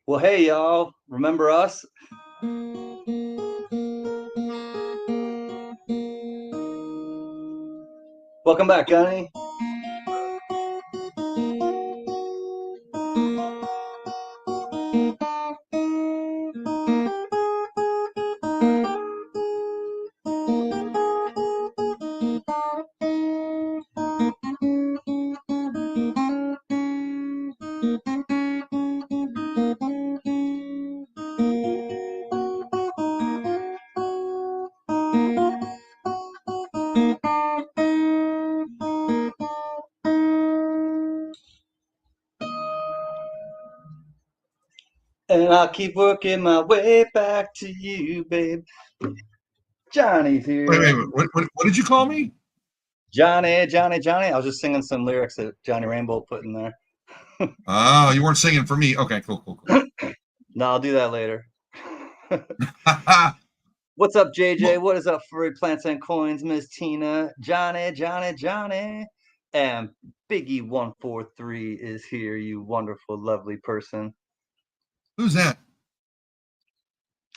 Well, hey, y'all. Remember us? Welcome back, Gunny. And I'll keep working my way back to you, babe. Johnny's Wait, wait, here. wait. What did you call me? Johnny, Johnny, Johnny. I was just singing some lyrics that Johnny Rainbow put in there. Oh, you weren't singing for me. Okay, cool. No, I'll do that later. Well, What's up, JJ? What is up, Furry Plants and Coins, Miss Tina? Johnny, Johnny, Johnny. And Biggie143 is here, you wonderful, lovely person. who's that?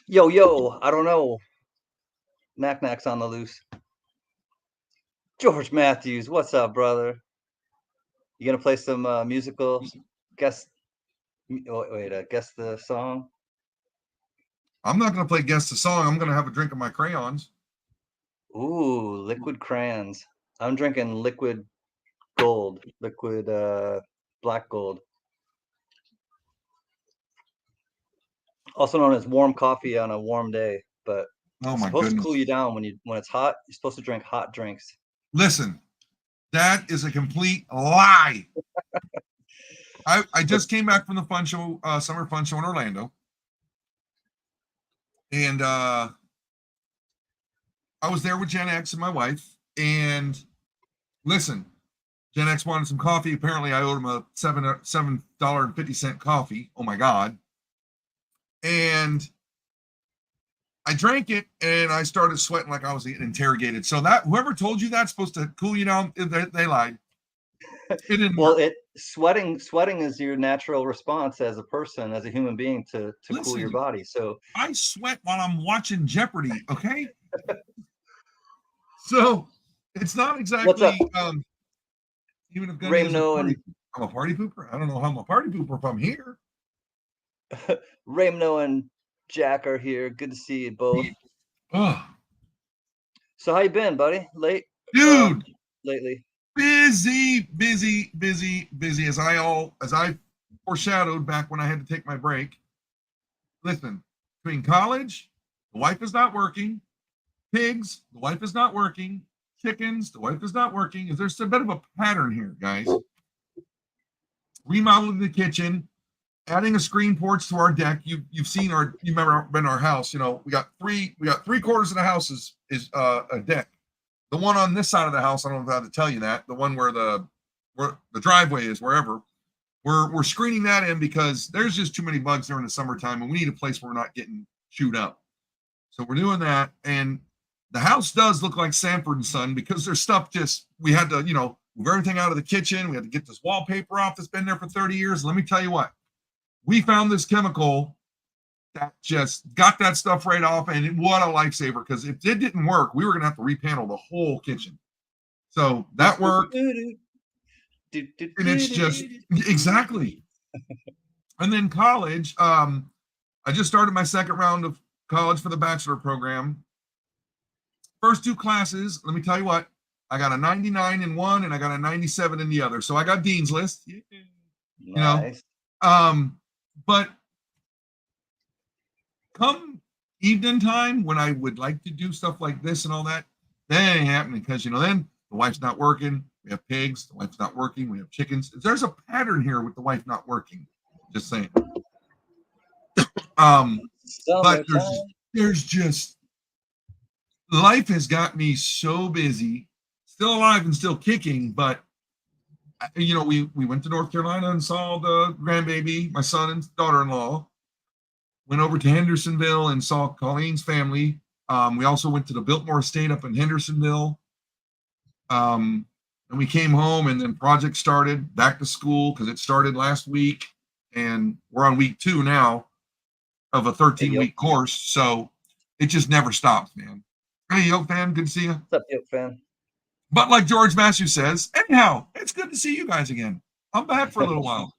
Yo, yo, I don't know. Knack Knack's on the loose. George Matthews, what's up, brother? You gonna play some musical guess? Guess the song. I'm not going to play guess the song. I'm going to have a drink of my crayons. Ooh, liquid crayons. I'm drinking liquid gold, liquid black gold, also known as warm coffee on a warm day. But Oh it's my supposed to cool goodness. you down when it's hot. You're supposed to drink hot drinks. Listen, that is a complete lie. I just came back from the fun show, summer fun show in Orlando, and I was there with Gen X and my wife. And listen, Gen X wanted some coffee. Apparently, I owed him a $7.50 coffee. Oh my god! And I drank it and I started sweating like I was getting interrogated. So that whoever told you that's supposed to cool you down, they lied. It didn't Well, work. it sweating is your natural response as a person, as a human being, to cool your Listen, body. So I sweat while I'm watching Jeopardy. Okay, so it's not what's up, exactly even if Gunny is a Ramno party. and I'm a party pooper. I don't know how I'm a party pooper if I'm here. Ramno and Jack are here. Good to see you both. Oh, So how you been, buddy? dude, Lately. busy. As I foreshadowed back when I had to take my break. Listen, between college, the wife is not working. Pigs, the wife is not working. Chickens, the wife is not working. There's a bit of a pattern here, guys. Remodeling the kitchen, adding a screen porch to our deck. You've seen you remember been our house. You know, we got three quarters of the house is a deck. The one on this side of the house, I don't know how to tell you that. The one where the driveway is, wherever. We're screening that in because there's just too many bugs during the summertime, and we need a place where we're not getting chewed up. So we're doing that, and the house does look like Sanford and Son because there's stuff we had to move everything out of the kitchen. We had to get this wallpaper off that's been there for 30 years. Let me tell you what, we found this chemical that just got that stuff right off, and what a lifesaver, because if it didn't work, we were gonna have to repanel the whole kitchen. So that worked, and it's just exactly. And then college, I just started my second round of college for the bachelor program. First two classes, let me tell you what, I got a 99 in one and I got a 97 in the other. So I got Dean's List, Nice. But come evening time when I would like to do stuff like this and all that, that ain't happening because, then the wife's not working. We have pigs. The wife's not working. We have chickens. There's a pattern here with the wife not working. Just saying. But there's just life has got me so busy, still alive and still kicking. But we went to North Carolina and saw the grandbaby, my son and daughter-in-law. Went over to Hendersonville and saw Colleen's family. We also went to the Biltmore Estate up in Hendersonville. And we came home, and then project started back to school because it started last week. and we're on week 2 now of a 13-week course. So it just never stops, man. Hey, Yoke fan, good to see you. What's up, Yoke fan? But like George Matthews says, anyhow, it's good to see you guys again. I'm back for a little while.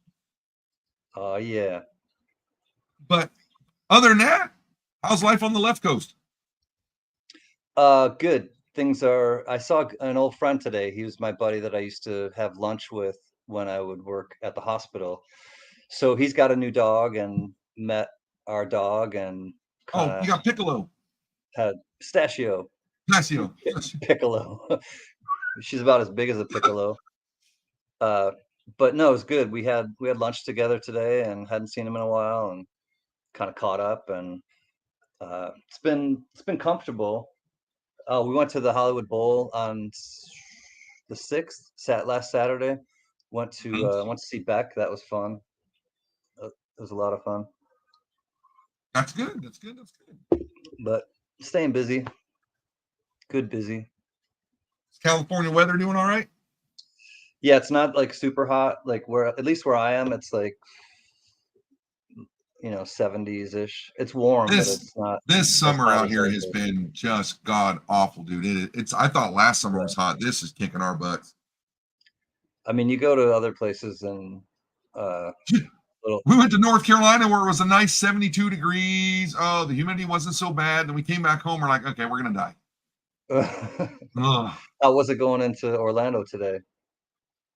Oh, yeah. But other than that, how's life on the left coast? Good. Things are. I saw an old friend today. He was my buddy that I used to have lunch with when I would work at the hospital. So he's got a new dog and met our dog and kind Oh, you of got Piccolo. had Pistachio. Pistachio. Piccolo. She's about as big as a piccolo. But no, it was good. We had lunch together today and hadn't seen him in a while and kind of caught up, and it's been comfortable. We went to the Hollywood Bowl on the 6th, last Saturday. Went to see Beck. That was fun. It was a lot of fun. That's good. That's good. That's good. But staying busy. Good busy. Is California weather doing all right? Yeah, it's not like super hot. Like at least where I am, it's like 70s ish. It's warm, but it's not. This summer out here has been just god awful, dude. It's I thought last summer was hot. This is kicking our butts. I mean, you go to other places and we went to North Carolina where it was a nice 72 degrees. Oh, the humidity wasn't so bad. Then we came back home. We're like, okay, we're gonna die. How was it going into Orlando today?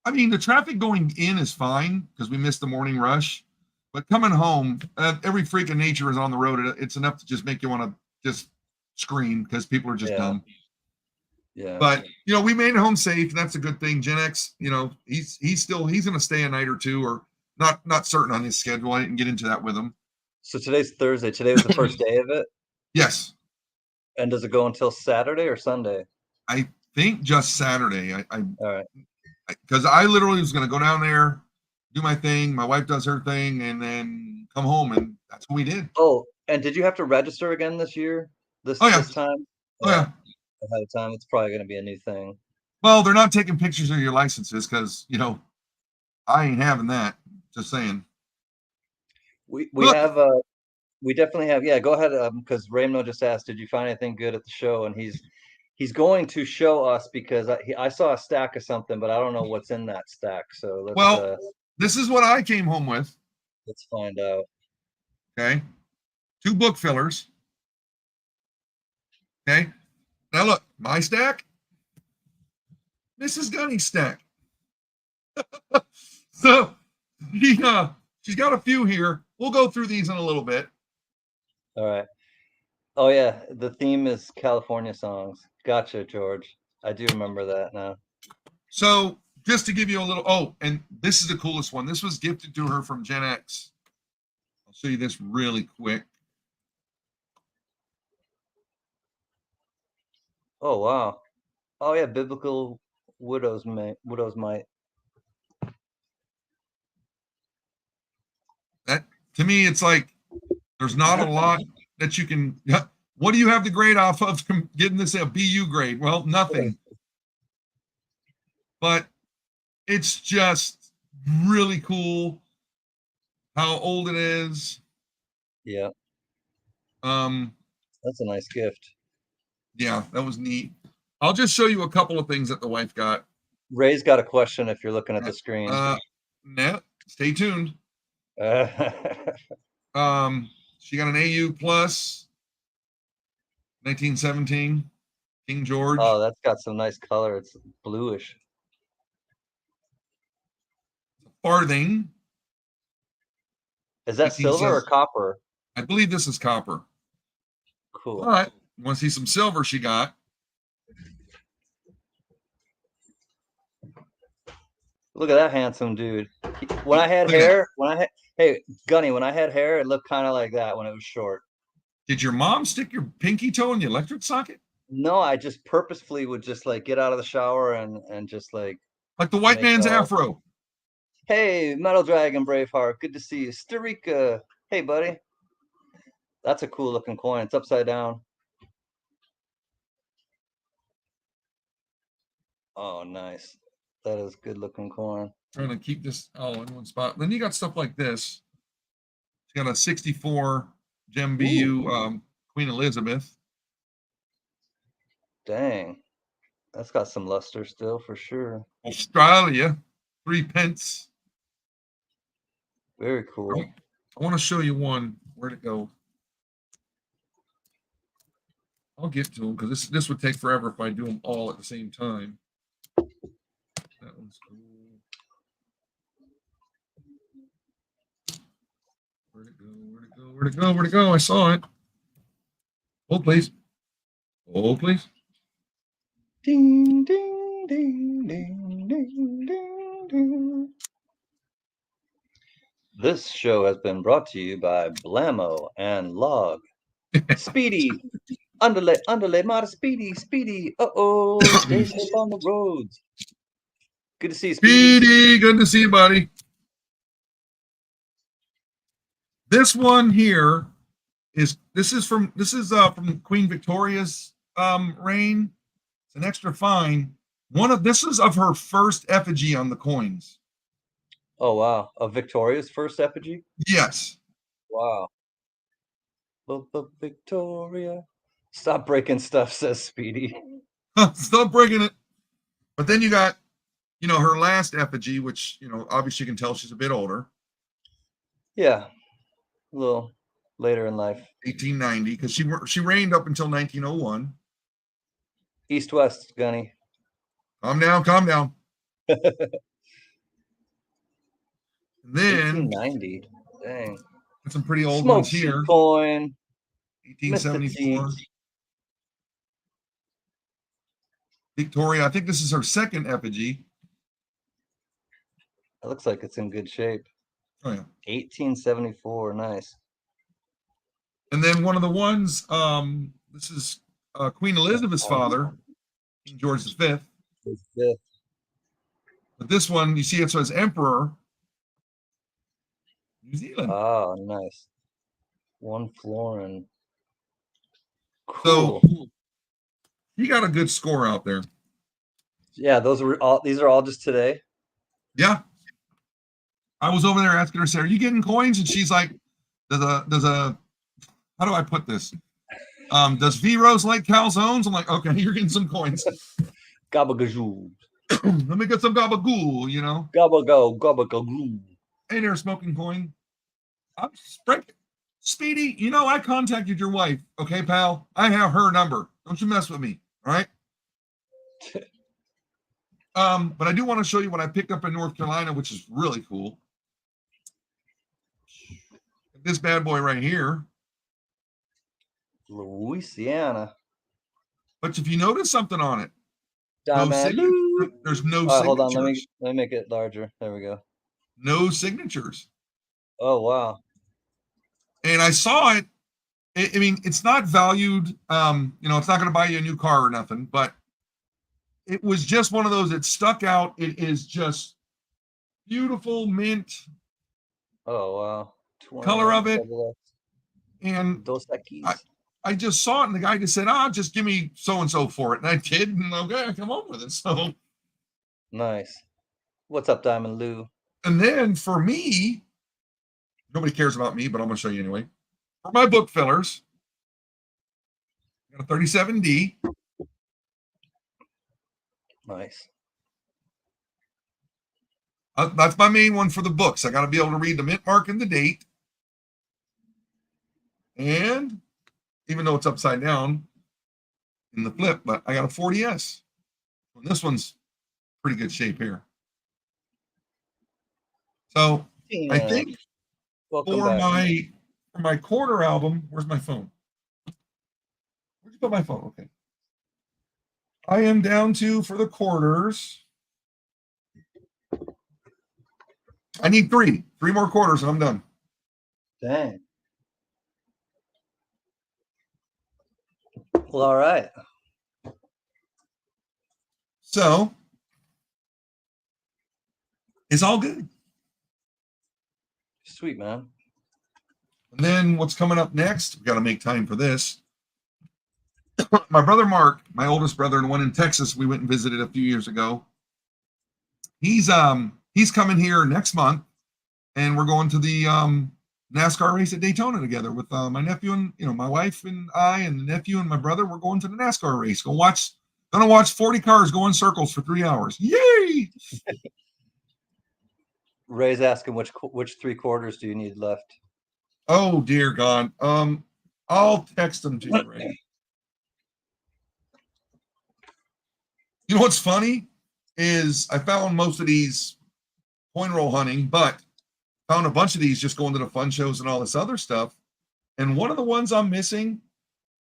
I mean, the traffic going in is fine because we missed the morning rush. But coming home, every freak of nature is on the road. It's enough to just make you want to just scream because people are just dumb. Yeah. But we made it home safe, and that's a good thing. Gen X, he's going to stay a night or two, or not certain on his schedule. I didn't get into that with him. So today's Thursday. Today was the first day of it. Yes. And does it go until Saturday or Sunday? I think just Saturday. All right. Because I literally was going to go down there, do my thing. My wife does her thing, and then come home, and that's what we did. Oh, and did you have to register again this year? This time? Oh, yeah. Ahead of time. It's probably going to be a new thing. Well, they're not taking pictures of your licenses because, I ain't having that. Just saying. We definitely have. Yeah, go ahead. Because Raymond just asked, did you find anything good at the show? And he's going to show us because I saw a stack of something, but I don't know what's in that stack. So this is what I came home with. Let's find out. Okay. 2 book fillers. Okay. Now look, my stack, Mrs. Gunny's stack. So she's got a few here. We'll go through these in a little bit. All right. Oh yeah, the theme is California songs. Gotcha, George. I do remember that now. So just to give you a little, and this is the coolest one. This was gifted to her from Gen X. I'll show you this really quick. Oh wow. Oh yeah, biblical widow's mite. That to me, it's like there's not a lot that you can. What do you have the grade off of from getting this a BU grade? Well, nothing. But it's just really cool how old it is. Yeah. That's a nice gift. Yeah, that was neat. I'll just show you a couple of things that the wife got. Ray's got a question if you're looking at the screen. No, stay tuned. She got an AU plus 1917 King George. Oh, that's got some nice color. It's bluish. Farthing. Is that silver or copper? I believe this is copper. Cool. All right. You want to see some silver she got? Look at that handsome dude. When I had hair, hey, Gunny, when I had hair, it looked kind of like that when it was short. Did your mom stick your pinky toe in the electric socket? No, I just purposefully would just like get out of the shower and just like the white man's afro. Hey, Metal Dragon Braveheart, good to see you. Starika, hey buddy. That's a cool looking coin. It's upside down. Oh, nice. That is good looking coin. Trying to keep this in one spot. Then you got stuff like this. got a 64 Gem BU Queen Elizabeth. Dang. That's got some luster still for sure. Australia, 3 pence. Very cool. I want to show you one. Where'd it go? I'll get to them because this would take forever if I do them all at the same time. That one's cool. Where'd it go? Where'd it go? Where'd it go? Where'd it go? I saw it. Hold, please. Hold, please. Ding, ding, ding, ding, ding, ding, ding. This show has been brought to you by Blammo and Log. Speedy, underlay, modest, speedy. Uh-oh, stay safe on the roads. Good to see you, Speedy, good to see you, buddy. This one here is from Queen Victoria's reign. It's an extra fine. This is of her first effigy on the coins. Oh wow, of Victoria's first effigy? Yes. Wow. Victoria. Stop breaking stuff, says Speedy. Stop breaking it. But then you got, her last effigy, which, obviously you can tell she's a bit older. Yeah. A little later in life. 1890, because she reigned up until 1901. East-West, Gunny. Calm down. And then 1890. Dang. some pretty old Smoke ones here. coin. 1874. Victoria, I think this is her second effigy. It looks like it's in good shape. Oh yeah. 1874. Nice. And then one of the ones, this is Queen Elizabeth's father, King George V. But this one, you see it says Emperor, New Zealand. Oh, nice. 1 florin. Cool. So you got a good score out there. Yeah, these are all just today. Yeah. I was over there asking her, are you getting coins? And she's like, does a how do I put this? Does V-Rose like calzones? I'm like, okay, you're getting some coins. Gabagazoo. Let me get some gabagool, Gabagoo. Hey there, smoking coin. I'm Speedy, I contacted your wife. Okay, pal. I have her number. Don't you mess with me. All right. But I do want to show you what I picked up in North Carolina, which is really cool. This bad boy right here. Louisiana. But if you notice something on it, there's no signatures. Hold on, let me make it larger. There we go. No signatures. Oh wow. And I saw it. I mean, it's not valued. It's not going to buy you a new car or nothing, but it was just one of those that stuck out. It is just beautiful mint. Oh wow. Color of it. And I just saw it, and the guy just said, just give me so-and-so for it. And I did, and okay, I come up with it. So nice. What's up, Diamond Lou? And then for me, nobody cares about me, but I'm going to show you anyway. For my book fillers, I got a 37D. Nice. That's my main one for the books. I got to be able to read the mint mark and the date. And even though it's upside down in the flip, but I got a 40S. And this one's pretty good shape here. So I think for my quarter album, where's my phone? Where'd you put my phone? Okay. I am down to, for the quarters, I need three more quarters and I'm done. Dang. Well, all right. So it's all good. Sweet, man. And then what's coming up next? We got to make time for this. My brother Mark, my oldest brother, and one in Texas, we went and visited a few years ago. He's coming here next month, and we're going to the NASCAR race at Daytona together with my nephew and my wife and I and the nephew and my brother. We're going to the NASCAR race. Gonna watch 40 cars go in circles for 3 hours. Yay! Ray's asking which 3/4 do you need left? Oh dear God. I'll text them to you, Ray. You know what's funny is I found most of these coin roll hunting, but found a bunch of these just going to the fun shows and all this other stuff. And one of the ones I'm missing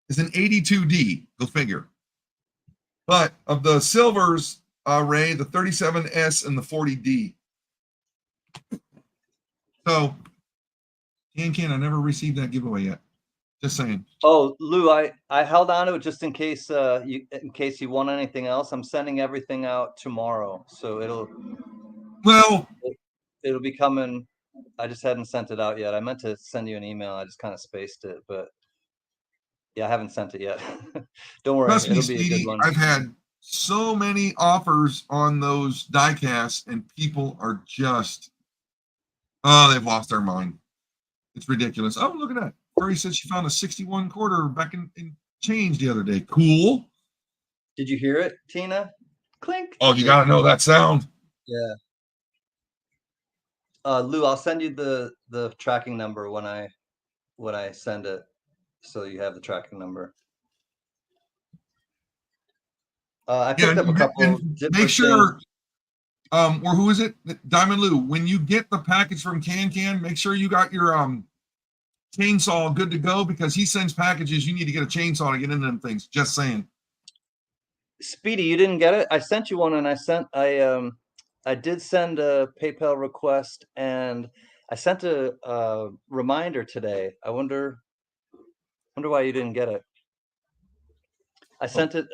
is an 82D. Go figure. But of the silvers, Ray, the 37S and the 40D. So, Can I never received that giveaway yet. Just saying. Oh, Lou, I held on to it just in case you want anything else. I'm sending everything out tomorrow, so it'll be coming. I just hadn't sent it out yet. I meant to send you an email. I just kind of spaced it, but yeah, I haven't sent it yet. Don't worry, Trust me, it'll be a good Speedy, one. I've had so many offers on those die casts, and people are just, they've lost their mind. It's ridiculous. Oh, look at that. Furry said she found a 61 quarter back in change the other day. Cool. Did you hear it, Tina? Clink. Oh, you gotta know that sound. Yeah. Lou, I'll send you the tracking number when I send it, so you have the tracking number. I picked up a couple. Make sure, or who is it? Diamond Lou. When you get the package from Can, make sure you got your chainsaw good to go, because he sends packages. You need to get a chainsaw to get into them things. Just saying. Speedy, you didn't get it? I sent you one, and I did send a PayPal request, and I sent a reminder today. I wonder why you didn't get it. I sent it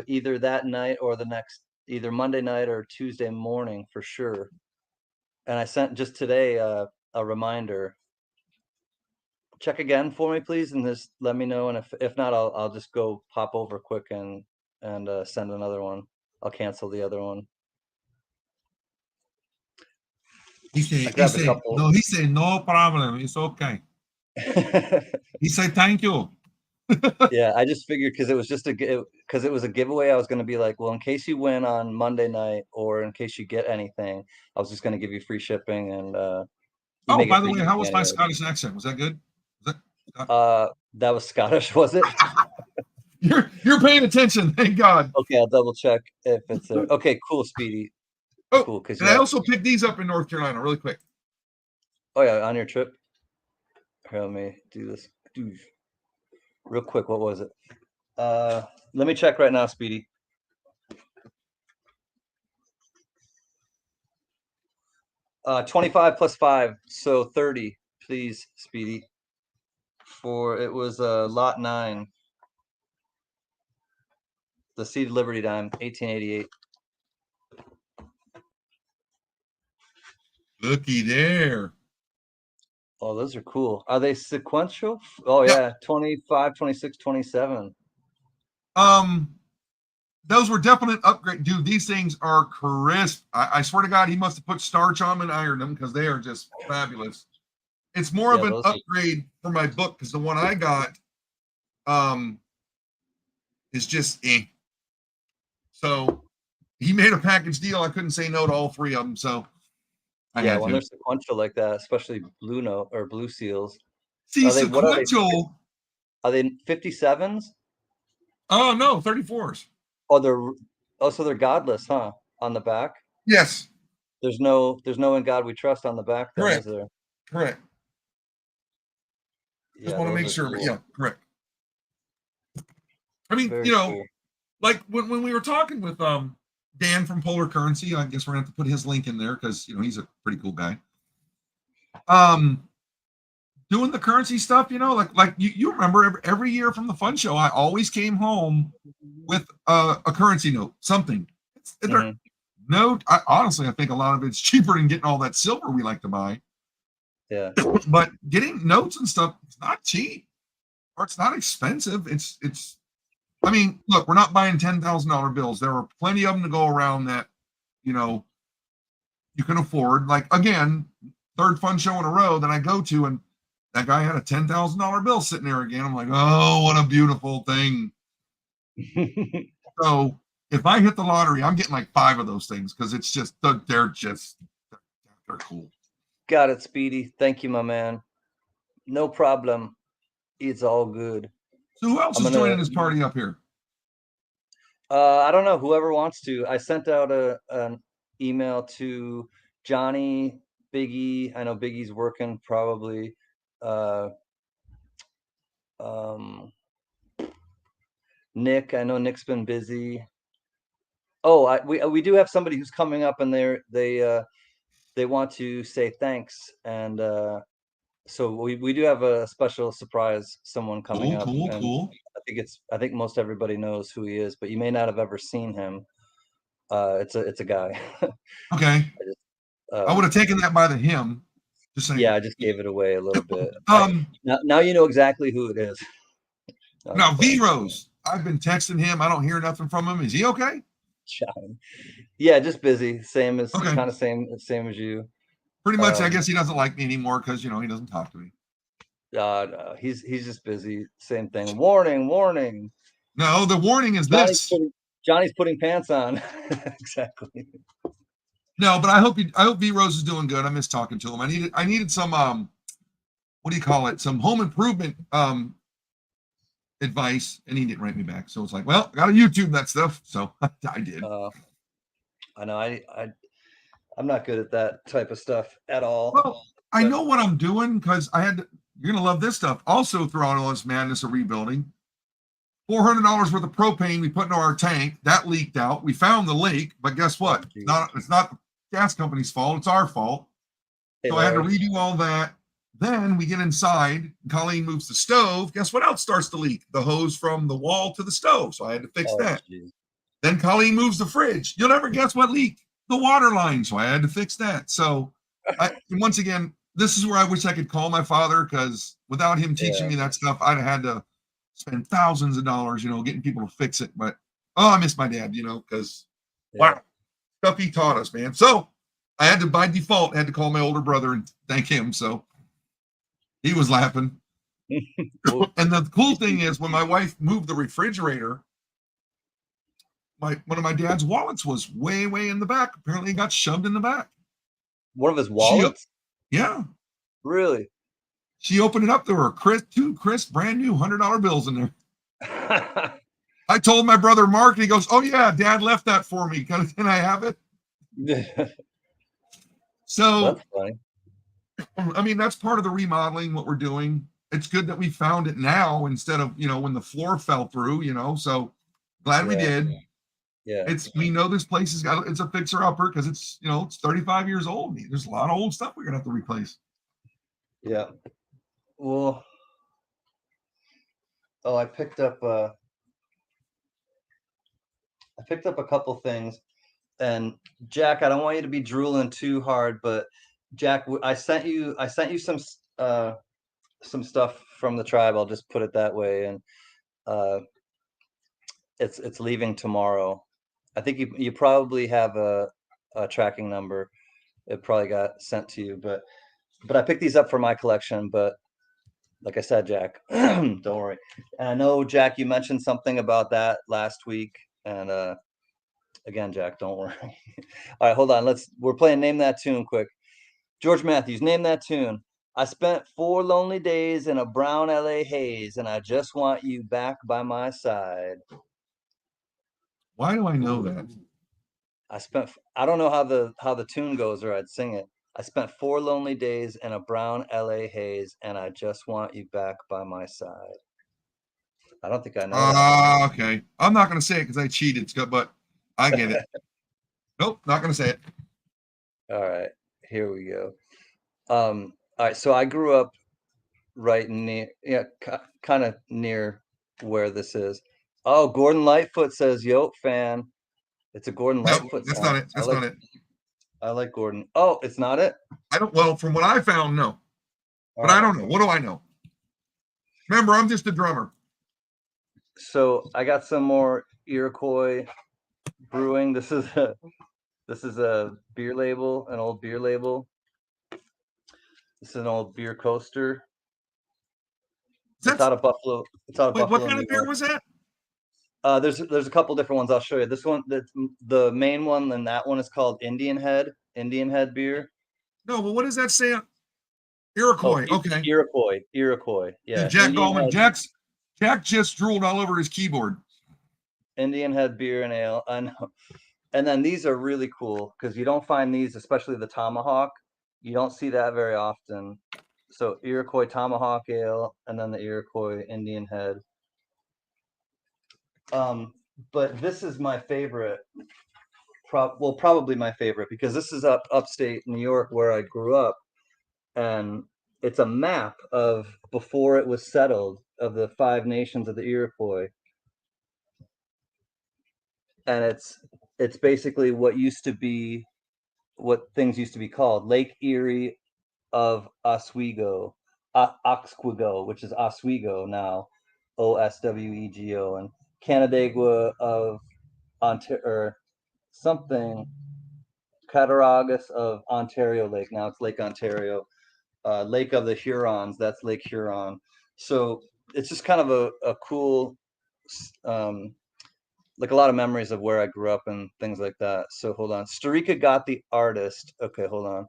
either that night or either Monday night or Tuesday morning for sure. And I sent just today a reminder. Check again for me, please, and just let me know. And if not, I'll just go pop over quick and send another one. I'll cancel the other one. He said no problem. It's okay. He said thank you. Yeah, I just figured because it was a giveaway. I was going to be like, well, in case you win on Monday night, or in case you get anything, I was just going to give you free shipping. And oh, by the way, how was my Scottish accent? Was that good? That was Scottish, was it? You're paying attention. Thank God. Okay, I'll double check if it's there. Okay, cool, Speedy. Oh, cool. And I also picked these up in North Carolina really quick. Oh yeah, on your trip. Here, let me do this. Real quick, what was it? Let me check right now, Speedy. Uh, 25 plus 5, so 30, please, Speedy. It was lot 9. The Seed Liberty dime, 1888. Looky there. Oh, those are cool. Are they sequential? Oh yeah, 25, 26, 27. Those were definite upgrade. Dude, these things are crisp. I swear to God, he must have put starch on them and ironed them, because they are just fabulous. It's more of an upgrade for my book, because the one I got is just So he made a package deal. I couldn't say no to all 3 of them. So when they're sequential like that, especially blue seals. See, sequential. Are they 57s? Oh no, 34s. Oh, so they're godless, huh? On the back? Yes. There's no In God We Trust on the back, then, correct. Is there? Correct. Just want to make sure, but yeah, correct. I mean, cool. Like when we were talking with Dan from Polar Currency, I guess we're gonna have to put his link in there, because he's a pretty cool guy. Doing the currency stuff, like you remember every year from the fun show, I always came home with a currency note, something. Note. Honestly, I think a lot of it's cheaper than getting all that silver we like to buy. Yeah. But getting notes and stuff, it's not cheap, or it's not expensive. It's. I mean, look, we're not buying $10,000 bills. There are plenty of them to go around that, you can afford. Like, again, 3rd fun show in a row that I go to, and that guy had a $10,000 bill sitting there again. I'm like, oh, what a beautiful thing. So if I hit the lottery, I'm getting like 5 of those things because it's just they're cool. Got it, Speedy. Thank you, my man. No problem. It's all good. So who else I'm is joining gonna. this party up here? I don't know. Whoever wants to. I sent out an email to Johnny, Biggie. I know Biggie's working probably. Um, Nick. I know Nick's been busy. Oh, we do have somebody who's coming up, and they want to say thanks, and so we do have a special surprise. Someone coming up, and Cool. I think most everybody knows who he is, but you may not have ever seen him. It's a guy. Okay. I would Um, have taken that by the hymn. Just saying. yeah, I just gave it away a little bit. Um, Now you know exactly who it is. No, I'm now just V playing. Rose, I've been texting him. I don't hear nothing from him. Is he okay? Shine. Yeah, just busy. Same as Okay. kind of same as you. Pretty much, I guess he doesn't like me anymore because he doesn't talk to me. No, he's just busy. Same thing. Warning. No, the warning is Johnny's this. putting Johnny's putting pants on. Exactly. No, but I hope V Rose is doing good. I miss talking to him. I needed some what do you call it? Some home improvement advice, and he didn't write me back. So it's like, well, I gotta YouTube that stuff. So I did. I know I'm not good at that type of stuff at all. Well, I know what I'm doing because you're gonna love this stuff. Also, throughout all this madness of rebuilding, $400 worth of propane we put into our tank that leaked out. We found the leak, but guess what? It's not the gas company's fault. It's our fault. So I had to redo all that. Then we get inside. Colleen moves the stove. Guess what else starts to leak? The hose from the wall to the stove. So I had to fix that. Geez. Then Colleen moves the fridge. You'll never guess what leaked? The water line. So I had to fix that. So once again, this is where I wish I could call my father because without him teaching me that stuff, I'd have had to spend thousands of dollars, getting people to fix it. But I miss my dad, because wow, stuff he taught us, man. So I had to, by default, call my older brother and thank him. So he was laughing. And the cool thing is, when my wife moved the refrigerator, one of my dad's wallets was way in the back. Apparently, it got shoved in the back. One of his wallets? Yeah. Really? She opened it up. There were two crisp, brand new $100 bills in there. I told my brother Mark, and he goes, "Oh yeah, Dad left that for me. Can I have it?" So that's funny. I mean, that's part of the remodeling. What we're doing. It's good that we found it now instead of when the floor fell through. So glad we did. Yeah. We know this place it's a fixer upper because it's 35 years old. There's a lot of old stuff we're gonna have to replace. Yeah. Well. Oh, I picked up a couple things, and Jack, I don't want you to be drooling too hard, but Jack, I sent you some stuff from the tribe. I'll just put it that way, and it's leaving tomorrow. I think you probably have a tracking number. It probably got sent to you, but I picked these up for my collection. But like I said, Jack, don't worry. And I know, Jack, you mentioned something about that last week, and again, Jack, don't worry. All right, hold on. We're playing Name That Tune quick. George Matthews, name that tune. I spent 4 lonely days in a brown LA haze, and I just want you back by my side. Why do I know that? I don't know how the tune goes, or I'd sing it. I spent 4 lonely days in a brown LA haze, and I just want you back by my side. I don't think I know that. Okay. I'm not going to say it because I cheated, but I get it. Nope, not going to say it. All right, here we go. All right, so I grew up right near, kind of near where this is. Oh, Gordon Lightfoot says, "Yo, fan." It's a Gordon Lightfoot that's song. not it. That's not it. I like Gordon. Oh, it's not it? Well, from what I found, no. But I don't know. What do I know? Remember, I'm just a drummer. So I got some more Iroquois Brewing. This is a beer label, an old beer label. This is an old beer coaster. It's out of Buffalo. It's out of Wait, what Buffalo, kind New of beer York. was that? There's a couple different ones. I'll show you. This one, the main one, and that one is called Indian Head. Indian Head beer. No, but what does that say? Oh, Iroquois. Okay. Iroquois. Iroquois. Dude, Yeah, Jack Gallman. Jack just drooled all over his keyboard. Indian Head beer and ale. I know. And then these are really cool because you don't find these, especially the Tomahawk. You don't see that very often. So Iroquois Tomahawk ale, and then the Iroquois Indian Head. But this is my favorite. Probably my favorite because this is upstate New York where I grew up, and it's a map of before it was settled of the 5 nations of the Iroquois, and it's basically what things used to be called Lake Erie of Oswego, Oxquego, which is Oswego now, Oswego, and Canandaigua of Ontario, or something, Cattaraugus of Ontario Lake. Now it's Lake Ontario. Lake of the Hurons, that's Lake Huron. So it's just kind of a cool, like a lot of memories of where I grew up and things like that. So hold on. Starika got the artist. Okay, hold on.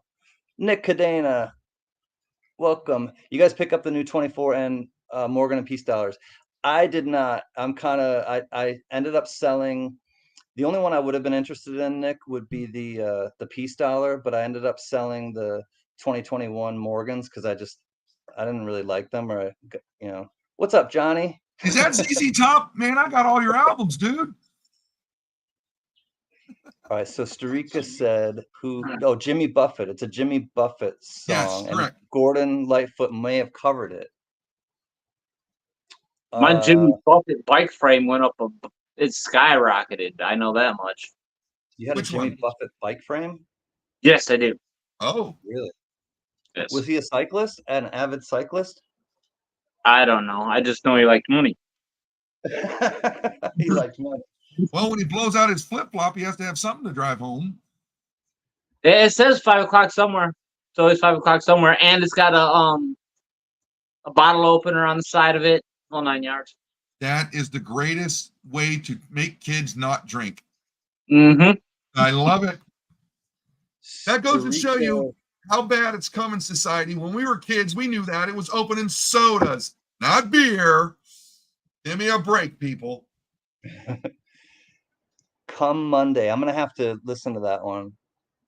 Nick Cadena, welcome. You guys pick up the new 24 and Morgan and Peace dollars. I did not. I ended up selling. The only one I would have been interested in, Nick, would be the Peace dollar, but I ended up selling the 2021 Morgans because I didn't really like them, or What's up, Johnny? Is that ZZ Top? Man, I got all your albums, dude. All right, so Starika said oh, Jimmy Buffett. It's a Jimmy Buffett song. Yes, correct. And Gordon Lightfoot may have covered it. My Jimmy Buffett bike frame went up. It skyrocketed. I know that much. You had a Jimmy Buffett bike frame? Yes, I do. Oh, really? Yes. Was he a cyclist? An avid cyclist? I don't know. I just know he liked money. He liked money. Well, when he blows out his flip flop, he has to have something to drive home. It says 5 o'clock somewhere. It's always 5 o'clock somewhere, and it's got a bottle opener on the side of it. All 9 yards. That is the greatest way to make kids not drink. Mm-hmm. I love it. That goes to show you how bad it's come in society. When we were kids, we knew that. It was opening sodas, not beer. Give me a break, people. Come Monday. I'm going to have to listen to that one.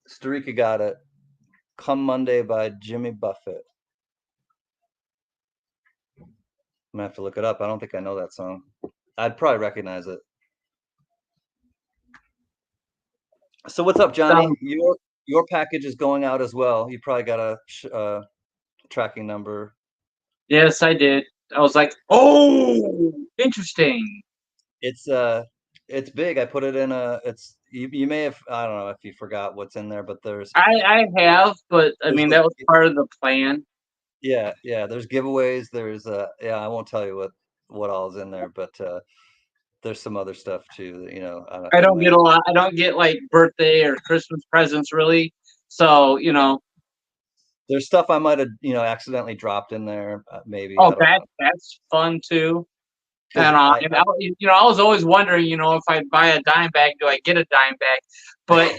Starika got it. Come Monday by Jimmy Buffett. I'm going to have to look it up. I don't think I know that song. I'd probably recognize it. So what's up, Johnny? Your package is going out as well. You probably got a tracking number. Yes, I did. I was like, oh, interesting. It's big. I put it in you may have, I don't know if you forgot what's in there, but there's I have, but I mean that was part of the plan. Yeah, there's giveaways, there's I won't tell you what all is in there, but there's some other stuff too that, I don't get a lot. I don't get like birthday or Christmas presents really. So, there's stuff I might have, accidentally dropped in there, maybe. Oh, that's fun too. And I was always wondering, if I buy a dime bag, do I get a dime bag? But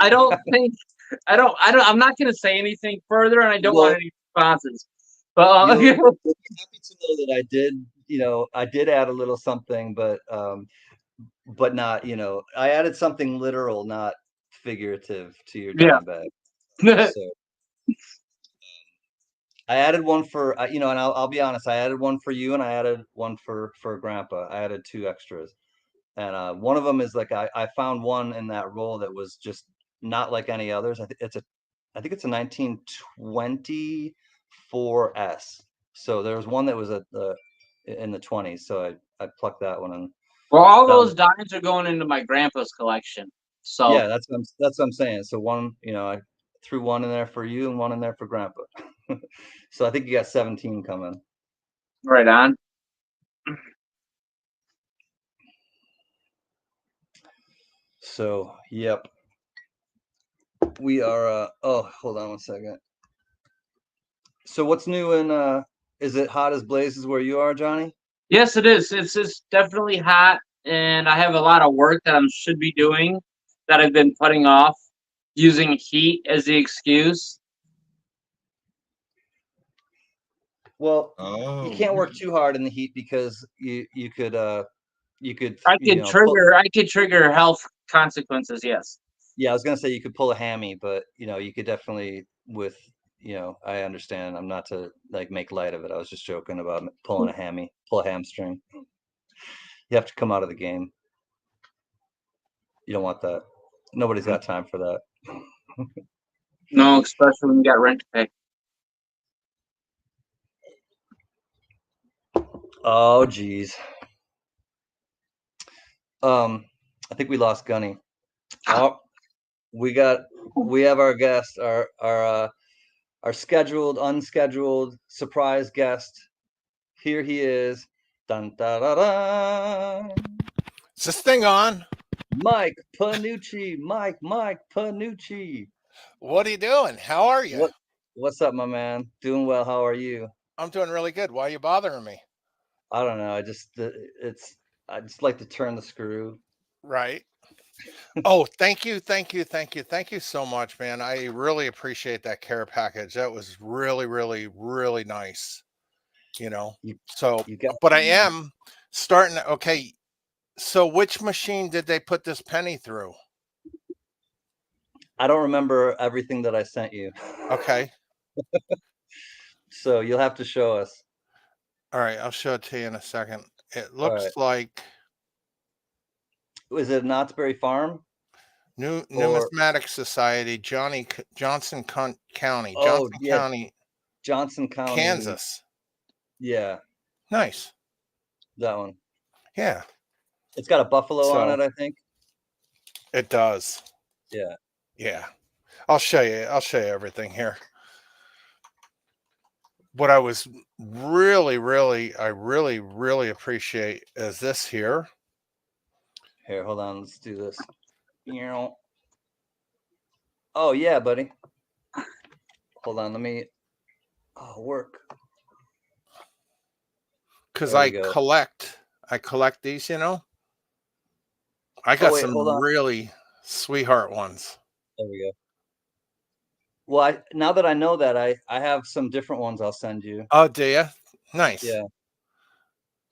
I don't think I'm not going to say anything further, and I don't want any responses. But you'll be happy to know that I did add a little something, but not, I added something literal, not figurative, to your dime bag. So I added one for, and I'll be honest, I added one for you, and I added one for Grandpa. I added 2 extras. And one of them is like, I found one in that roll that was just not like any others. I think it's a 1924S. So there was one that was in the 20s. So I plucked that one. And well, all those dimes are going into my grandpa's collection. So yeah, that's what I'm saying. So one, I threw one in there for you and one in there for Grandpa. So I think you got 17 coming. Right on. So, yep. We are, oh, hold on one second. So what's new is it hot as blazes where you are, Johnny? Yes, it is. It's definitely hot, and I have a lot of work that I should be doing that I've been putting off, using heat as the excuse. Well, Oh, you can't work too hard in the heat because you could I could trigger health consequences. Yes. yeah, I was gonna say you could pull a hammy, but you could definitely with I understand. I'm not to like make light of it. I was just joking about pulling a hammy, pull a hamstring. You have to come out of the game. You don't want that. Nobody's got time for that. No, especially when you got rent to pay. Oh, geez. I think we lost Gunny. Oh, we have our guest, our scheduled, unscheduled surprise guest. Here he is. Dun, da, da, da. Is this thing on? Mike Panucci. Mike Panucci. What are you doing? How are you? What's up, my man? Doing well. How are you? I'm doing really good. Why are you bothering me? I don't know. I just like to turn the screw. Right. Oh, thank you so much, man. I really appreciate that care package. That was really, really, really nice. So, You got but I am starting. Okay. So which machine did they put this penny through? I don't remember everything that I sent you. Okay. So you'll have to show us. All right. I'll show it to you in a second. It All looks right. like Is it Knott's Berry Farm? Numismatic Society, Johnson County, Oh, Johnson yeah, County, Johnson County, Kansas. Yeah, Nice. that one. Yeah, It's got a buffalo on So- it, I think. it does. Yeah. Yeah. I'll show you everything here. What I was really, really appreciate is this here. Here, hold on. Let's do this. Oh, yeah, buddy. Hold on. Let me. Oh, work. Because There we I go. collect these, I got wait, some hold on. really sweetheart ones. There we go. Well, now that I know that, I have some different ones I'll send you. Oh, do you? Nice. Yeah.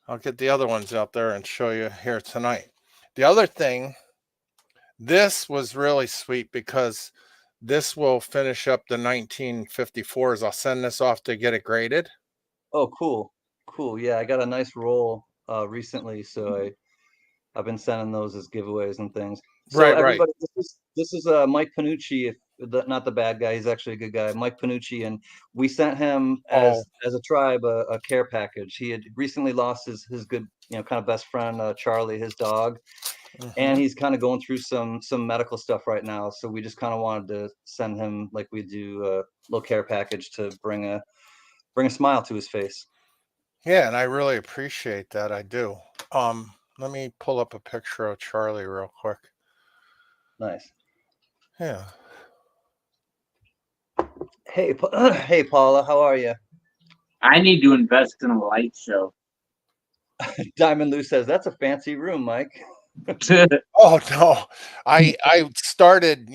I'll get the other ones out there and show you here tonight. The other thing, this was really sweet because this will finish up the 1954s. I'll send this off to get it graded. Oh, cool. Cool. Yeah, I got a nice roll recently, so I've been sending those as giveaways and things. So Right. everybody, this is Mike Panucci, not the bad guy. He's actually a good guy, Mike Panucci, and we sent him as a tribe a care package. He had recently lost his good kind of best friend Charlie, his dog, and he's kind of going through some medical stuff right now. So we just kind of wanted to send him, like we do, a little care package to bring a smile to his face. Yeah, and I really appreciate that. I do. Let me pull up a picture of Charlie real quick. Nice. Yeah. Hey, hey, Paula, how are you? I need to invest in a light show. Diamond Lou says that's a fancy room, Mike. Oh no, I started.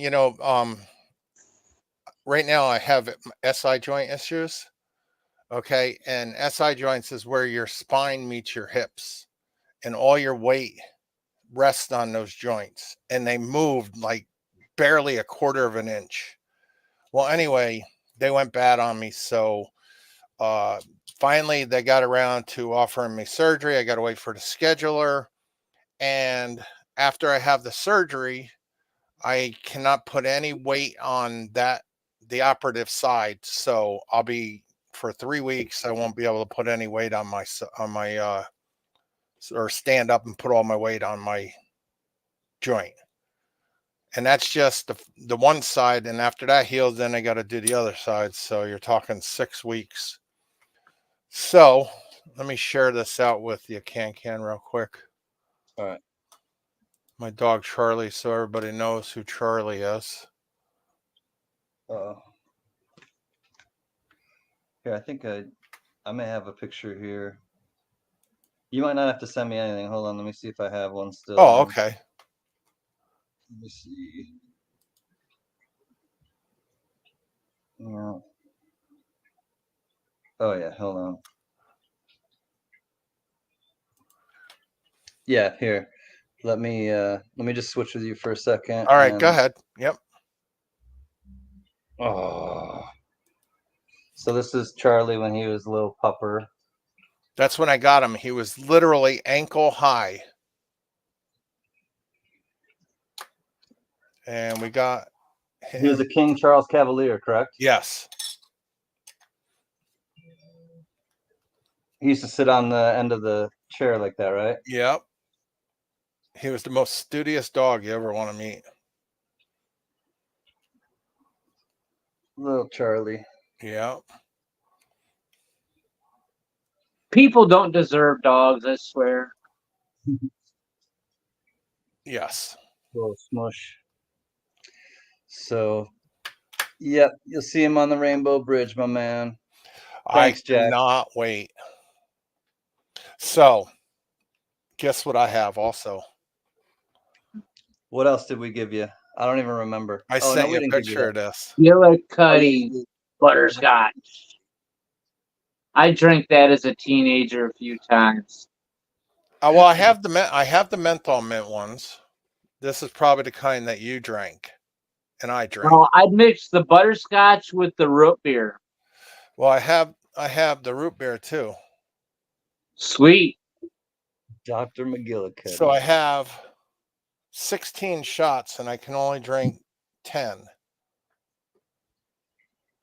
Right now I have SI joint issues. Okay, and SI joints is where your spine meets your hips, and all your weight rests on those joints, and they moved like barely a quarter of an inch. Well, anyway, they went bad on me, so finally they got around to offering me surgery. I got to wait for the scheduler, and after I have the surgery, I cannot put any weight on the operative side, so I'll be for 3 weeks. I won't be able to put any weight on my or stand up and put all my weight on my joint. And that's just the one side. And after that heals, then I got to do the other side. So you're talking 6 weeks. So let me share this out with you, Can real quick. All right. My dog Charlie, so everybody knows who Charlie is. Here, I think I may have a picture here. You might not have to send me anything. Hold on, let me see if I have one still. Oh, okay. Let me see. Yeah. Oh yeah, hold on. Yeah, here. Let me just switch with you for a second. All right, go and- ahead. Yep. Oh. So this is Charlie when he was a little pupper. That's when I got him. He was literally ankle high. And we got He was him. a King Charles Cavalier, correct? Yes. He used to sit on the end of the chair like that, right? Yep. He was the most studious dog you ever want to meet. Little Charlie. Yep. People don't deserve dogs, I swear. Yes. Little smush. So, yep, you'll see him on the Rainbow Bridge, my man. Thanks, I Jack. cannot wait. So, guess what I have also? What else did we give you? I don't even remember. I Oh, sent no, we you a didn't give you picture of that. this. Gillicuddy Oh, butterscotch. I drank that as a teenager a few times. Well, I have the menthol mint ones. This is probably the kind that you drank, and I drank. Well, I'd mix the butterscotch with the root beer. Well, I have the root beer too. Sweet. Dr. McGillicuddy. So I have 16 shots, and I can only drink 10.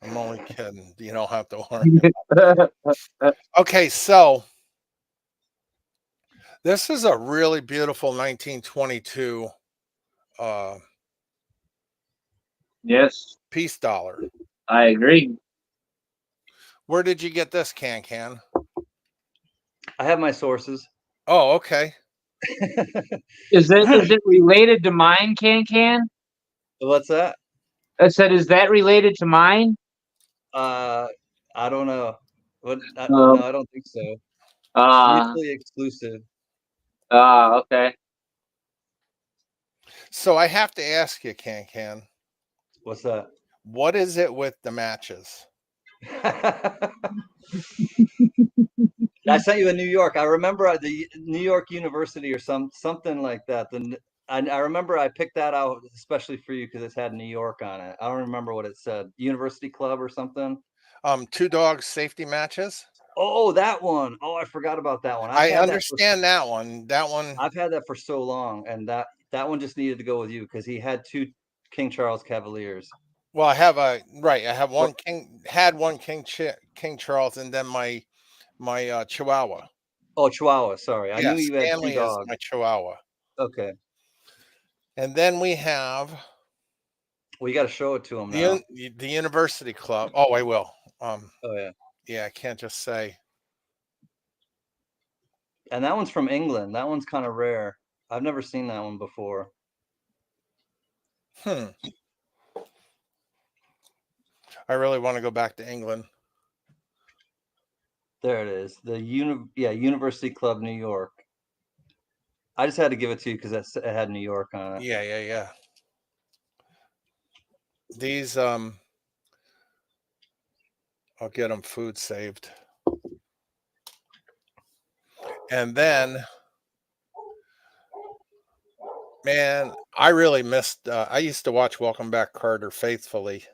I'm only kidding. You don't have to worry. Okay, so this is a really beautiful 1922 Yes, peace dollar. I agree. Where did you get this, Can? I have my sources. Oh, okay. Is it related to mine, Can? What's that? I said, is that related to mine? I don't know. No, I don't think so. Uh, Mutually exclusive. okay. So I have to ask you, Can, What's that? what is it with the matches? I sent you in New York. I remember the New York University or something like that. I remember I picked that out especially for you because it had New York on it. I don't remember what it said. University Club or something. 2 dogs safety matches. Oh, that one. Oh, I forgot about that one. I understand that one. I've had that for so long, and that one just needed to go with you because he had 2 King Charles Cavaliers. Well, I have one King Charles, and then my Chihuahua. Oh, Chihuahua. Sorry, I knew Yes, you had 2 Stanley is dogs. my Chihuahua. Okay, And then we have well, you got to show it to him now. the University Club. Oh, I will. Oh yeah, Yeah, I can't just say. and that one's from England. That one's kind of rare. I've never seen that one before. I really want to go back to England. There it is. The University Club New York. I just had to give it to you because it had New York on it. Yeah. These I'll get them food saved. And then, man, I really missed. I used to watch Welcome Back, Carter faithfully.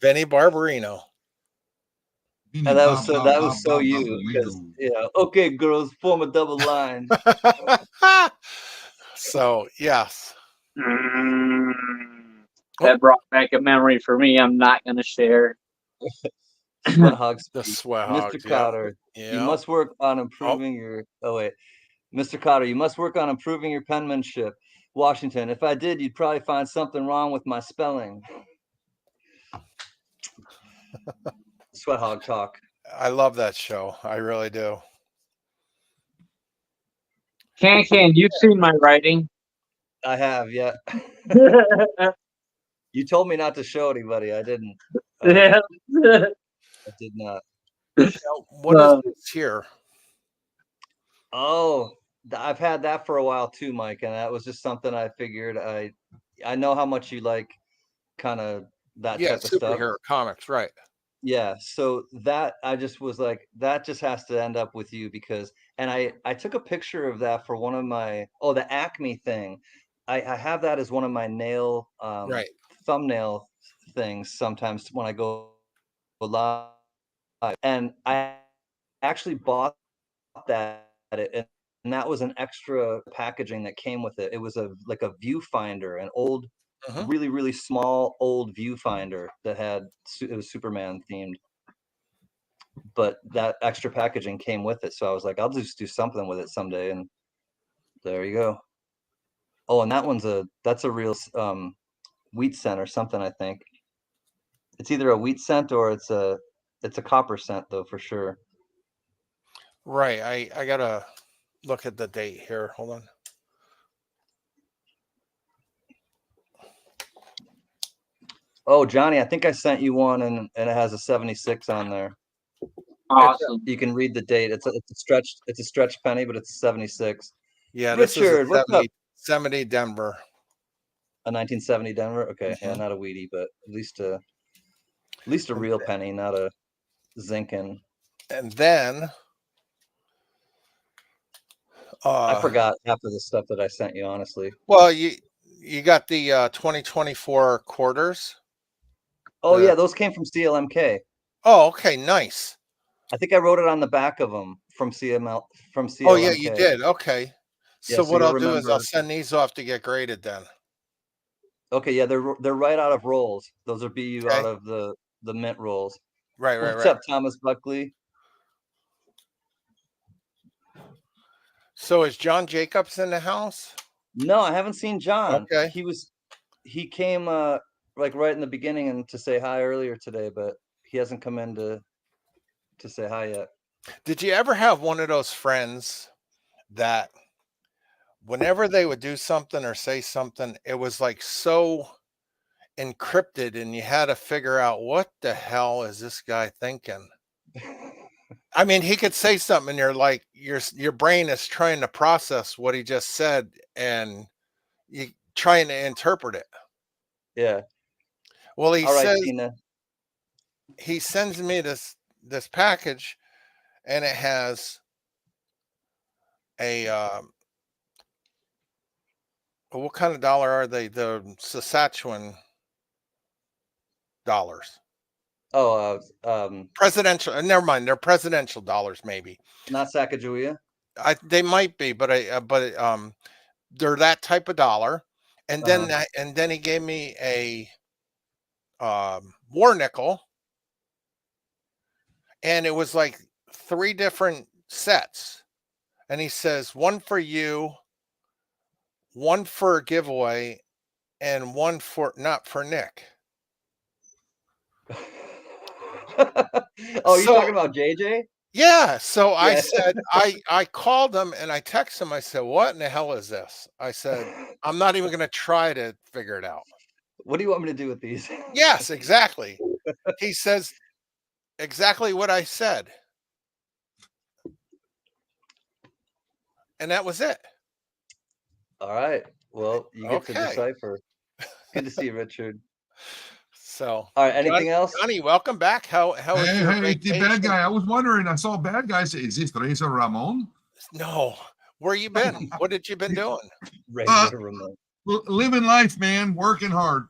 Vinny Barbarino. And that was so you because okay, girls, form a double line. So yes. That brought back a memory for me. I'm not going to share. Sweat hogs. The sweat hogs. Mr. Cotter, you must work on improving your. Oh wait, Mr. Cotter, you must work on improving your penmanship. Washington, if I did, you'd probably find something wrong with my spelling. Sweat hog talk. I love that show. I really do. Can, you've seen my writing. I have, yeah. You told me not to show anybody. I didn't. I did not. Now, what is Uh, this here? Oh, I've had that for a while too, Mike, and that was just something I figured I know how much you like kind of that Yeah, type of stuff. superhero comics, right? Yeah, so that I just was like, that just has to end up with you because, and I took a picture of that for one of my, oh, the Acme thing. I have that as one of my nail Right. thumbnail things sometimes when I go live, and I actually bought that and that was an extra packaging that came with it. It was a like a viewfinder, an old, Hmm. really small old viewfinder that had it was Superman themed, but that extra packaging came with it. So I was like, I'll just do something with it someday, and there you go. Oh, and that's a real wheat scent or something, I think. It's either a wheat scent or it's a copper scent though for sure. Right. I gotta look at the date here. Hold on. Oh, Johnny, I think I sent you one and it has a 76 on there. awesome. You can read the date. It's a stretched penny, but it's 76. Yeah, this is a Richard, what's up? 70 Denver. A 1970 Denver. Okay, yeah, Mhm. not a Wheatie, but at least a real penny, not a Zinkin. And then I forgot half of the stuff that I sent you, honestly. well, you got the 2024 quarters. Oh The- yeah, those came from CLMK. Oh, okay, nice. I think I wrote it on the back of them from CLMK. Oh yeah, you did. Okay. Yeah, So so what you'll I'll do is I'll remember. send these off to get graded then. Okay, yeah, they're right out of rolls. Those are BU Okay. out of the mint rolls. Right. What's up, Thomas Buckley? So is John Jacobs in the house? No, I haven't seen John. Okay. He came like right in the beginning and to say hi earlier today, but he hasn't come in to say hi yet. Did you ever have one of those friends that whenever they would do something or say something, it was like so encrypted and you had to figure out what the hell is this guy thinking? I mean, he could say something and you're like your brain is trying to process what he just said and you trying to interpret it. Yeah. Well, he All right, says Tina. he sends me this package and it has a what kind of dollar are they? The Saskatchewan dollars. Oh, Presidential. Never mind. They're presidential dollars, maybe. not Sacagawea. They might be, but they're that type of dollar. And then and then he gave me a war nickel, and it was like 3 different sets. And he says one for you, one for a giveaway, and one for not for Nick. Oh, you're So- talking about JJ? Yeah. So I Yeah. said, I called him and I texted him. I said, what in the hell is this? I said, I'm not even going to try to figure it out. What do you want me to do with these? Yes, exactly. He says exactly what I said. And that was it. All right. Well, you get to Okay. decipher. Good to see you, Richard. So, All right. Anything else? Johnny, welcome back. How was Hey, your hey, the bad vacation? guy. I was wondering. I saw a bad guy say, "Is this Teresa Ramon?" No. Where you been? What had you been doing? Regular remote. Living life, man. Working hard.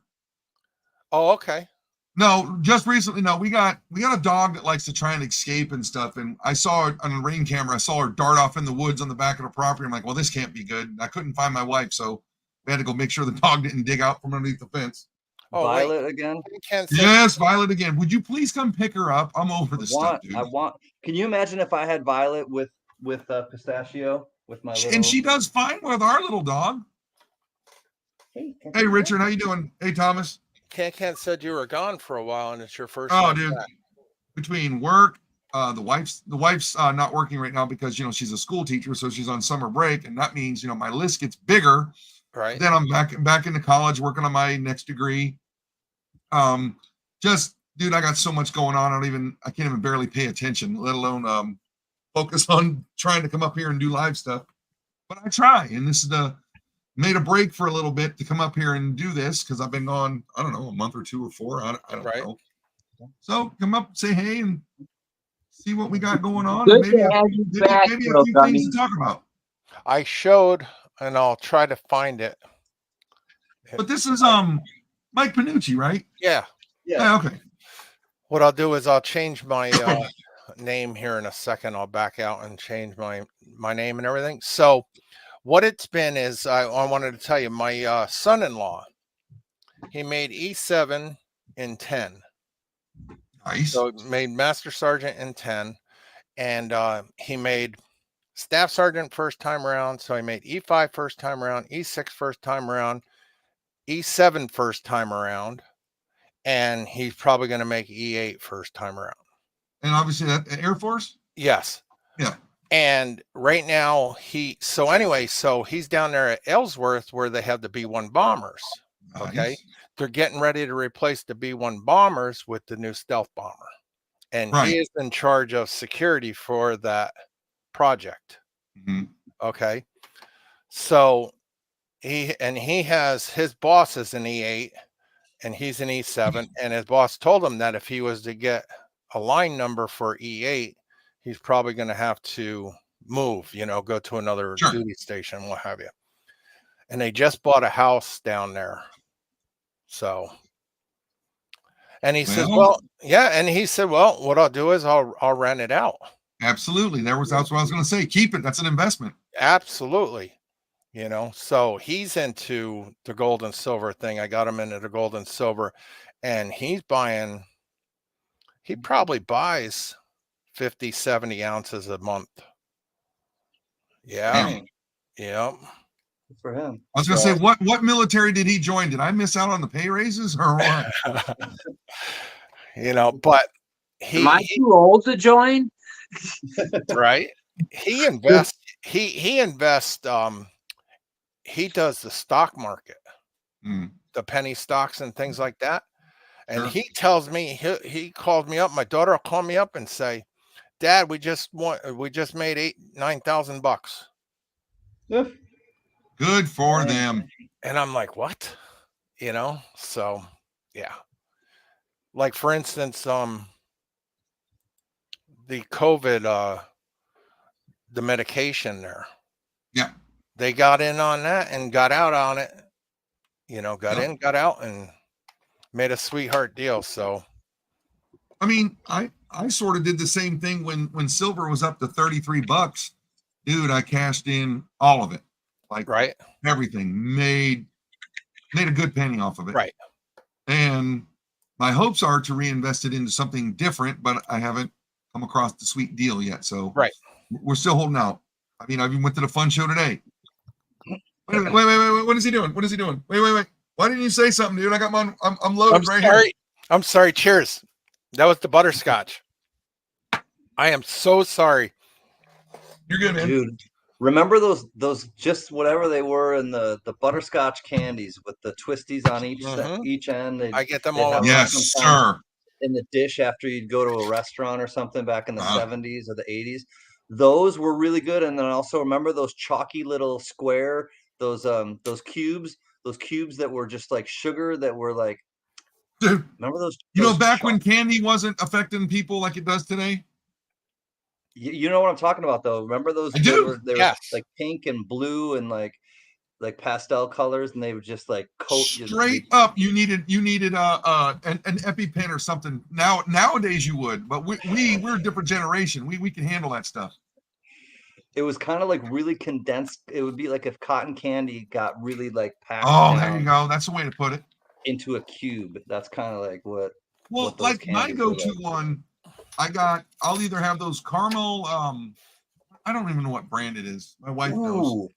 Oh, okay. No, just recently. No, we got a dog that likes to try and escape and stuff. And I saw her on a rain camera. I saw her dart off in the woods on the back of the property. I'm like, well, this can't be good. I couldn't find my wife, so we had to go make sure the dog didn't dig out from underneath the fence. Oh, Violet again? You can't say Yes, Violet again. Would you please come pick her up? I'm over this stuff, dude. Can you imagine if I had Violet with Pistachio with my little? And she does fine with our little dog. Hey, Richard, how you doing? Hey, Thomas. Can't said you were gone for a while and it's your first Oh, time dude. back. Between work, the wife's not working right now because she's a school teacher, so she's on summer break, and that means my list gets bigger. Right. Then I'm back into college working on my next degree. Just dude, I got so much going on. I can't even barely pay attention, let alone focus on trying to come up here and do live stuff. But I try, and this is made a break for a little bit to come up here and do this because I've been gone, I don't know, a month or 2 or 4. I don't Right. know. So come up, say hey, and see what we got going on. Good And maybe to have you back, maybe a Bill few Gummy. things to talk about. I showed, and I'll try to find it. But this is Mike Panucci, right? Yeah. Yeah. Okay. What I'll do is I'll change my name here in a second. I'll back out and change my name and everything. So what it's been is I wanted to tell you, my son-in-law, he made E7 in 10. Nice. So he made Master Sergeant in 10, and he made Staff Sergeant first time around. So he made E5 first time around, E6 first time around, E7 first time around, and he's probably going to make E8 first time around. And obviously that Air Force. Yes. Yeah. And right now so he's down there at Ellsworth where they have the B-1 bombers. Okay. Nice. They're getting ready to replace the B-1 bombers with the new stealth bomber. And Right. he is in charge of security for that project. Mhm. Okay. So he has his boss is an E8 and he's an E7. And his boss told him that if he was to get a line number for E8, he's probably going to have to move, go to another Sure. duty station, what have you. And they just bought a house down there. So, and he says, well, yeah. And he said, well, what I'll do is I'll rent it out. Absolutely. That's what I was going to say. Keep it. That's an investment. Absolutely. So he's into the gold and silver thing. I got him into the gold and silver, and he probably buys 50, 70 ounces a month. Yeah. Damn. Yeah. Good for him. I was going to say, what military did he join? Did I miss out on the pay raises or what? But Am I too old to join? right. He invests, he does the stock market, the penny stocks and things like that. And Sure. he tells me, he called me up. My daughter will call me up and say, Dad, we just made $9,000. Yeah. Good for them. And I'm like, what? So yeah. Like for instance, the COVID, the medication there. Yeah. They got in on that and got out on it. Got Yeah. in, got out, and made a sweetheart deal. So I mean, I sort of did the same thing when silver was up to $33. Dude, I cashed in all of it. Like right. everything. Made a good penny off of it. Right. And my hopes are to reinvest it into something different, but I haven't come across the sweet deal yet. So Right. We're still holding out. I mean, I even went to the fun show today. Wait. What is he doing? What is he doing? Wait. Why didn't you say something, dude? I got my, I'm loaded right here. I'm sorry. Cheers. That was the butterscotch. I am so sorry. You're good, man. Dude, remember those just whatever they were in the butterscotch candies with the twisties on each end? I get them they'd all. have Yes, sometimes sir. in the dish after you'd go to a restaurant or something back in the 70s or the 80s. Those were really good. And then I also remember those chalky little square, those cubes that were just like sugar that were like, Dude, remember those? back when candy wasn't affecting people like it does today? You know what I'm talking about though. Remember those? I do. They were Yes. like pink and blue and like pastel colors, and they would just like coat Straight up. You needed an EpiPen or something. Nowadays you would, but we're a different generation. We can handle that stuff. It was kind of like really condensed. It would be like if cotton candy got really like packed There you go. That's the way to put it. into a cube. That's kind of like what. Well, what those like my candies were go-to like. one, I'll either have those caramel. I don't even know what brand it is. My wife knows. Ooh,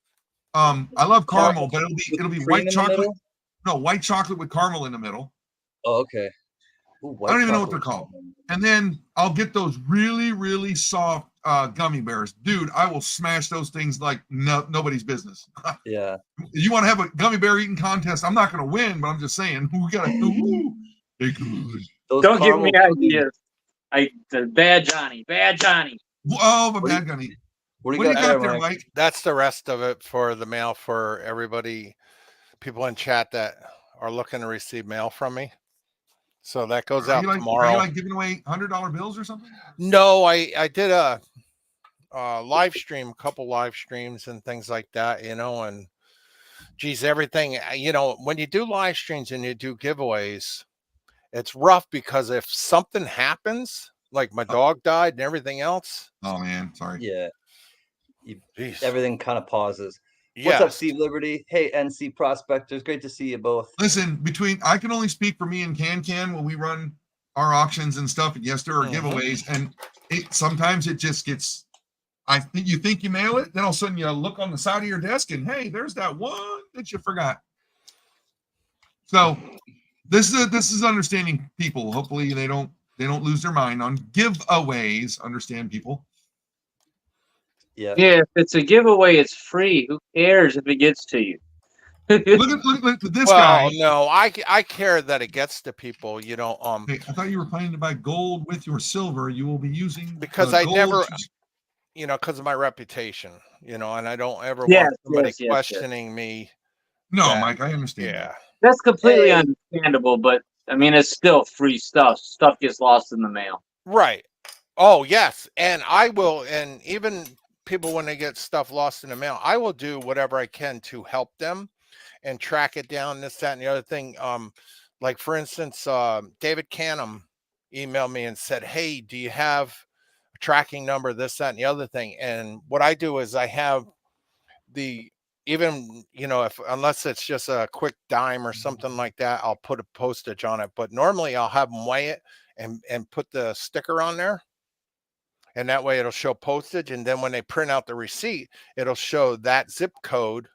I love caramel, but with it'll be cream white in the chocolate. middle? No, white chocolate with caramel in the middle. Oh, okay. Ooh, I don't even know what chocolate. they're called. And then I'll get those really, really soft gummy bears. Dude, I will smash those things like nobody's business. Yeah. You want to have a gummy bear eating contest? I'm not going to win, but I'm just saying we got to. They're good. Those Don't give me caramel cookies- ideas. The bad Johnny. Oh, my What do you- bad gunny. What do What you do you got got there, there, Mike? Mike? That's the rest of it for the mail for everybody, people in chat that are looking to receive mail from me. So that goes Are out you like tomorrow. giving away $100 bills or something? No, I did a live stream, a couple live streams and things like that, and geez, everything, when you do live streams and you do giveaways, it's rough because if something happens, like my dog died and everything else, Oh man, sorry. Yeah, geez, everything kind of pauses. What's up, yes. Steve Liberty? Hey, NC Prospectors. Great to see you both. Listen, I can only speak for me and Can when we run our auctions and stuff, and yes, there are Mhm. giveaways, and sometimes it just gets. You think you mail it, then all of a sudden you look on the side of your desk, and hey, there's that one that you forgot. So this is understanding people. Hopefully they don't lose their mind on giveaways. Understand people. Yeah. Yeah, if it's a giveaway, it's free. Who cares if it gets to you? Look at this Well, guy. no, I care that it gets to people, Hey, I thought you were planning to buy gold with your silver. You will be using because the I gold never, to- because of my reputation, and I don't ever Yes, want somebody yes, yes, yes. questioning me. No, that- Mike, I understand. Yeah. That's completely Hey. understandable, but I mean, it's still free stuff. Stuff gets lost in the mail. Right. Oh, yes. And I will, and even people when they get stuff lost in the mail, I will do whatever I can to help them and track it down, this, that, and the other thing. Like for instance, David Canham emailed me and said, "Hey, do you have a tracking number, this, that, and the other thing?" And what I do is I have even, if unless it's just a quick dime or something like that, I'll put a postage on it. But normally I'll have them weigh it and put the sticker on there. And that way it'll show postage. And then when they print out the receipt, it'll show that zip code,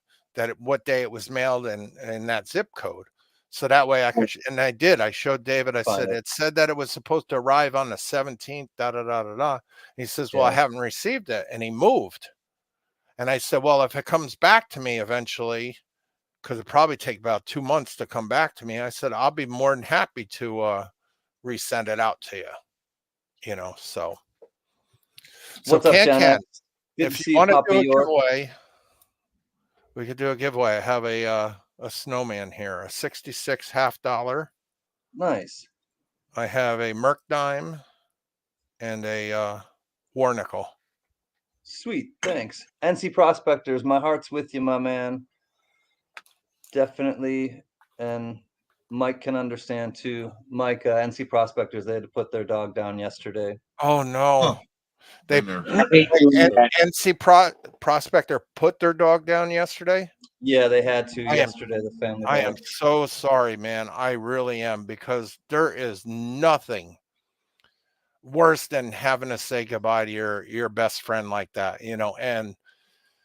what day it was mailed and that zip code. So that way I could, and I did, I showed David, I Find said, it. it said that it was supposed to arrive on the 17th, da, da, da, da, da. He says, well, I Yeah. haven't received it. And he moved. And I said, well, if it comes back to me eventually, because it probably take about 2 months to come back to me, I said, I'll be more than happy to resend it out to you, so. What's up, Gen X? Good to if see you you, want to Papa do a York. giveaway, we could do a giveaway. I have a snowman here, a 66 half dollar. Nice. I have a Merc dime and a war nickel. Sweet. Thanks. NC Prospectors, my heart's with you, my man. Definitely. And Mike can understand too. Mike, NC Prospectors, they had to put their dog down yesterday. Oh no. Huh. They Been there. I hate doing that. NC Prospector put their dog down yesterday. Yeah, they had to I am- yesterday, the family I dog. am so sorry, man. I really am, because there is nothing worse than having to say goodbye to your best friend like that, and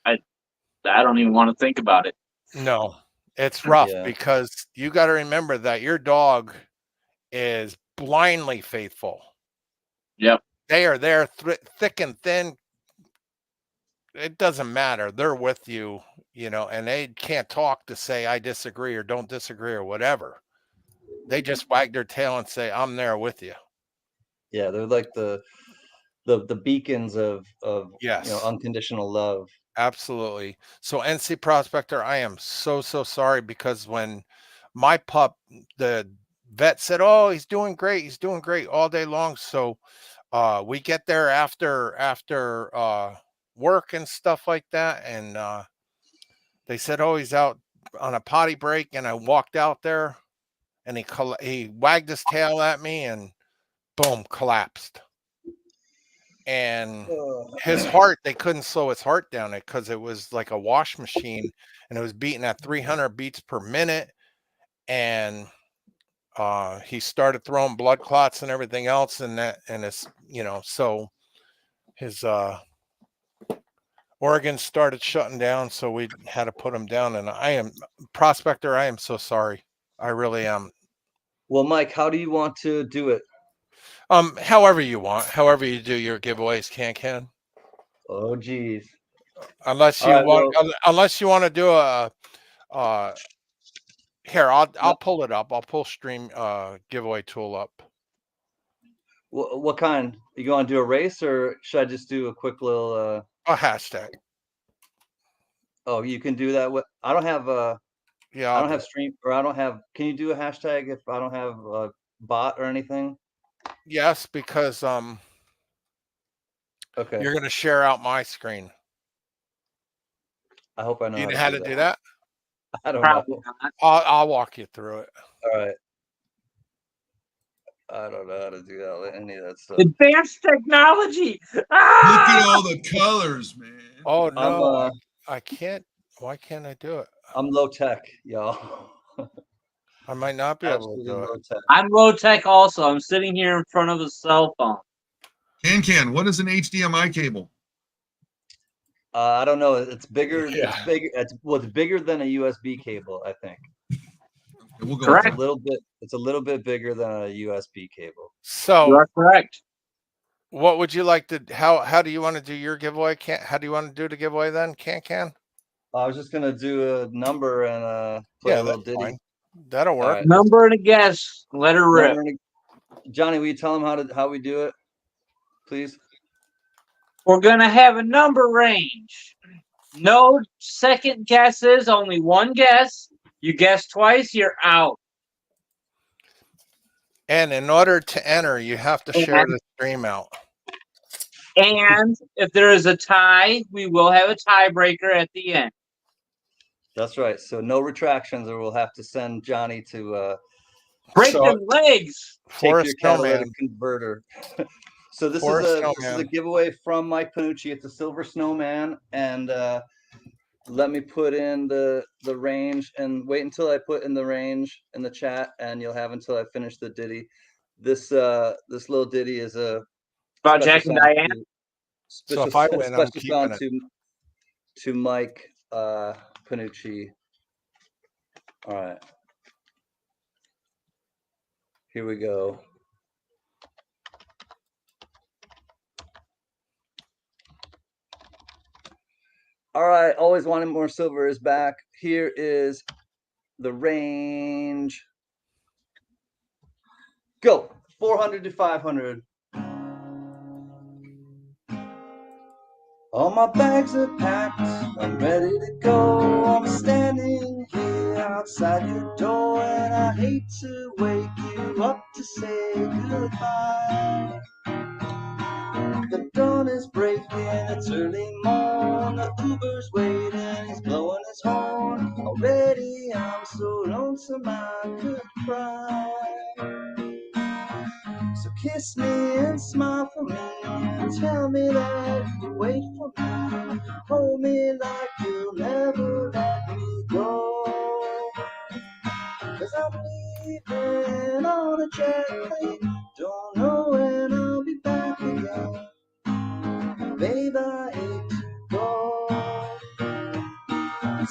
I don't even want to think about it. no, it's rough Yeah. because you got to remember that your dog is blindly faithful. Yep. They are there thick and thin. It doesn't matter. They're with you, and they can't talk to say, I disagree or don't disagree or whatever. They just wag their tail and say, I'm there with you. Yeah, they're like the beacons of Yes. unconditional love. Absolutely. So NC Prospector, I am so sorry, because when my pup, the vet said, oh, he's doing great all day long. So we get there after work and stuff like that, and they said, oh, he's out on a potty break, and I walked out there, and he wagged his tail at me and boom, collapsed. And his heart, they couldn't slow his heart down because it was like a wash machine, and it was beating at 300 beats per minute. And he started throwing blood clots and everything else, and it's, so his organs started shutting down, so we had to put him down. And I am Prospector, I am so sorry. I really am. Well, Mike, how do you want to do it? However you want, however you do your giveaways, can. Oh, geez. Unless you All right, want, well- unless you want to do here, I'll pull it up. I'll pull stream giveaway tool up. What kind? You want to do a race, or should I just do a quick little? A hashtag. Oh, you can do that. With I don't have Yeah, I I'll don't do have it. stream, or I don't have. Can you do a hashtag if I don't have a bot or anything? Yes, because Okay. you're gonna share out my screen. I hope I know You how know to how do to that. do that? I don't Probably know. not. I'll walk you through it. All right. I don't know how to do any of that stuff. Advanced technology. Look Ah! at all the colors, man. Oh I'm no, I can't. Why can't I do it? I'm low tech, y'all. I might not be able to Absolutely do it. low tech. I'm low tech also. I'm sitting here in front of a cell phone. What is an HDMI cable? I don't know. It's bigger. Yeah. It's bigger. It's bigger than a USB cable, I think. Okay, we'll go Correct. with It's a little bit. It's a little bit bigger than a USB cable. You So, are correct. what would you like to? How do you want to do your giveaway? How do you want to do the giveaway then? Can? I was just gonna do a number and play Yeah, a little that's ditty. fine. That'll work. All right. Number and a guess. Let her rip. Johnny, will you tell them how we do it, please? We're gonna have a number range. No second guesses. Only one guess. You guess twice, you're out. And in order to enter, you have to share And- the stream out. And if there is a tie, we will have a tiebreaker at the end. That's right. So no retractions, or we'll have to send Johnny to Break So- them legs. take For a your catalytic snowman. converter. So this For a is a snowman. giveaway from Mike Panucci. It's a silver snowman, and let me put in the range, and wait until I put in the range in the chat, and you'll have until I finish the ditty. This little ditty is a About special Jack and song Diane. So if I win, I'm special keeping song it. to Mike Panucci. All right, here we go. All right, Always Wanted More Silver is back. Here is the range. Go. 400 to 500. All my bags are packed, I'm ready to go. I'm standing here outside your door, and I hate to wake you up to say goodbye. The dawn is breaking, it's early morn. The Uber's waiting, he's blowing his horn. Already I'm so lonesome I could cry. So kiss me and smile for me, and tell me that you wait for me. Hold me like you'll never let me go. 'Cause I'm leaving on a jet plane, don't know when I'll be back again. Babe, I hate to go.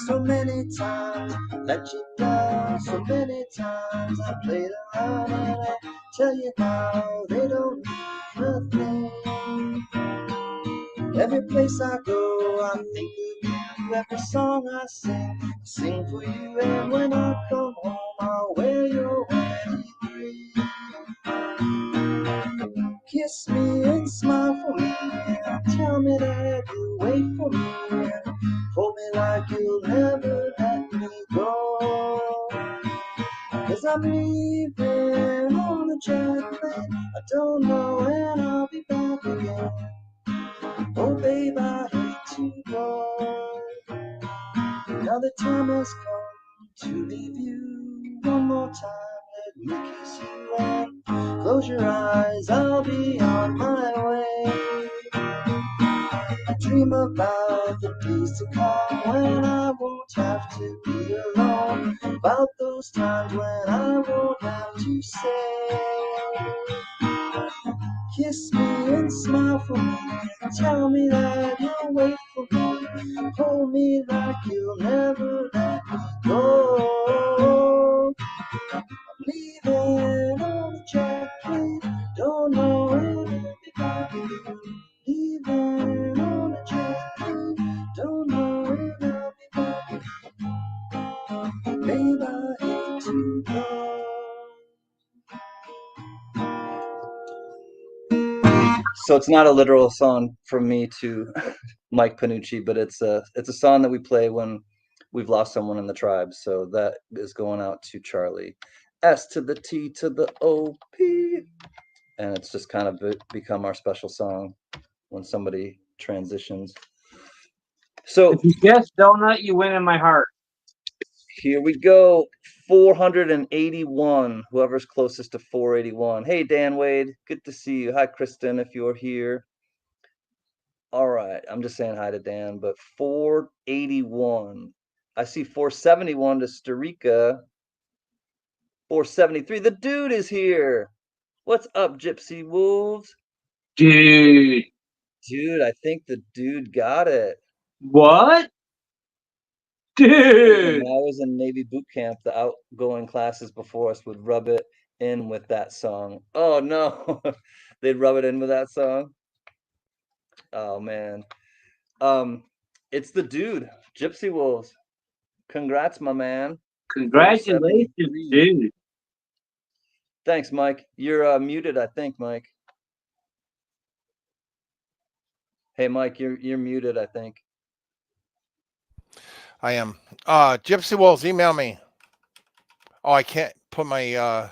So many times I let you down, so many times I played around, and I tell you now they don't mean a thing. Every place I go, I think of you. Every song I sing for you. And when I come home, I'll wear your wedding ring. Kiss me and smile for me, and tell me that you'll wait for me, and hold me like you'll never let me go. 'Cause I'm leaving on a jet plane, I don't know when I'll be back again. Oh babe, I hate to go. Now the time has come to leave you. One more time, let me kiss you, and close your eyes, I'll be on my way. I dream about the days to come when I won't have to be alone. About those times when I won't have to say, kiss me and smile for me, and tell me that you'll wait for me. Hold me like you'll never let me go. I'm leaving on a jet plane, don't know when I'll be back again. Leaving on a jet plane, don't know when I'll be back again. Babe, I hate to go. So it's not a literal song from me to Mike Panucci, but it's a song that we play when we've lost someone in the tribe. So that is going out to Charlie. S to the T to the O P. And it's just kind of become our special song when somebody transitions. So If you guess donut, you win in my heart. here we go. 481. Whoever's closest to 481. Hey, Dan Wade. Good to see you. Hi, Kristen, if you're here. All right. I'm just saying hi to Dan, but 481. I see 471 to Storica. 473. The dude is here. What's up, Gypsy Wolves? Dude. Dude, I think the dude got it. What? When Dude. I was in Navy boot camp, the outgoing classes before us would rub it in with that song. Oh no, they'd rub it in with that song. Oh man, it's the dude, Gypsy Wolves. Congrats, my man. Congratulations, 473. dude. Thanks, Mike. You're muted, I think, Mike. Hey, Mike, you're muted, I think. I am. Gypsy Wolves, email me. Oh, I can't put my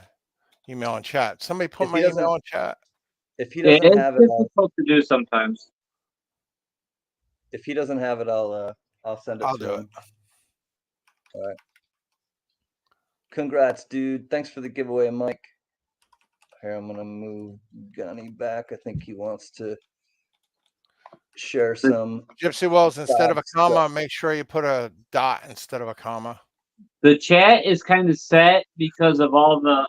email in chat. Somebody put If my he doesn't- email in chat. If he Yeah, doesn't it's have it, difficult to do sometimes. if he doesn't have it, I'll send it I'll to do him. All right. Congrats, dude. Thanks for the giveaway, Mike. Here, I'm gonna move Gunny back. I think he wants to share some. Gypsy Wolves, instead of a stuff. comma, make sure you put a dot instead of a comma. The chat is kind of set because of all the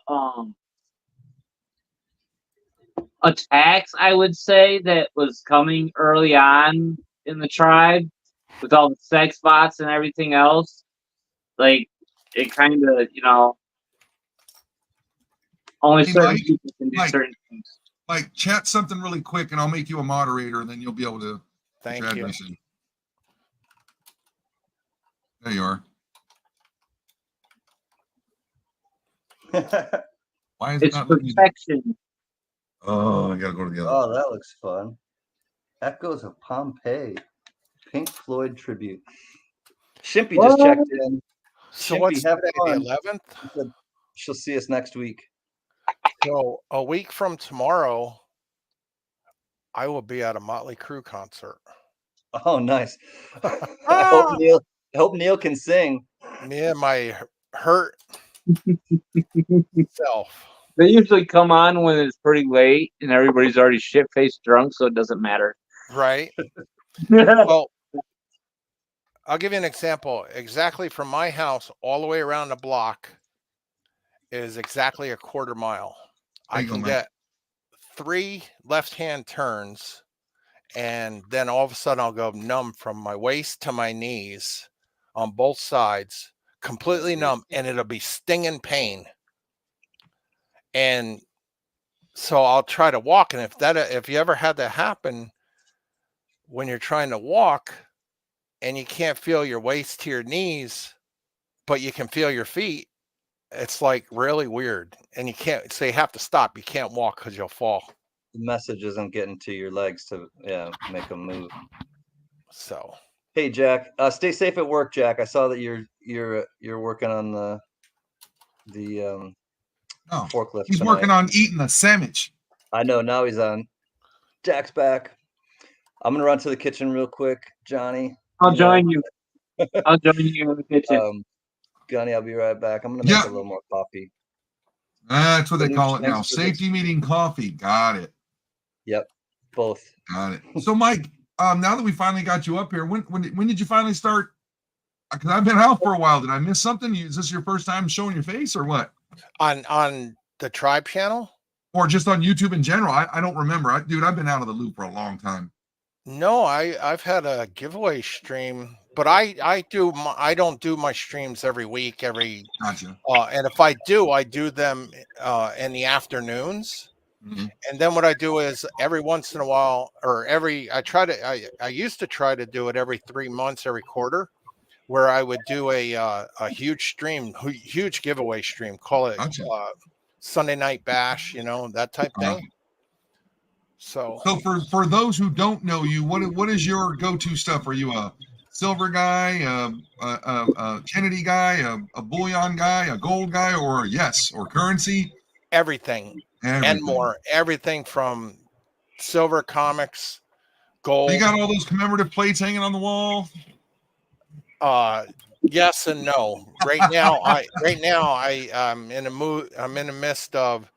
attacks, I would say, that was coming early on in the tribe with all the sex bots and everything else. Like, it kind of, only Hey, certain Mike, people can do Mike. certain things. Like, chat something really quick, and I'll make you a moderator, and then you'll be able to put Thank your you. address in. There you are. Why is it It's not letting me? protection. Oh, I gotta go to the other. Oh, that looks fun. Echoes of Pompeii. Pink Floyd tribute. Shimpy just What? checked in. So Shimpy, what's have today, the fun. 11th? She said she'll see us next week. So a week from tomorrow, I will be at a Motley Crue concert. Oh, nice. I hope Neil can sing. Me and my hurt self. They usually come on when it's pretty late and everybody's already shit-faced drunk, so it doesn't matter. Right. Well, I'll give you an example. Exactly from my house all the way around the block is exactly a quarter mile. There I you go, can Mike. get 3 left-hand turns, and then all of a sudden I'll go numb from my waist to my knees on both sides, completely numb, and it'll be stinging pain. And so I'll try to walk, and if you ever had that happen when you're trying to walk and you can't feel your waist to your knees, but you can feel your feet, it's like really weird. And you can't, so you have to stop. You can't walk because you'll fall. The message isn't getting to your legs to make them move. So Hey, Jack. Stay safe at work, Jack. I saw that you're working on the Oh, forklift. he's tonight. working on eating a sandwich. I know, now he's on. Jack's back. I'm gonna run to the kitchen real quick, Johnny. I'll join you. I'll join you in the kitchen. Gunny, I'll be right back. I'm gonna make Yeah. a little more coffee. That's what they call it Thanks now. for Safety meeting coffee. Got it. Yep, both. Got it. So, Mike, now that we finally got you up here, when did you finally start? Because I've been out for a while. Did I miss something? Is this your first time showing your face, or what? on the Tribe channel? Or just on YouTube in general? I don't remember. Dude, I've been out of the loop for a long time. No, I've had a giveaway stream, but I don't do my streams every week, Gotcha. and if I do them in the afternoons. Mm-hmm. And then what I do is every once in a while, or I used to try to do it every 3 months, every quarter, where I would do a huge stream, huge giveaway stream, call it Gotcha. Sunday Night Bash, that type thing. So So for those who don't know you, what is your go-to stuff? Are you a silver guy, a Kennedy guy, a bullion guy, a gold guy, or or currency? everything and Everything. more, everything from silver comics, So you gold. got all those commemorative plates hanging on the wall? Yes and no. Right now I'm in a mood. I'm in the midst of,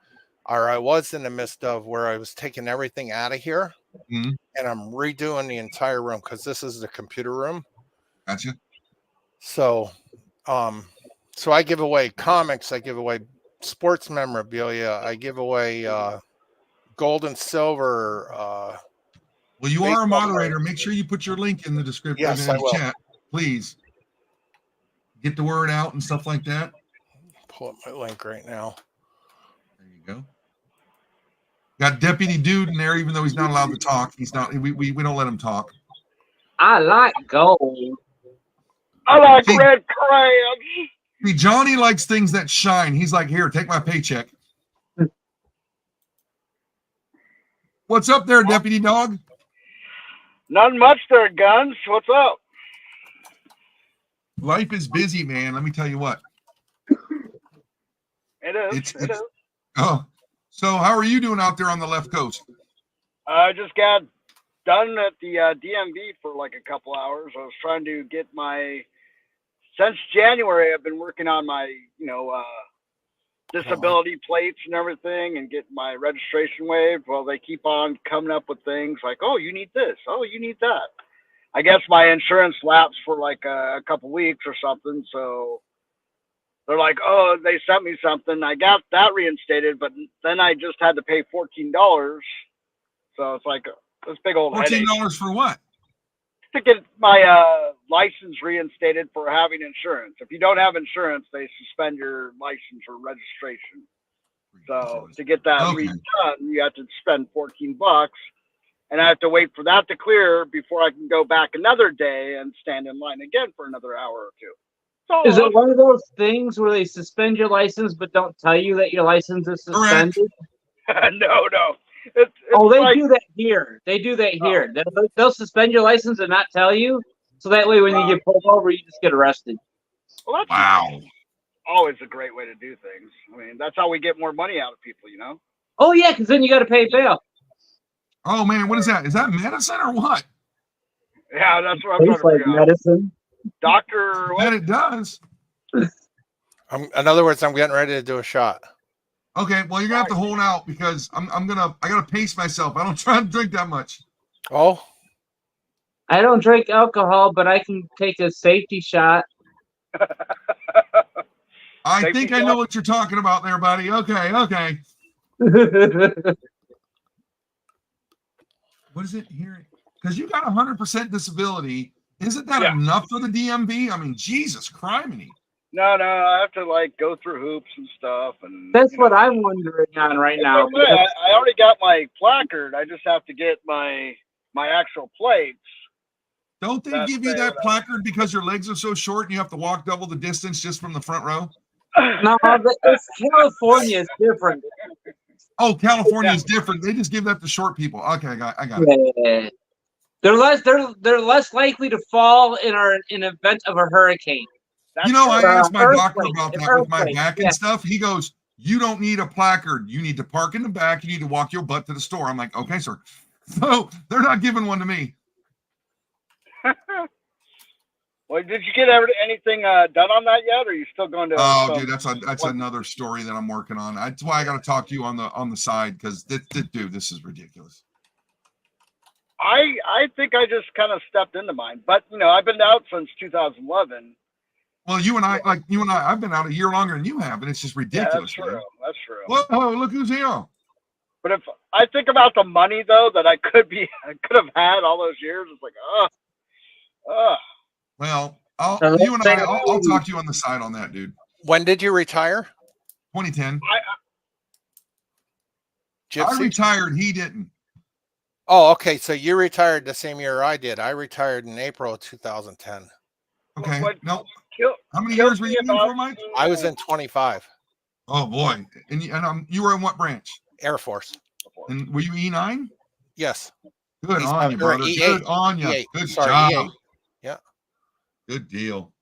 or I was in the midst of, where I was taking everything out of here Mhm. and I'm redoing the entire room because this is the computer room. Gotcha. So, so I give away comics, I give away sports memorabilia, I give away gold and silver. Well, you are a baseball moderator. cards. Make sure you put your link in the description Yes, in I the will. chat, please. Get the word out and stuff like that. Pull up my link right now. There you go. Got Deputy Dude in there, even though he's not allowed to talk. He's not. We don't let him talk. I like gold. I like See- red crayons. See, Johnny likes things that shine. He's like, here, take my paycheck. What's up there, Deputy Dog? Nothing much there, Guns. What's up? Life is busy, man. Let me tell you what. It is. It's- It is. Oh, so how are you doing out there on the left coast? I just got done at the DMV for like a couple hours. I was trying to get since January, I've been working on my, disability plates and everything and get my registration waived. Well, they keep on coming up with things like, oh, you need this. Oh, you need that. I guess my insurance lapsed for like a couple weeks or something. So they're like, oh, they sent me something. I got that reinstated, but then I just had to pay $14. So it's like this big old headache $14 for what? to get my license reinstated for having insurance. If you don't have insurance, they suspend your license or registration. So to get that Okay. redone, you have to spend $14, and I have to wait for that to clear before I can go back another day and stand in line again for another hour or two. So Is it one of those things where they suspend your license but don't tell you that your license is Correct. suspended? no. It's Oh, they like, do that here. They do that here. They'll suspend your license and not tell you, so that way when you get pulled over, you just get arrested. well, that's Wow. always a great way to do things. I mean, that's how we get more money out of people, you know? Oh yeah, because then you got to pay bail. Oh man, what is that? Is that medicine or what? Yeah, that's what I'm trying Tastes to like figure out. medicine. Doctor, Bet it does. In other words, I'm getting ready to do a shot. Okay, well you're gonna have to hold out because I gotta pace myself. I don't try to drink that much. Oh, I don't drink alcohol, but I can take a safety shot. I Safety think I know what you're talking about there, buddy. Okay. What is it here? Because you got 100% disability. Isn't that Yeah. enough for the DMV? I mean, Jesus criminy. No, I have to like go through hoops and stuff, and That's what I'm wondering on right It's now. okay. I already got my placard. I just have to get my actual plates. Don't they That's give you fair, that though. placard because your legs are so short and you have to walk double the distance just from the front row? No, it's California is different. Oh, California is different. They just give that to short people. Okay, I got it. Yeah. They're less likely to fall in event of a hurricane. That's You know, I true. asked my doctor Earthquake, about an that with my earthquake, back yeah. and stuff. He goes, you don't need a placard. You need to park in the back. You need to walk your butt to the store. I'm like, okay, sir. So they're not giving one to me. Well, did you get anything done on that yet, or are you still going to? Oh, some- dude, that's another story that I'm working on. That's why I got to talk to you on the side because dude, this is ridiculous. I think I just kind of stepped into mine, but I've been out since 2011. Well, you and I, I've been out a year longer than you have, and it's just Yeah, ridiculous. that's true. man. That's true. Whoa, look who's here. But if I think about the money though that I could have had all those years, it's like, Well, So you let's and take I'll talk to you on the side on that, dude. when did you retire? 2010. I Gypsy? retired. He didn't. Oh, okay. So you retired the same year I did. I retired in April of 2010. Okay. What- No. kill- How many kill years were me you in about- for, Mike? I was in 25 Oh boy. And you were in what branch? Air Force. And were you E9? Yes. Good He's on you, or brother. E8. Good on you. E8. Good Sorry, job. E8. Yeah. Good deal.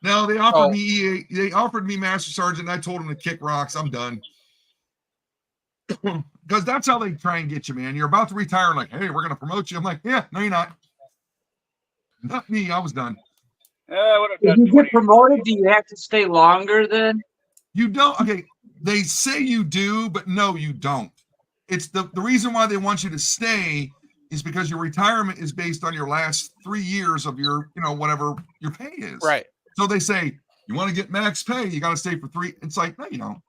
No, they offered Oh. me EA. They offered me Master Sergeant. And I told them to kick rocks. I'm done. Because that's how they try and get you, man. You're about to retire, like, hey, we're gonna promote you. I'm like, yeah, no, you're not. Not me. I was done. I would have If done you 20. get promoted, do you have to stay longer then? You don't. Okay, they say you do, but no, you don't. It's the reason why they want you to stay is because your retirement is based on your last 3 years of your, whatever your pay is. Right. So they say, you want to get max pay, you got to stay for 3. It's like, no, you don't.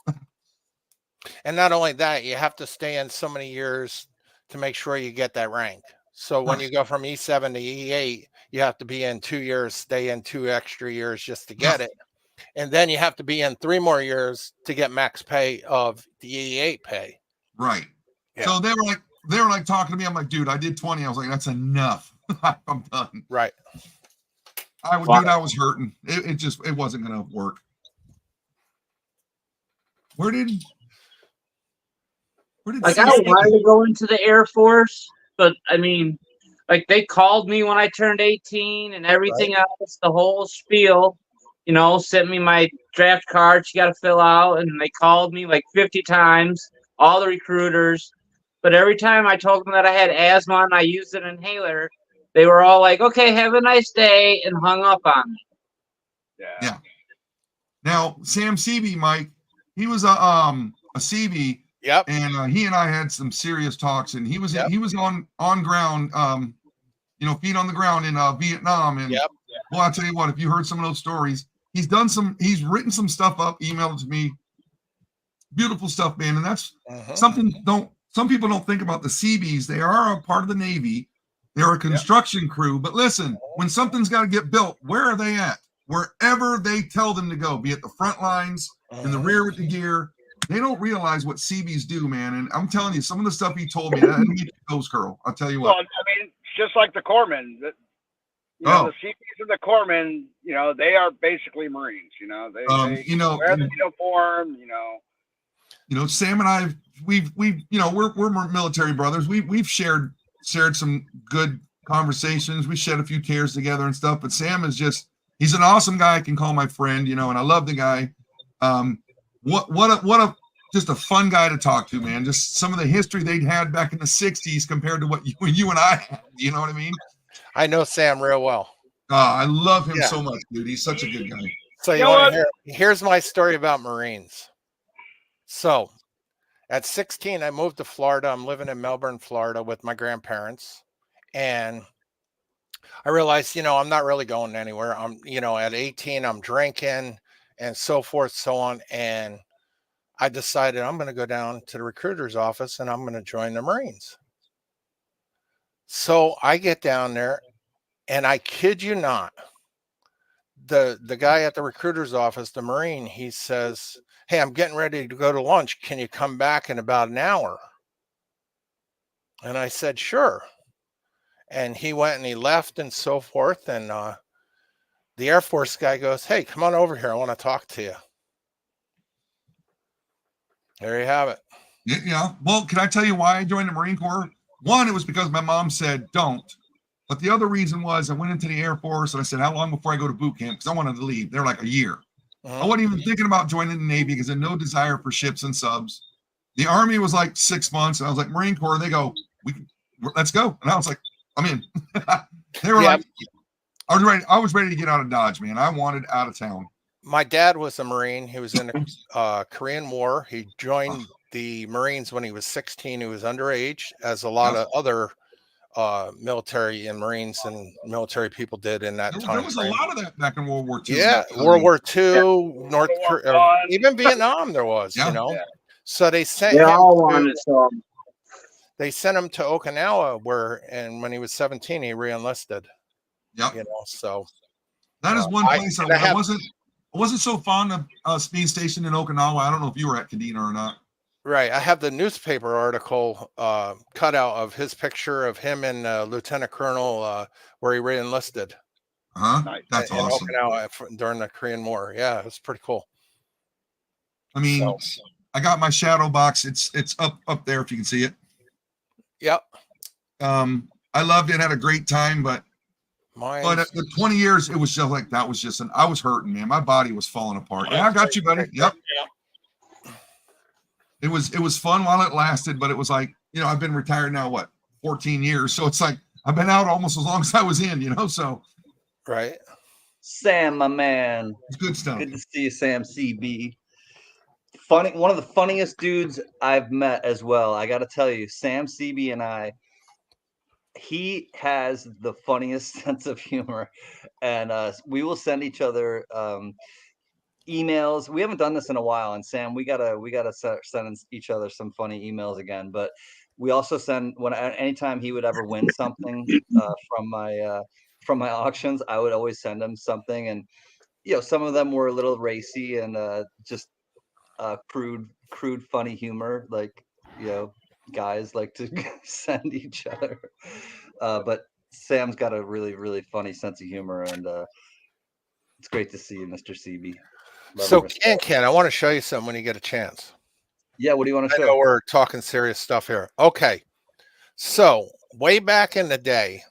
And not only that, you have to stay in so many years to make sure you get that rank. So when Right. you go from E7 to E8, you have to be in 2 years, stay in 2 extra years just to get it. And then you have to be in 3 more years to get max pay of the E8 pay. Right. Yeah. So they were like talking to me. I'm like, dude, I did 20. I was like, that's enough. I'm done. Right. Dude, I was hurting. It wasn't gonna work. Like, I wanted to go into the Air Force, but I mean, like, they called me when I turned 18 and everything else, the whole spiel, sent me my draft cards you got to fill out. And they called me like 50 times, all the recruiters. But every time I told them that I had asthma and I used an inhaler, they were all like, okay, have a nice day, and hung up on me. Yeah. Now, Sam Seavey, Mike, he was a Seavey. Yep. And he and I had some serious talks, and he was on ground, feet on the ground in Vietnam. And well, I'll tell you what, if you heard some of those stories, he's written some stuff up, emailed it to me. Beautiful stuff, man. And that's something some people don't think about the Seabees. They are a part of the Navy. They're a construction crew. But listen, when something's got to get built, where are they at? Wherever they tell them to go, be it the front lines, in the rear with the gear. They don't realize what Seabees do, man. And I'm telling you, some of the stuff he told me, that made me toes curl. I'll tell you what. Well, I mean, it's just like the corpsmen. The Seabees and the corpsmen, they are basically Marines. They wear the uniform. Sam and I, we're military brothers. We've shared some good conversations. We shed a few tears together and stuff. But Sam is he's an awesome guy I can call my friend. And I love the guy. Just a fun guy to talk to, man. Just some of the history they'd had back in the 60s compared to what you and I had. You know what I mean? I know Sam real well. I love him so much, dude. He's such a good guy. So you want to here's my story about Marines. So at 16, I moved to Florida. I'm living in Melbourne, Florida with my grandparents. And I realized, I'm not really going anywhere. I'm, at 18, I'm drinking and so forth, so on. And I decided I'm going to go down to the recruiter's office and I'm going to join the Marines. So I get down there and I kid you not, the guy at the recruiter's office, the Marine, he says, hey, I'm getting ready to go to lunch. Can you come back in about an hour? And I said, sure. And he went and he left and so forth. And the Air Force guy goes, hey, come on over here. I want to talk to you. There you have it. Yeah. Well, can I tell you why I joined the Marine Corps? One, it was because my mom said don't. But the other reason was I went into the Air Force and I said, how long before I go to boot camp? Because I wanted to leave. They're like a year. I wasn't even thinking about joining the Navy because I had no desire for ships and subs. The Army was like 6 months. And I was like, Marine Corps. They go, let's go. And I was like, I'm in. They were like, I was ready to get out of Dodge, man. I wanted out of town. My dad was a Marine. He was in the Korean War. He joined the Marines when he was 16. He was underage, as a lot of other military and Marines and military people did in that time. There was a lot of that back in World War II. Yeah, World War II, North Korea, even Vietnam there was, So they sent they sent him to Okinawa and when he was 17, he re-enlisted. Yeah. So that is one place I wasn't so fond of being stationed in Okinawa. I don't know if you were at Kadena or not. Right. I have the newspaper article cutout of his picture of him and Lieutenant Colonel where he re-enlisted. That's awesome. Okinawa during the Korean War. Yeah, it was pretty cool. I mean, I got my shadow box. It's up there if you can see it. Yep. I loved it, had a great time, but Mine. at the 20 years, it was just like that was just I was hurting, man. My body was falling apart. Yeah, I got you, buddy. Yep. It was fun while it lasted, but it was like, I've been retired now, what, 14 years. So it's like I've been out almost as long as I was in, so Right. Sam, my man. it's good stuff. Good to see you, Sam CB. Funny, one of the funniest dudes I've met as well. I got to tell you, Sam CB and he has the funniest sense of humor, and we will send each other emails. We haven't done this in a while, and Sam, we gotta send each other some funny emails again. But we also send anytime he would ever win something from my auctions, I would always send him something, and some of them were a little racy and just crude funny humor, like guys like to send each other. But Sam's got a really, really funny sense of humor, and it's great to see you, Mr. CB. Love So and respect. Ken, I want to show you something when you get a chance. Yeah, what do you want to I know show? we're talking serious stuff here. Okay. So way back in the day,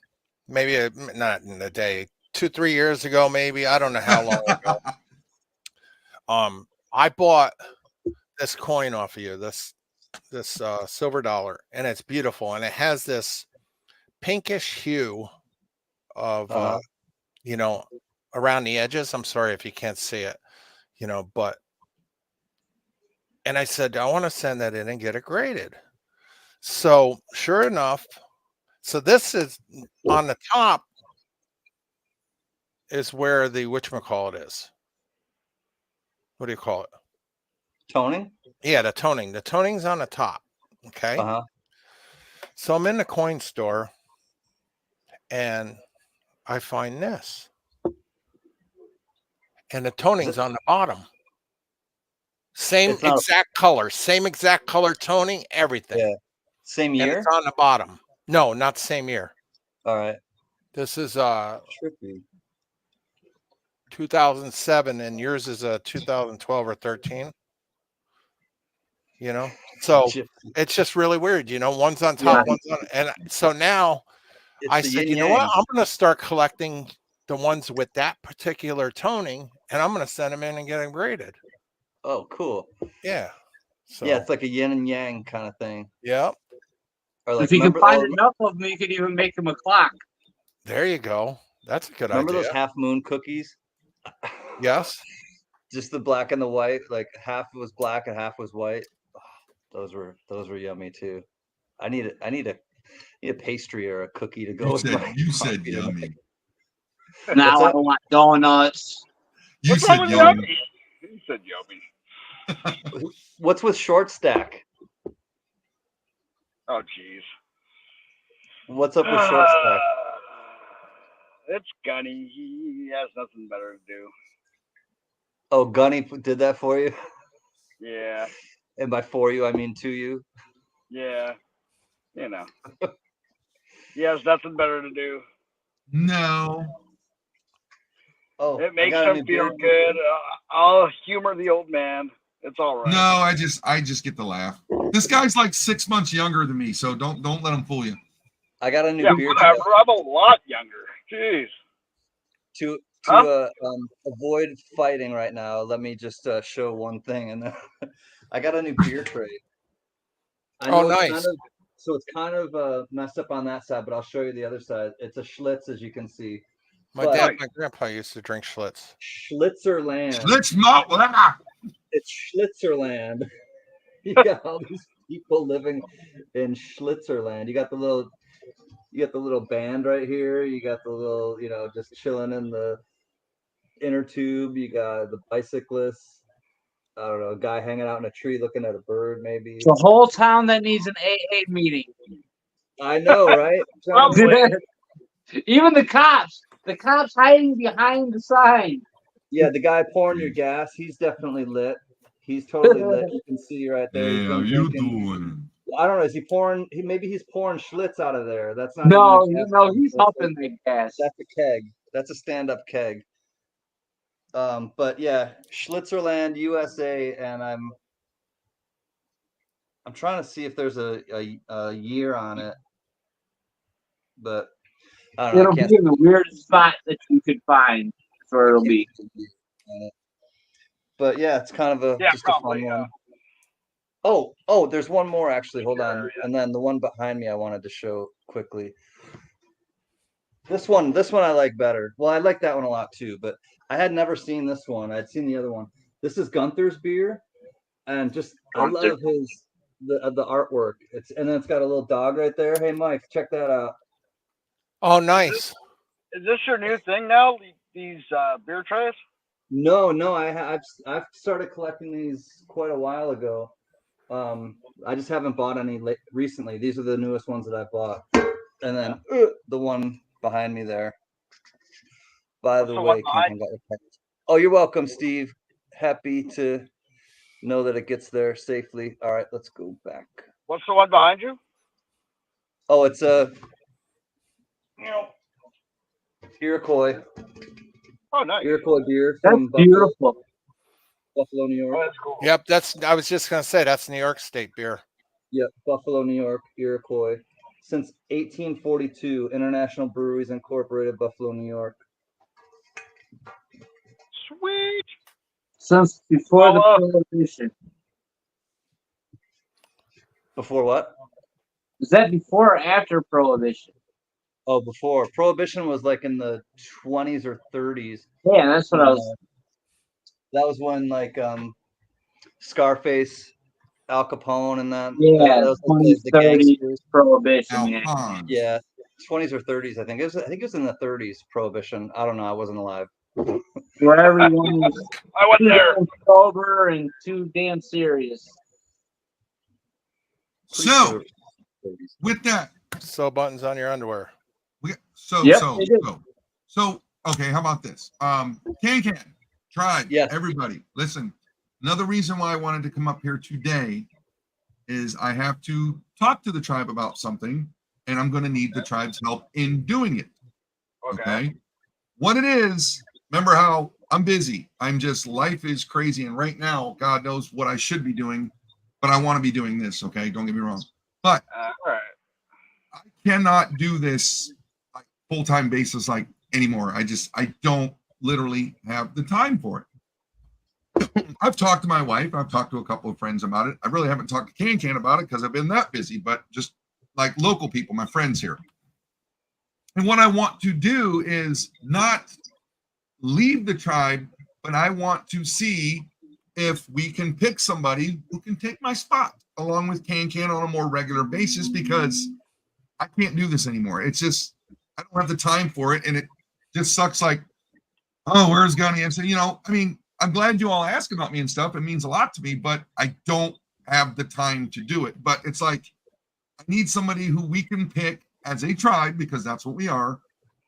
maybe not in the day, 2-3 years ago, maybe, I don't know how long ago. I bought this coin off of you, this silver dollar, and it's beautiful, and it has this pinkish hue of around the edges. I'm sorry if you can't see it, but and I said, I want to send that in and get it graded. So sure enough, so this is on the top is where the whatchamacallit is. What do you call it? Toning? Yeah, the toning. The toning's on the top. Okay. So I'm in the coin store and I find this. And the toning's on the bottom. Same exact color toning, everything. Yeah. Same year? And it's on the bottom. No, not the same year. All right. This is Trippy. 2007 and yours is a 2012 or 13. So it's just really weird. One's on top, one's on, and so now I said, you know what? I'm going to start collecting the ones with that particular toning, and I'm going to send them in and get them graded. Oh, cool. Yeah. So yeah, it's like a yin and yang kind of thing. Yeah. Or like, if you can find enough of them, you could even make them a clock. There you go. That's a good idea. Remember those half moon cookies? Yes. Just the black and the white, like half was black and half was white. Oh, those were yummy too. I need a pastry or a cookie to go with my. You said yummy. Now I want donuts. You said yummy. You said yummy. What's with short stack? Oh, jeez. What's up with short stack? It's Gunny. He has nothing better to do. Oh, Gunny did that for you? Yeah. And by for you, I mean to you? Yeah. He has nothing better to do. No. Oh, it makes him feel good. I'll humor the old man. It's all right. No, I just get the laugh. This guy's like 6 months younger than me, so don't let him fool you. I got a new beer. Whatever. I'm a lot younger. Jeez. To avoid fighting right now, let me just show one thing, and then I got a new beer tray. Oh, nice. It's kind of messed up on that side, but I'll show you the other side. It's a Schlitz, as you can see. My dad and my grandpa used to drink Schlitz. Schlitzerland. It's Schlitzerland. You got all these people living in Schlitzerland. You got the little band right here. You got the little, just chilling in the inner tube. You got the bicyclists. I don't know, a guy hanging out in a tree looking at a bird, maybe. The whole town that needs an AA meeting. I know, right? Even the cops. The cops hiding behind the sign. Yeah, the guy pouring your gas, he's definitely lit. He's totally lit. You can see right there. Hey, how you doing? I don't know. Is he pouring? Maybe he's pouring Schlitz out of there. That's not. No, he's helping the gas. That's a keg. That's a stand-up keg. But yeah, Schlitzerland, USA, and I'm trying to see if there's a year on it. but I don't know. It'll I can't be in the weirdest spot that you could find. That's where it'll be. But yeah, it's kind of Yeah, just a probably, fun one. Oh, there's one more actually. Hold on. And then the one behind me I wanted to show quickly. This one I like better. Well, I like that one a lot too, but I had never seen this one. I'd seen the other one. This is Gunther's beer, and just I Gunther. love the artwork. And then it's got a little dog right there. Hey Mike, check that out. Oh, nice. Is this your new thing now? These beer trays? No, I've started collecting these quite a while ago. I just haven't bought any recently. These are the newest ones that I've bought. And then the one behind me there. By the way, oh, you're welcome, Steve. Happy to know that it gets there safely. All right, let's go back. What's the one behind you? Oh, it's a Iroquois. Oh, nice. Iroquois beer That's from beautiful. Buffalo, New Oh, York. that's cool. Yep, I was just gonna say that's New York State beer. Yep, Buffalo, New York, Iroquois. Since 1842, International Breweries Incorporated, Buffalo, New York. Sweet. Since before the Oh, prohibition. Before what? Was that before or after prohibition? Oh, before. Prohibition was like in the 20s or 30s. Yeah, that's what I was. That was when like Scarface, Al Capone, and that. Yeah, that was 20s, the 30s gangsters. prohibition. Yeah. Alphonse. Yeah, 20s or 30s. I think it was in the 30s. Prohibition. I don't know. I wasn't alive. Where everyone was I went too there. damn sober and too damn serious. Pretty So sure 30s. with that, Sew buttons on your underwear. Yep, they do. So okay, how about this? Can Tribe, Yes. everybody, listen. Another reason why I wanted to come up here today is I have to talk to the tribe about something, and I'm going to need the tribe's help in doing it. Okay. What it is, remember how I'm busy. Life is crazy. And right now, God knows what I should be doing, but I want to be doing this. Okay. Don't get me wrong. But All right. I cannot do this like full-time basis like anymore. I don't literally have the time for it. I've talked to my wife. I've talked to a couple of friends about it. I really haven't talked to Can about it because I've been that busy, but just like local people, my friends here. And what I want to do is not leave the tribe, but I want to see if we can pick somebody who can take my spot along with Can on a more regular basis, because I can't do this anymore. It's just, I don't have the time for it. And it just sucks. Like, oh, where's Gunny? I said, I'm glad you all ask about me and stuff. It means a lot to me, but I don't have the time to do it. But it's like, I need somebody who we can pick as a tribe, because that's what we are,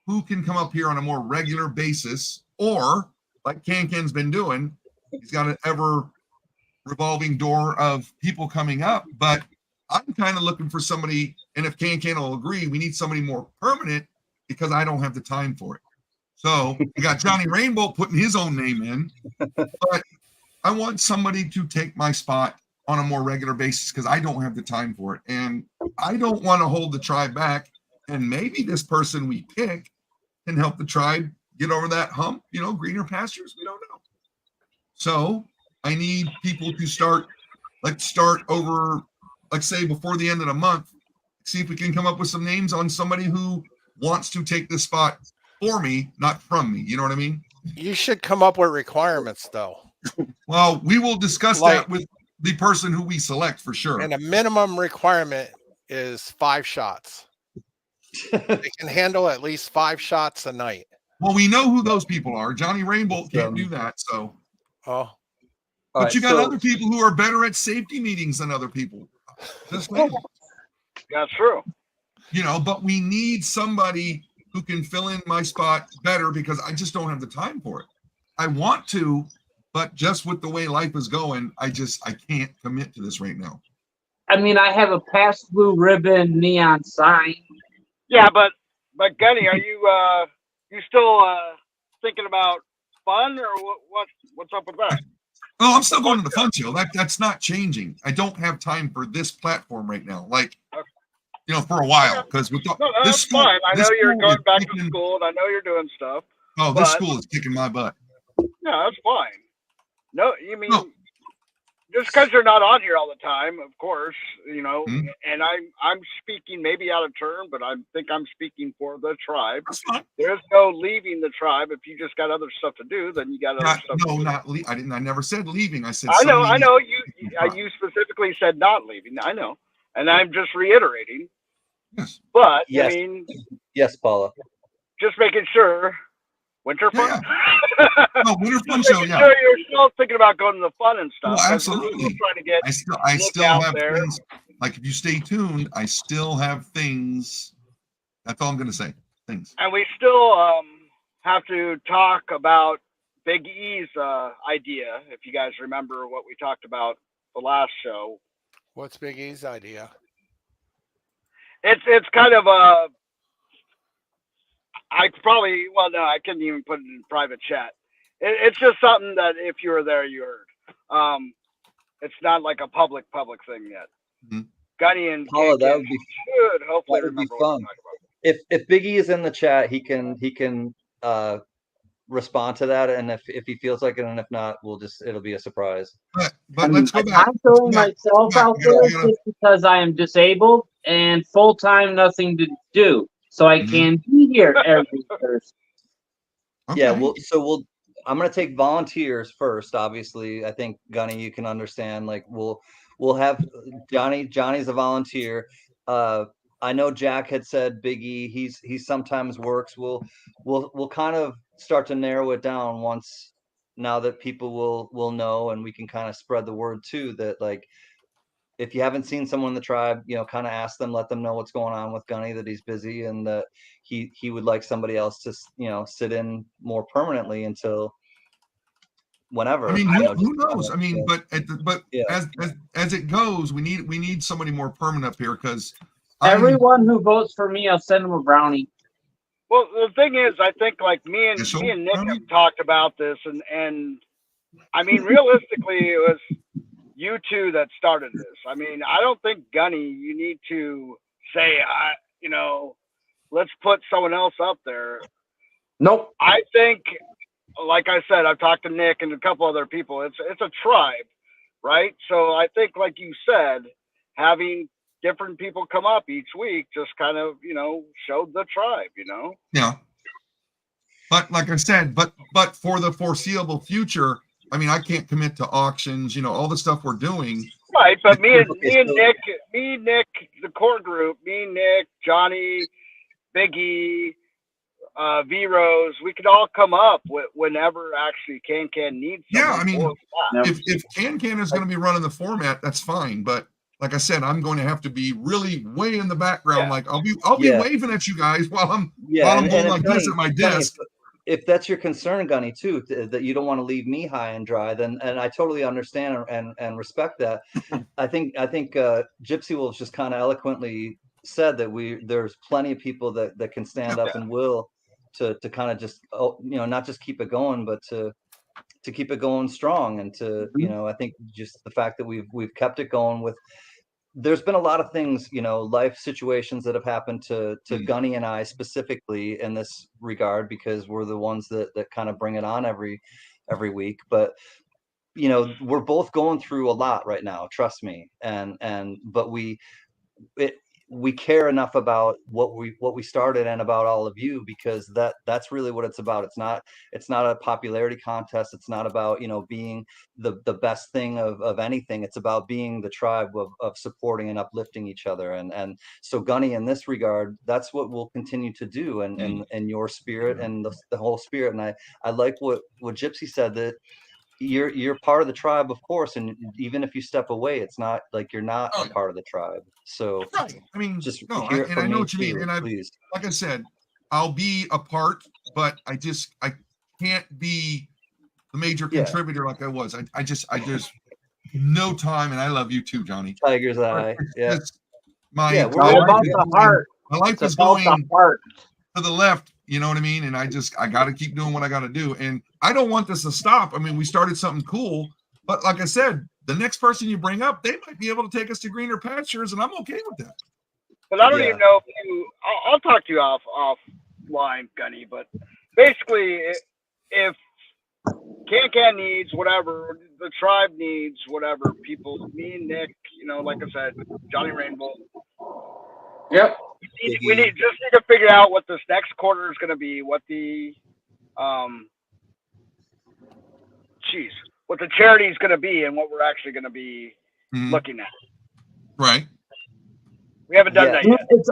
who can come up here on a more regular basis, or like Can's been doing, he's got an ever revolving door of people coming up. But I'm kind of looking for somebody, and if Can will agree, we need somebody more permanent, because I don't have the time for it. So we got Johnny Rainbow putting his own name in, but I want somebody to take my spot on a more regular basis, because I don't have the time for it. And I don't want to hold the tribe back. And maybe this person we pick can help the tribe get over that hump, greener pastures. We don't know. So I need people to start over, let's say before the end of the month, see if we can come up with some names on somebody who wants to take this spot for me, not from me. You know what I mean? You should come up with requirements, though. Well, we will discuss that with the person who we select for sure. And a minimum requirement is 5 shots. They can handle at least 5 shots a night. Well, we know who those people are. Johnny Rainbow can't do that. So, Oh, but you got other people who are better at safety meetings than other people. Just saying. That's true. But we need somebody who can fill in my spot better, because I just don't have the time for it. I want to, but just with the way life is going, I can't commit to this right now. I mean, I have a past blue ribbon neon sign. Yeah, but Gunny, are you still thinking about fun, or what's up with that? Oh, I'm still going to the fun show. That's not changing. I don't have time for this platform right now. Like, for a while, because with No, that's fine. I know you're going back to school, and I know you're doing stuff. Oh, this school is kicking my butt. Yeah, that's fine. No, you mean No. just because you're not on here all the time, of course, Mhm. and I'm speaking maybe out of turn, but I think I'm speaking for the tribe. That's fine. There's no leaving the tribe. If you just got other stuff to do, then you got other stuff. No, to do. not I didn't. I never said leaving. I said. I know. somebody You specifically said not leaving. I know, and I'm just reiterating. Yes. But Yes. I mean, Yes, Paula. just making sure. Winter fun. No, winter fun Just show. making Yeah. sure you're still thinking about going to the fun and stuff. Oh, 'cause we're absolutely. still trying to get. I look still out have there. things. Like if you stay tuned, I still have things. That's all I'm gonna say. Things. And we still have to talk about Big E's idea. If you guys remember what we talked about the last show, What's Big E's idea? it's kind of a. I couldn't even put it in private chat. It's just something that if you were there, you heard. It's not like a public thing yet. Mhm. Gunny and Paula, that Ken would be should hopefully that would be remember what fun. we're talking about. If Biggie is in the chat, he can respond to that, and if he feels like it, and if not, it'll be a surprise. But let's go back. I'm throwing Back. myself Back. out We gotta- there we gotta- just because I am disabled and full time, nothing to do, so I Mhm. can be here every Thursday. Yeah, Okay. I'm gonna take volunteers first. Obviously, I think Gunny, you can understand. Like we'll have Johnny. Johnny's a volunteer. I know Jack had said Biggie. He sometimes works. We'll kind of start to narrow it down now that people will know, and we can kind of spread the word too. That like if you haven't seen someone in the tribe, kind of ask them, let them know what's going on with Gunny, that he's busy and that he would like somebody else to, sit in more permanently until whenever. I mean, who just knows? I mean, Yeah. as it goes, we need somebody more permanent up here because Everyone who votes for me, I'll send them a brownie. Well, the thing is, I think like me and Nick have talked about this, and I mean, realistically, it was you two that started this. I mean, I don't think Gunny, you need to say, let's put someone else up there. Nope. I think, like I said, I've talked to Nick and a couple other people. It's a tribe, right? So I think, like you said, having different people come up each week just kind of, showed the tribe, Yeah. But like I said, but for the foreseeable future, I mean, I can't commit to auctions, all the stuff we're doing. Right, but me and Okay, Nick, the core group, me, Nick, Johnny, Biggie, V-Rose, we could all come up whenever actually Can needs Yeah, someone I mean, for that. if Can is going to be running the format, that's fine. But like I said, I'm going to have to be really way in the background. Yeah. Like I'll be Yeah. waving at you guys while I'm and going if like this Gunny- at my Gunny, desk. if that's your concern, Gunny, too, that you don't want to leave me high and dry, then and I totally understand and respect that. I think Gypsy Wolf just kind of eloquently said that there's plenty of people that can stand up and will to kind of just not just keep it going, but to keep it going strong, and to I think just the fact that we've kept it going with. There's been a lot of things, life situations that have happened to Gunny and I specifically in this regard, because we're the ones that kind of bring it on every week. But, we're both going through a lot right now, trust me. But we care enough about what we started and about all of you, because that's really what it's about. It's not a popularity contest. It's not about being the best thing of anything. It's about being the tribe of supporting and uplifting each other. And so Gunny, in this regard, that's what we'll continue to do, and your spirit and the whole spirit. And I like what Gypsy said, that you're part of the tribe, of course, and even if you step away, it's not like you're not a part of the tribe. So Right. I mean, just no, hear it I from know me what you mean. too, And please. like I said, I'll be a part, but I can't be the major Yeah. contributor like I was. I there's no time, and I love you too, Johnny. Tiger's eye. Yeah. My Yeah, It's all about the heart. My life It's is about going the heart. to the left, you know what I mean? And I got to keep doing what I got to do. And I don't want this to stop. I mean, we started something cool, but like I said, the next person you bring up, they might be able to take us to greener pastures, and I'm okay with that. But I don't Yeah. even know if you. I'll talk to you offline, Gunny. But basically, if Can needs whatever, the tribe needs whatever. People, me, Nick, like I said, Johnny Rainbow. Yep. We need to figure out what this next quarter is going to be. What the what the charity is going to be, and what we're actually going to be Mhm. looking at. Right. We haven't done Yeah. that yet. It's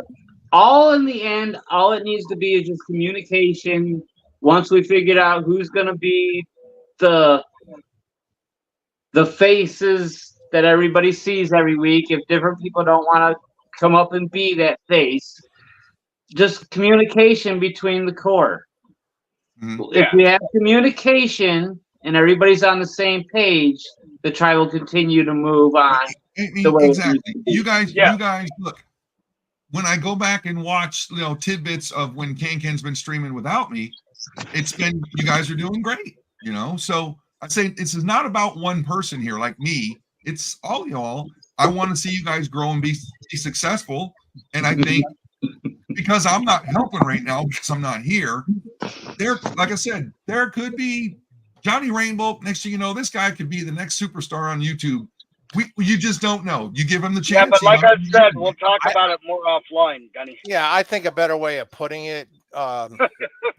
all in the end. All it needs to be is just communication. Once we figured out who's going to be the faces that everybody sees every week, if different people don't want to come up and be that face, just communication between the core. Mhm. If we have communication and everybody's on the same page, the tribe will continue to move on. I mean, The way it exactly. needs to be. You guys, Yeah. look. When I go back and watch, tidbits of when Can's been streaming without me, it's been, you guys are doing great. So I say this is not about one person here like me. It's all y'all. I want to see you guys grow and be successful. And I think because I'm not helping right now because I'm not here, like I said, there could be Johnny Rainbow. Next thing you know, this guy could be the next superstar on YouTube. You just don't know. You give him the chance. Yeah, but like I said, we'll talk about it more offline, Gunny. Yeah, I think a better way of putting it,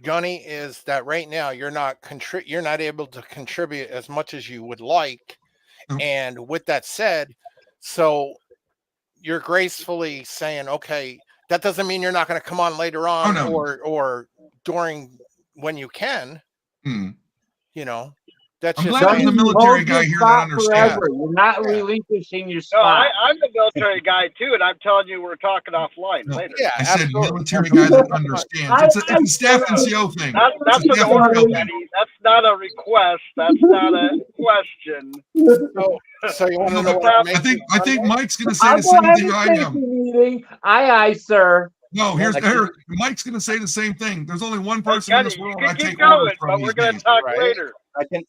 Gunny, is that right now you're not able to contribute as much as you would like. Mm. And with that said, so you're gracefully saying, okay, that doesn't mean you're not going to come on later on no. or during when you can. Mm. That's I'm just glad there's a military guy here that understands. Forever. You're not Yeah. relinquishing your No, spot. I'm the military guy too, and I'm telling you, we're talking offline No, later. Yeah, I said absolutely. military guy that understands. It's a staff NCO thing. That's It's a an staff order, NCO thing. Gunny. That's not a request. That's not a question. So you want to No, know but what I'm I think making? Mike's gonna say I'll the go same ahead thing and I take am. the meeting. Aye, sir. No, I can- Mike's gonna say the same thing. There's only one person in Gunny, this you world can I keep take going, orders but from we're these gonna days. talk Right. later.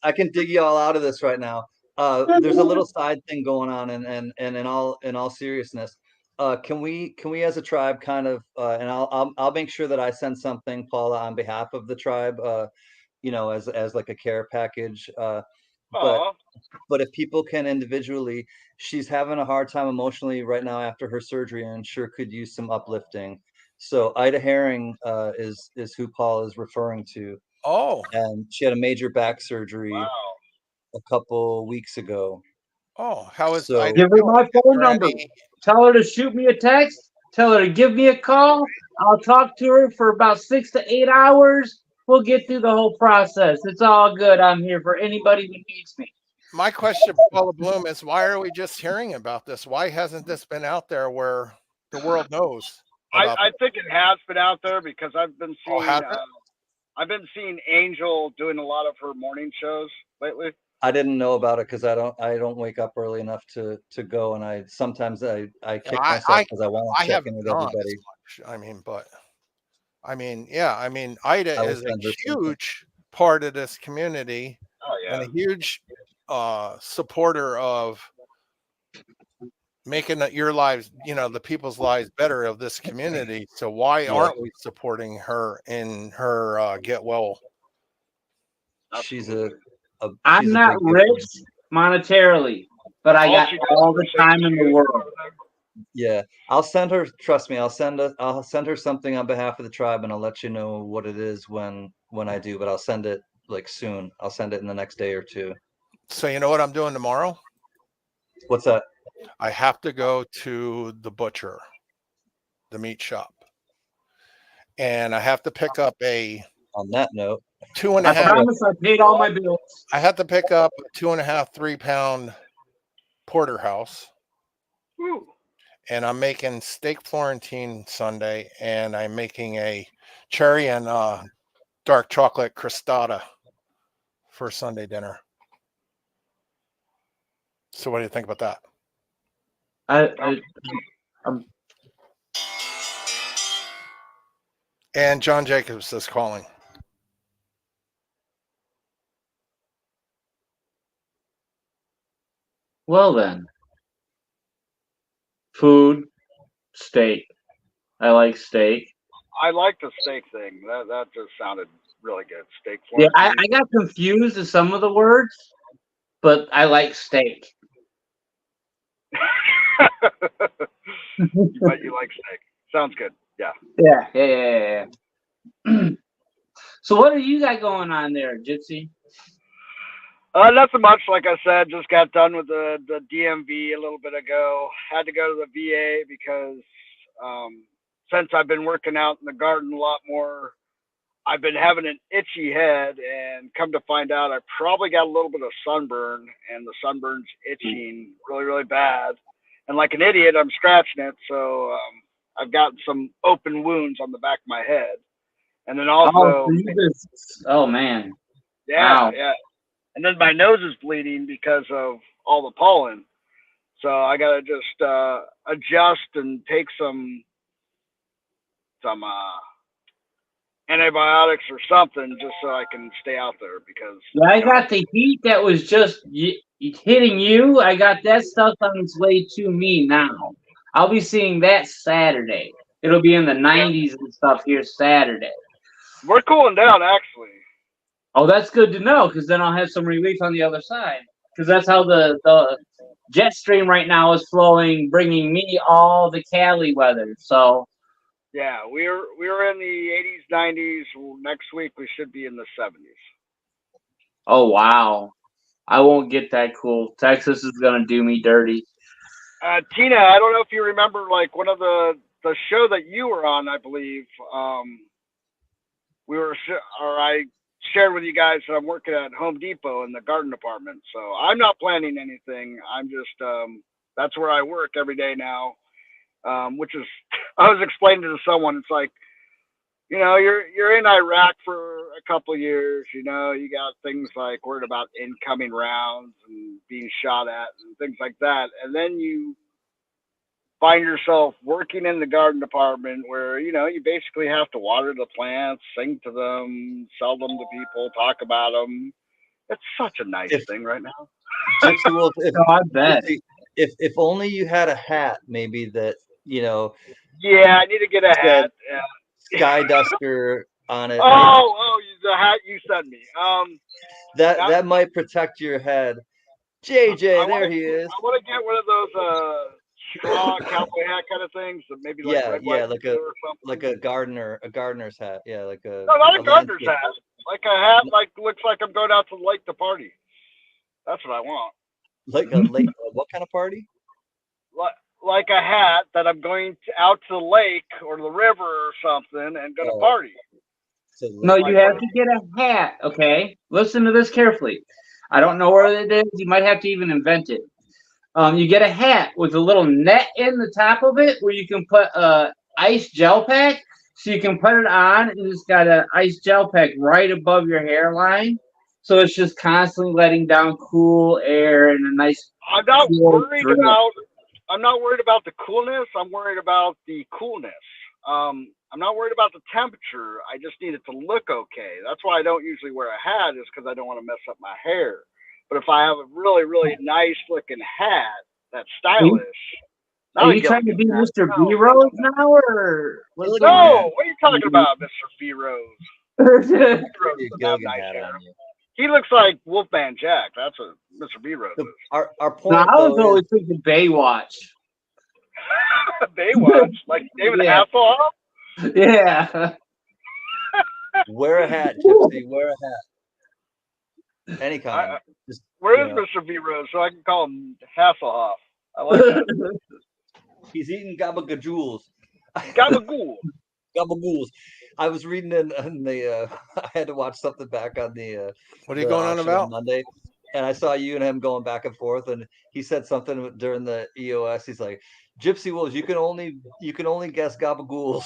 I can dig you all out of this right now. There's a little side thing going on, and in all seriousness, can we as a tribe kind of, and I'll make sure that I send something, Paula, on behalf of the tribe, as like a care package. But Aw. but if people can individually, she's having a hard time emotionally right now after her surgery, and sure could use some uplifting. So Ida Herring is who Paul is referring to, Oh, and she had a major back surgery Wow. a couple weeks ago. how is So- Ida Give her doing? my Is phone there number. any- Tell her to shoot me a text. Tell her to give me a call. I'll talk to her for about 6 to 8 hours. We'll get through the whole process. It's all good. I'm here for anybody who needs me. My question, Paula Bloom, is why are we just hearing about this? Why hasn't this been out there where the world knows about I think it has been out there because I've been Oh, seeing has it? I've been seeing Angel doing a lot of her morning shows lately. I didn't know about it because I don't wake up early enough to go, and I sometimes I kick I- myself because I want I to check haven't in with gone as everybody. much. Ida I will is a send her something. huge part of this community Oh yeah. and a huge supporter of making your lives, the people's lives better of this community. So why Yeah. aren't we supporting her in her get well? She's Absolutely. I'm she's a not big rich monetarily, but I All got she does all is the say time in the shoot. world. Yeah, I'll send her. Trust me, I'll send her something on behalf of the tribe, and I'll let you know what it is when I do. But I'll send it like soon. I'll send it in the next day or two. So you know what I'm doing tomorrow? What's that? I have to go to the butcher, the meat shop, and I have to pick up a On that note, 2.5. I promise I paid all my bills. I have to pick up a 2.5, 3-pound porterhouse, Woo. and I'm making steak Florentine Sunday, and I'm making a cherry and dark chocolate crostata for Sunday dinner. So what do you think about that? And John Jacobs is calling. Well then, food, steak, I like steak. I like the steak thing. That just sounded really good. Steak Yeah, I Florentine. got confused with some of the words, but I like steak. But you like steak. Sounds good. Yeah. Yeah. So what do you got going on there, Gypsy? Nothing much. Like I said, just got done with the DMV a little bit ago. Had to go to the VA because since I've been working out in the garden a lot more, I've been having an itchy head, and come to find out, I probably got a little bit of sunburn, and the sunburn's itching really, really bad. And like an idiot, I'm scratching it, so I've got some open wounds on the back of my head. And then Oh, also, so you just, oh man. yeah, Wow. yeah. And then my nose is bleeding because of all the pollen. So I gotta just adjust and take some antibiotics or something just so I can stay out there because Yeah, I you know, got the heat that was just hitting you. I got that stuff on its way to me now. I'll be seeing that Saturday. It'll be in the 90s and stuff here Saturday. we're cooling down actually. Oh, that's good to know because then I'll have some relief on the other side. Because that's how the jet stream right now is flowing, bringing me all the Cali weather. So, Yeah, we were in the 80s, 90s. Next week we should be in the 70s. oh wow, I won't get that cool. Texas is gonna do me dirty. Tina, I don't know if you remember like one of the show that you were on, I believe. I shared with you guys that I'm working at Home Depot in the garden department. So I'm not planning anything. I'm just that's where I work every day now. Which is I was explaining to someone, it's like, you know, you're in Iraq for a couple of years, you know, you got things like worried about incoming rounds and being shot at and things like that. And then you find yourself working in the garden department where, you know, you basically have to water the plants, sing to them, sell them to people, talk about them. It's such a nice If thing right now. Gypsy Wolf, Oh, I bet. if only you had a hat, maybe that, you know, Yeah, I need to get a said hat. Yeah. Sky Duster on it. The hat you sent me. Now, That might protect your head. JJ, I want there to he is. I want to get one of those straw cowboy hat kind of things, that maybe like Yeah, red, yeah, white, and blue or something. like a gardener's hat. Yeah, like No, not a a gardener's landscape. hat. Like a hat, like looks like I'm going out to the lake to party. That's what I want. Like a lake. What kind of party? Like like a hat that I'm going out to the lake or the river or something and gonna Oh, party. so No, lake. you have to get a hat, okay? Listen to this carefully. I don't know where it is. You might have to even invent it. You get a hat with a little net in the top of it where you can put a ice gel pack. So you can put it on and it's got an ice gel pack right above your hairline. So it's just constantly letting down cool air and a nice I'm not cool worried drip. about I'm not worried about the coolness. I'm worried about the coolness. I'm not worried about the temperature. I just need it to look okay. That's why I don't usually wear a hat, is because I don't want to mess up my hair. But if I have a really, really nice looking hat that's stylish, Are not a you trying to Gilligan be hat. Mr. No, B Rose now, or what's Gilligan going no, what are you talking about, Mr. B Rose? on? B Rose Your doesn't have Gilligan nice hat hair. on you. He looks like Wolfman Jack. That's what Mr. B Rose is. Our No, point I was though is always thinking Baywatch. Baywatch, like David Yeah. Hasselhoff. Yeah. wear a hat, Gypsy. Wear a hat. Any kind. Just Where you is know, Mr. B Rose so I can call him Hasselhoff? I like that. he's eating gabagajoules. Gabagool. Gabagools. I was reading in the I had to watch something back on the What are you the going on auction about? Monday, and I saw you and him going back and forth, and he said something during the EOS. He's like, "Gypsy Wolves, you can only guess gabagools."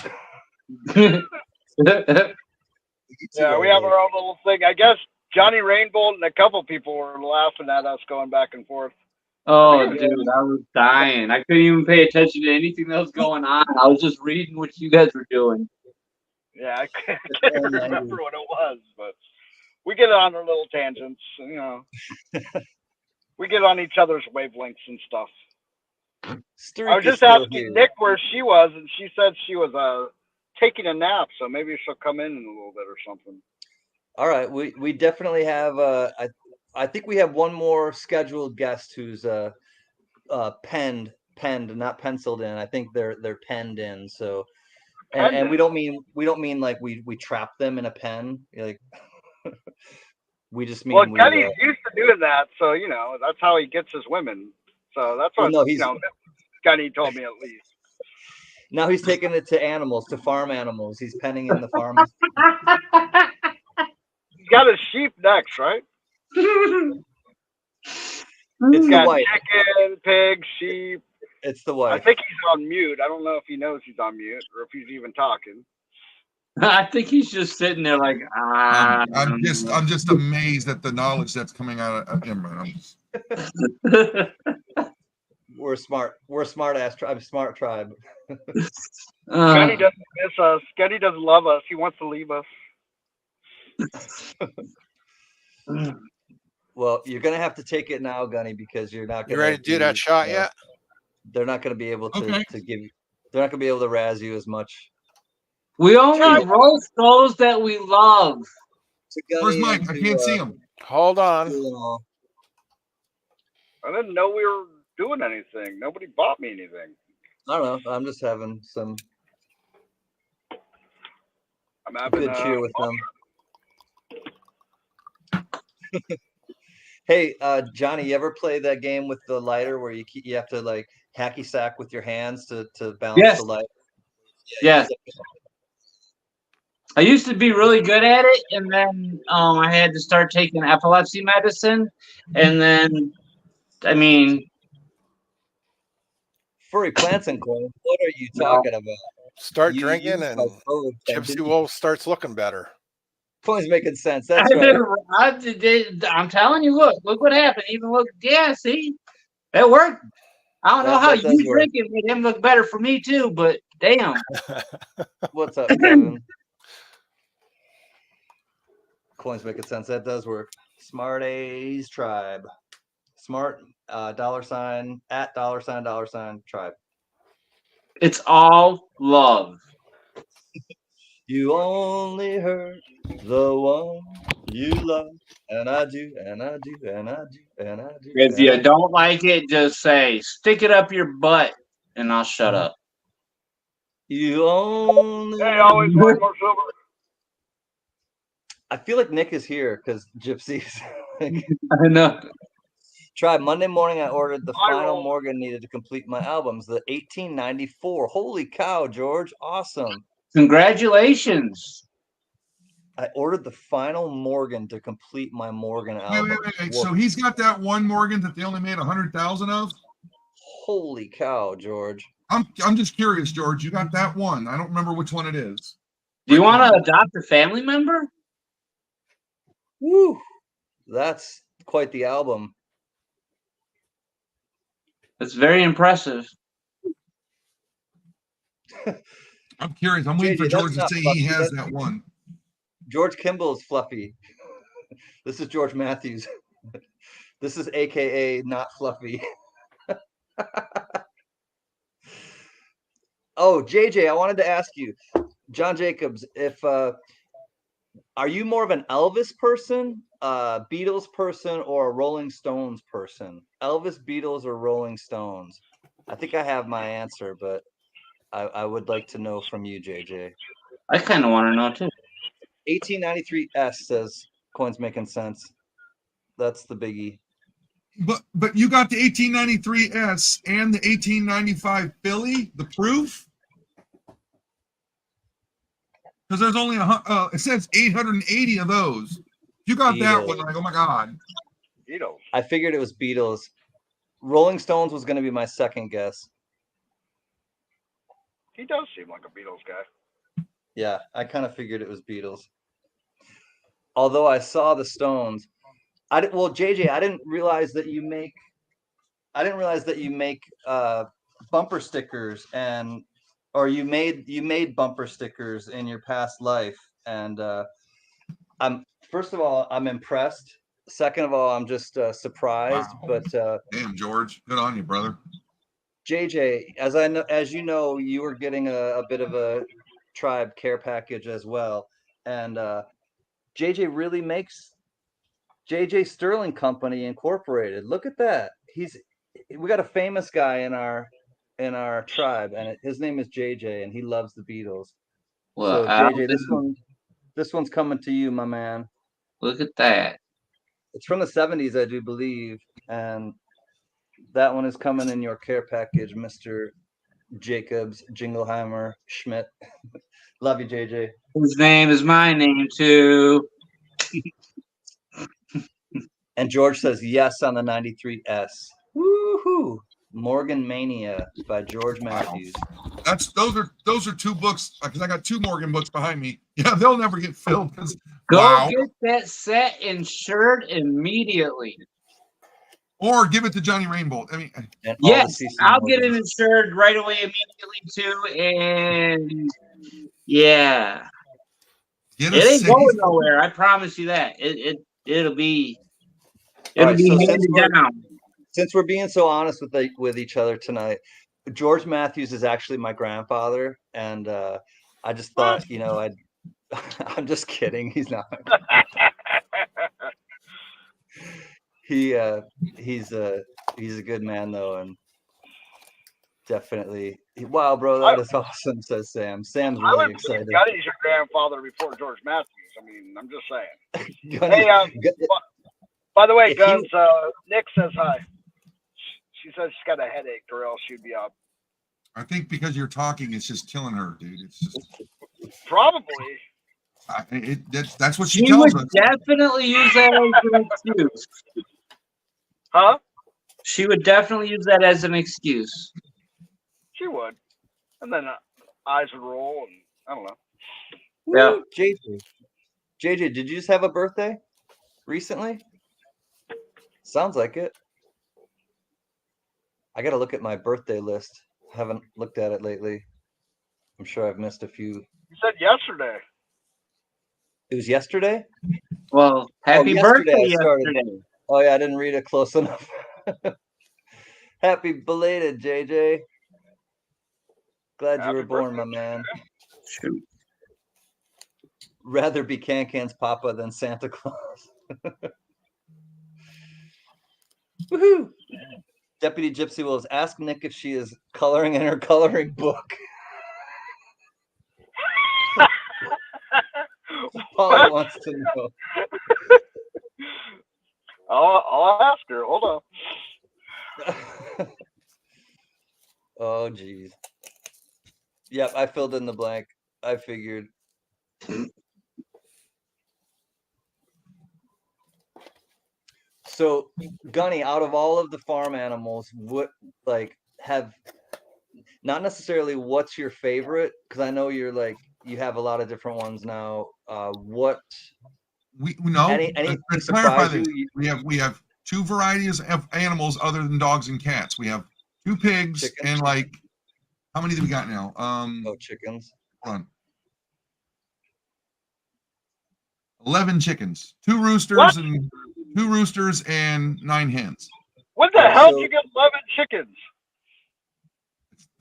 Yeah, we have our own little thing. I guess Johnny Rainbolt and a couple people were laughing at us going back and forth. Oh, dude, I was dying. I couldn't even pay attention to anything that was going on. I was just reading what you guys were doing. Yeah, I can't remember what it was, but we get on our little tangents, you know. We get on each other's wavelengths and stuff. I was just asking Nick where she was, and she said she was taking a nap, so maybe she'll come in a little bit or something. All right, we definitely have. I think we have one more scheduled guest who's penned, not penciled in. I think they're penned in. So, and we don't mean like we trap them in a pen. Like we just mean. Well, Gunny's used to doing that, so that's how he gets his women. So that's what Gunny told me at least. Now he's taking it to animals, to farm animals. He's penning in the farm. He's got his sheep next, right? It's got the white. Chicken, pig, sheep. It's the wife. I think he's on mute. I don't know if he knows he's on mute or if he's even talking. I think he's just sitting there like, I'm just amazed at the knowledge that's coming out of him. We're smart. We're a smart ass tribe. Smart tribe. Gunny doesn't miss us. Gunny doesn't love us. He wants to leave us. Well, you're gonna have to take it now, Gunny, because you're not. You ready to do that shot yet? They're not gonna be able to give you. They're not gonna be able to razz you as much. We only roast those that we love. Where's Mike? I can't see him. Hold on. I didn't know we were doing anything. Nobody bought me anything. I don't know. I'm just having some. I'm having good cheer with them. Hey, Johnny, you ever play that game with the lighter where you have to like hacky sack with your hands to balance the light? Yes. I used to be really good at it, and then I had to start taking epilepsy medicine, and then, I mean, Furry Plants and Coin, what are you talking about? Start drinking, and Gypsy Wolf starts looking better. Coin's making sense. That's right. I'm telling you, look what happened. Even look, yeah, see, that worked. I don't know how you drinking made him look better for me too, but damn. What's up, Kevin? Coin's making sense. That does work. Smart A's Tribe. Smart $@ at $ tribe. It's all love. You only hurt the one you love, and I do, and I do, and I do, and I do. If you don't like it, just say, stick it up your butt, and I'll shut up. You only. Hey, always want more silver. I feel like Nick is here because Gypsy's. I know. Tribe, Monday morning, I ordered the final Morgan needed to complete my albums, the 1894. Holy cow, George. Awesome. Congratulations. I ordered the final Morgan to complete my Morgan album. Wait. So he's got that one Morgan that they only made 100,000 of? Holy cow, George. I'm just curious, George. You got that one. I don't remember which one it is. Do you want to adopt a family member? Woo. That's quite the album. It's very impressive. I'm curious. I'm waiting for George to say he has that one. George Kimball is fluffy. This is George Matthews. This is AKA not fluffy. Oh, JJ, I wanted to ask you, John Jacobs, if are you more of an Elvis person, Beatles person, or a Rolling Stones person? Elvis, Beatles, or Rolling Stones? I think I have my answer, but I would like to know from you, JJ. I kind of want to know too. 1893S says Coin's making sense. That's the biggie. But you got the 1893S and the 1895 Philly, the proof? Because there's only it says 880 of those. You got Beatles. That one, like, oh my God. Beatles. I figured it was Beatles. Rolling Stones was going to be my second guess. He does seem like a Beatles guy. Yeah, I kind of figured it was Beatles. Although I saw the Stones. Well, JJ, I didn't realize that you make bumper stickers or you made bumper stickers in your past life. And first of all, I'm impressed. Second of all, I'm just surprised. Wow. But damn, George, good on you, brother. JJ, as you know, you were getting a bit of a tribe care package as well, and JJ really makes JJ Sterling Company Incorporated. Look at that. We got a famous guy in our tribe, and his name is JJ, and he loves the Beatles. Well, So JJ, this one's coming to you, my man. look at that. It's from the 70s, I do believe, and that one is coming in your care package, Mr. Jacobs, Jingleheimer, Schmidt. Love you, JJ. His name is my name too. And George says yes on the 93S. Woohoo! Morgan Mania by George Matthews. Those are two books, because I got two Morgan books behind me. Yeah, they'll never get filled. Go get that set insured immediately. Or give it to Johnny Rainbow. I mean, And all the Yes, CC I'll get it Morgans. insured right away immediately too. And yeah, get it a ain't safe. going nowhere. I promise you that. It'll be All right, so handed down. since we're being so honest with each other tonight, George Matthews is actually my grandfather, and I just thought, I'm just kidding. He's not. He's a good man though, and definitely. Wow, bro, that is awesome, says Sam. Sam's I really would excited. believe Gunny's your grandfather before George Matthews. I mean, I'm just saying. Gunny- Hey, by the way, If you- Guns, Nick says hi. She says she's got a headache, or else she'd be up. I think because you're talking, it's just killing her, dude. It's just Probably. that's what she She tells would us. definitely use that as an excuse. Huh? She would definitely use that as an excuse. She would. And then eyes would roll, and I don't know. Yeah. JJ, did you just have a birthday recently? Sounds like it. I got to look at my birthday list. Haven't looked at it lately. I'm sure I've missed a few. You said yesterday. It was yesterday? Well, happy yesterday birthday I started. yesterday. Oh yeah, I didn't read it close enough. Happy belated, JJ. Glad you Happy were born, birthday, my man. Shoot. Rather be Can-Can's papa than Santa Claus. Woohoo! Deputy Gypsy Wolves, ask Nick if she is coloring in her coloring book. Paula wants to know. I'll ask her. Hold on. Oh, geez. Yep, I filled in the blank. I figured. So, Gunny, out of all of the farm animals, what have not necessarily what's your favorite? Because I know you have a lot of different ones now. What? We know. Anything Let's clarify surprise this. you? We have two varieties of animals other than dogs and cats. We have two pigs Chickens. and how many do we got now? Oh, chickens. Hold on. 11 chickens, two roosters and 9 hens. When the hell did you get 11 chickens?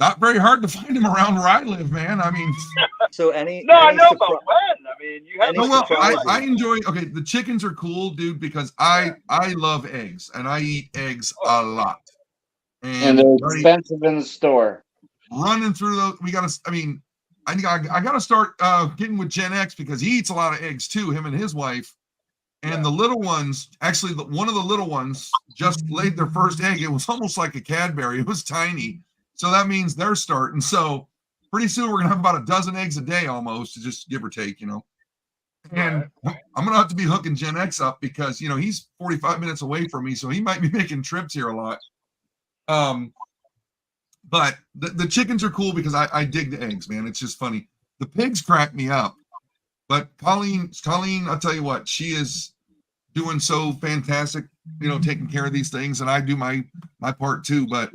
Not very hard to find them around where I live, man. I mean, So I know, but when? I mean, you have Any no, well, surprises? I enjoy. Okay, the chickens are cool, dude, because I love eggs and I eat eggs a lot. And they're expensive in the store. Running through those, I got to start getting with Gen X because he eats a lot of eggs too, him and his wife. And the little ones, actually, one of the little ones just laid their first egg. It was almost like a Cadbury. It was tiny. So that means they're starting. So pretty soon we're going to have about a dozen eggs a day almost, just give or take, And I'm going to have to be hooking Gen X up because, he's 45 minutes away from me. So he might be making trips here a lot. But the chickens are cool because I dig the eggs, man. It's just funny. The pigs crack me up. But Colleen, I'll tell you what, she is doing so fantastic, taking care of these things, and I do my part too. But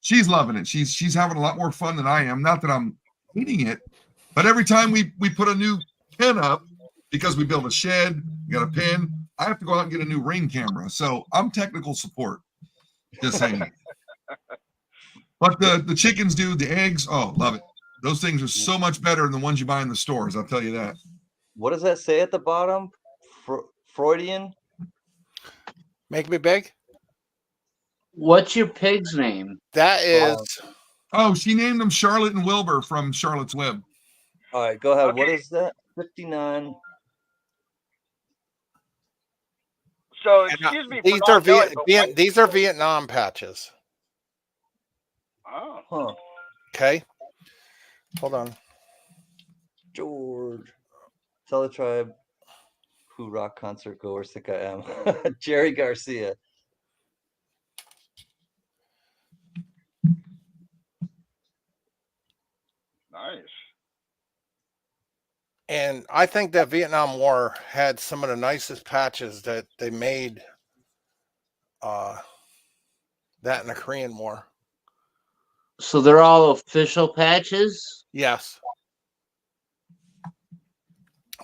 she's loving it. She's having a lot more fun than I am. Not that I'm hating it, but every time we put a new pen up because we build a shed, we got a pen, I have to go out and get a new Ring camera. So I'm technical support. Just saying. But the chickens do, the eggs, oh, love it. Those things are so much better than the ones you buy in the stores, I'll tell you that. What does that say at the bottom? Freudian? Make me big. What's your pig's name? That is Oh, she named them Charlotte and Wilbur from Charlotte's Web. All right, go ahead. What Okay. is that? 59. So and, excuse me. these for are not knowing, but what- these are Vietnam patches. Oh. Huh. Okay. Hold on. George. Tell the tribe who rock concert goer sick I am. Jerry Garcia. Nice. And I think that Vietnam War had some of the nicest patches that they made. That in the Korean War. So they're all official patches? Yes.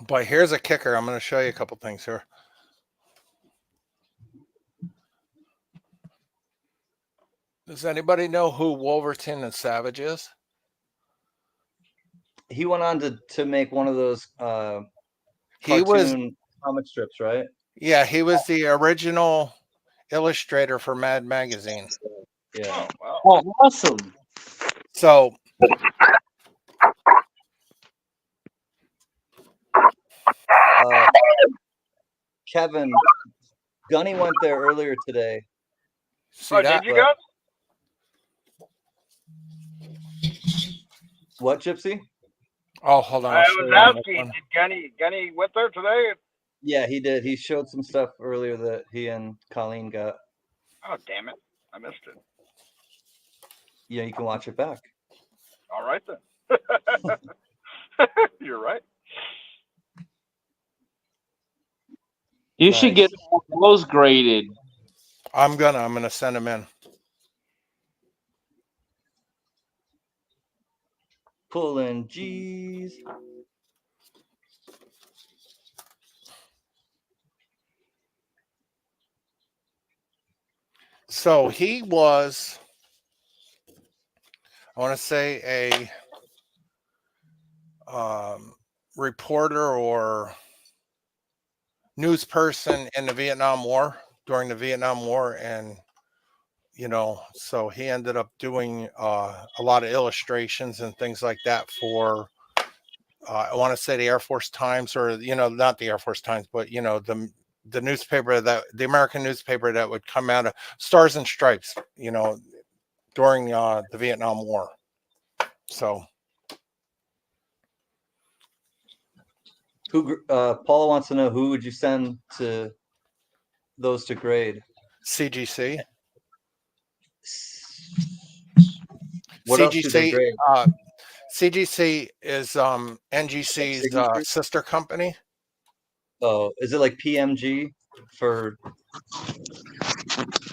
But here's a kicker. I'm going to show you a couple things here. Does anybody know who Wolverton and Savage is? He went on to make one of those He was, cartoon comic strips, right? yeah, he was the original illustrator for Mad Magazine. Yeah. Oh, wow. Oh, awesome. So Kevin, Gunny went there earlier today. see Oh, that? did you go? What, Gypsy? Oh, hold on. I I'll show was you on this asking, one. did Gunny went there today? Yeah, he did. He showed some stuff earlier that he and Colleen got. Oh, damn it. I missed it. Yeah, you can watch it back. All right then. You're right. You should get those graded. I'm gonna send him in. Pulling G's. So he was, I want to say, a reporter or news person in the Vietnam War, during the Vietnam War, and so he ended up doing a lot of illustrations and things like that for I want to say the Air Force Times, or not the Air Force Times, but the newspaper, that the American newspaper that would come out of Stars and Stripes, during the Vietnam War. So Who? Paul wants to know who would you send to those to grade? CGC. What else do they CGC. grade? CGC is NGC's Signature? sister company. Oh, is it like PMG for?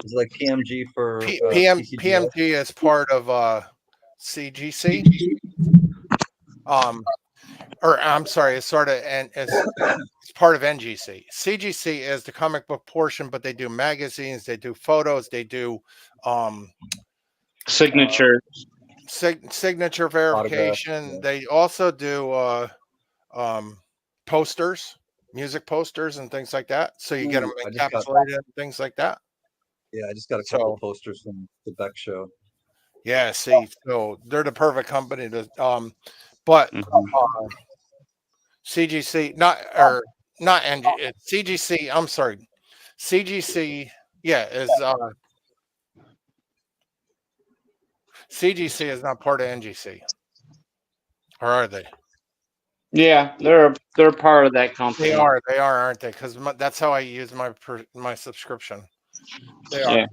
Is it like PMG for PCGF? PMG is part of CGC. Or I'm sorry, it's sort of, and it's part of NGC. CGC is the comic book portion, but they do magazines, they do photos, they do Signature. signature verification. yeah. They also do posters, music posters, and things like that. So you get them I just got- encapsulated and things like that. Yeah, I just got a couple So- of posters from the Beck show. Yeah, see, so they're the perfect company to but CGC, not NG, it's CGC, I'm sorry. CGC, yeah, is CGC is not part of NGC. Or are they? Yeah, they're part of that company. They are, aren't they? Because that's how I use my subscription. They are. Yeah.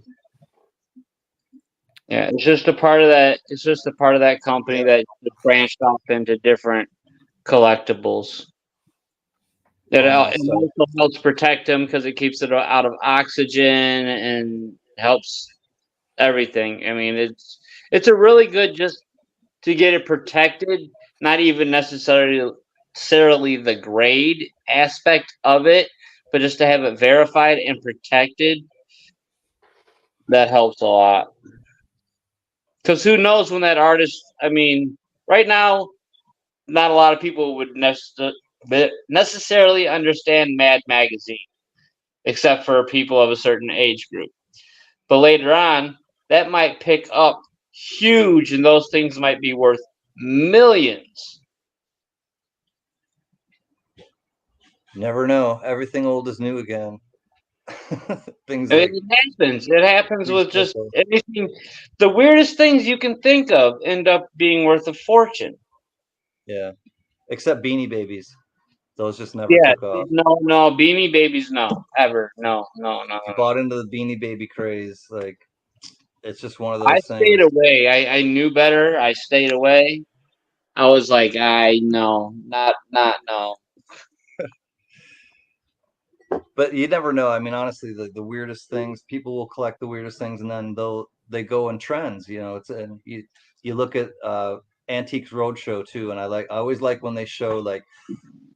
Yeah, it's just a part of that. It's just a part of that company that branched off into different collectibles. It also helps protect them because it keeps it out of oxygen and helps everything. I mean, it's a really good just to get it protected. Not even necessarily the grade aspect of it, but just to have it verified and protected. That helps a lot. Because who knows when that artist? I mean, right now, not a lot of people would necessarily understand Mad Magazine, except for people of a certain age group. But later on, that might pick up huge, and those things might be worth millions. Never know. Everything old is new again. Things It like happens. It happens with just recycle. anything. The weirdest things you can think of end up being worth a fortune. Yeah, except Beanie Babies. Those just never Yeah, took off. no, Beanie Babies, no, ever, no. You bought into the Beanie Baby craze. Like, it's just one of I those stayed things. away. I knew better. I stayed away. I was like, no, not no. But you never know. I mean, honestly, the weirdest things, people will collect the weirdest things, and then they go in trends. You know, it's and you look at Antiques Roadshow too, and I always like when they show like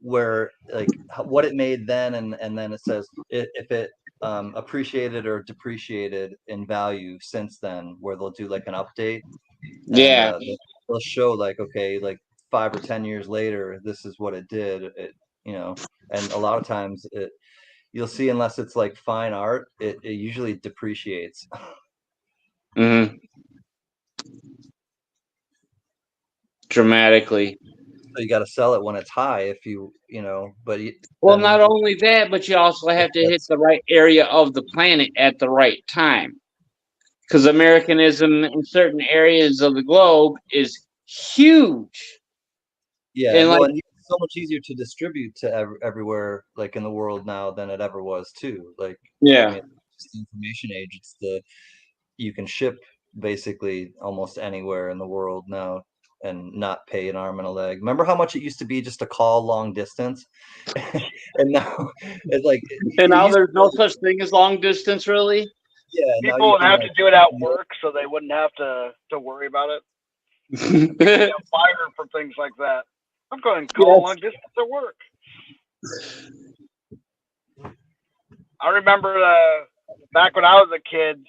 where like what it made then, and then it says if it appreciated or depreciated in value since then, where they'll do like an update, and Yeah. they'll show like, okay, like 5 or 10 years later, this is what it did. You know, and a lot of times you'll see, unless it's like fine art, it usually depreciates. Mm-hmm. Dramatically. So you got to sell it when it's high, if you know. But Well, then not only that, but you also have to hit the right area of the planet at the right time. Because Americanism in certain areas of the globe is huge. yeah, And well, like, and it's so much easier to distribute to everywhere, like in the world now, than it ever was too. Like, I yeah. mean, it's the information age. It's you can ship basically almost anywhere in the world now and not pay an arm and a leg. Remember how much it used to be just to call long distance? And now it's like And now used there's to no be, such thing as long distance, really. yeah, now People you would can have like to do it at work, so they wouldn't have to worry about it. Get fired for things like that. I'm going to call Yes. long distance at work. I remember back when I was a kid,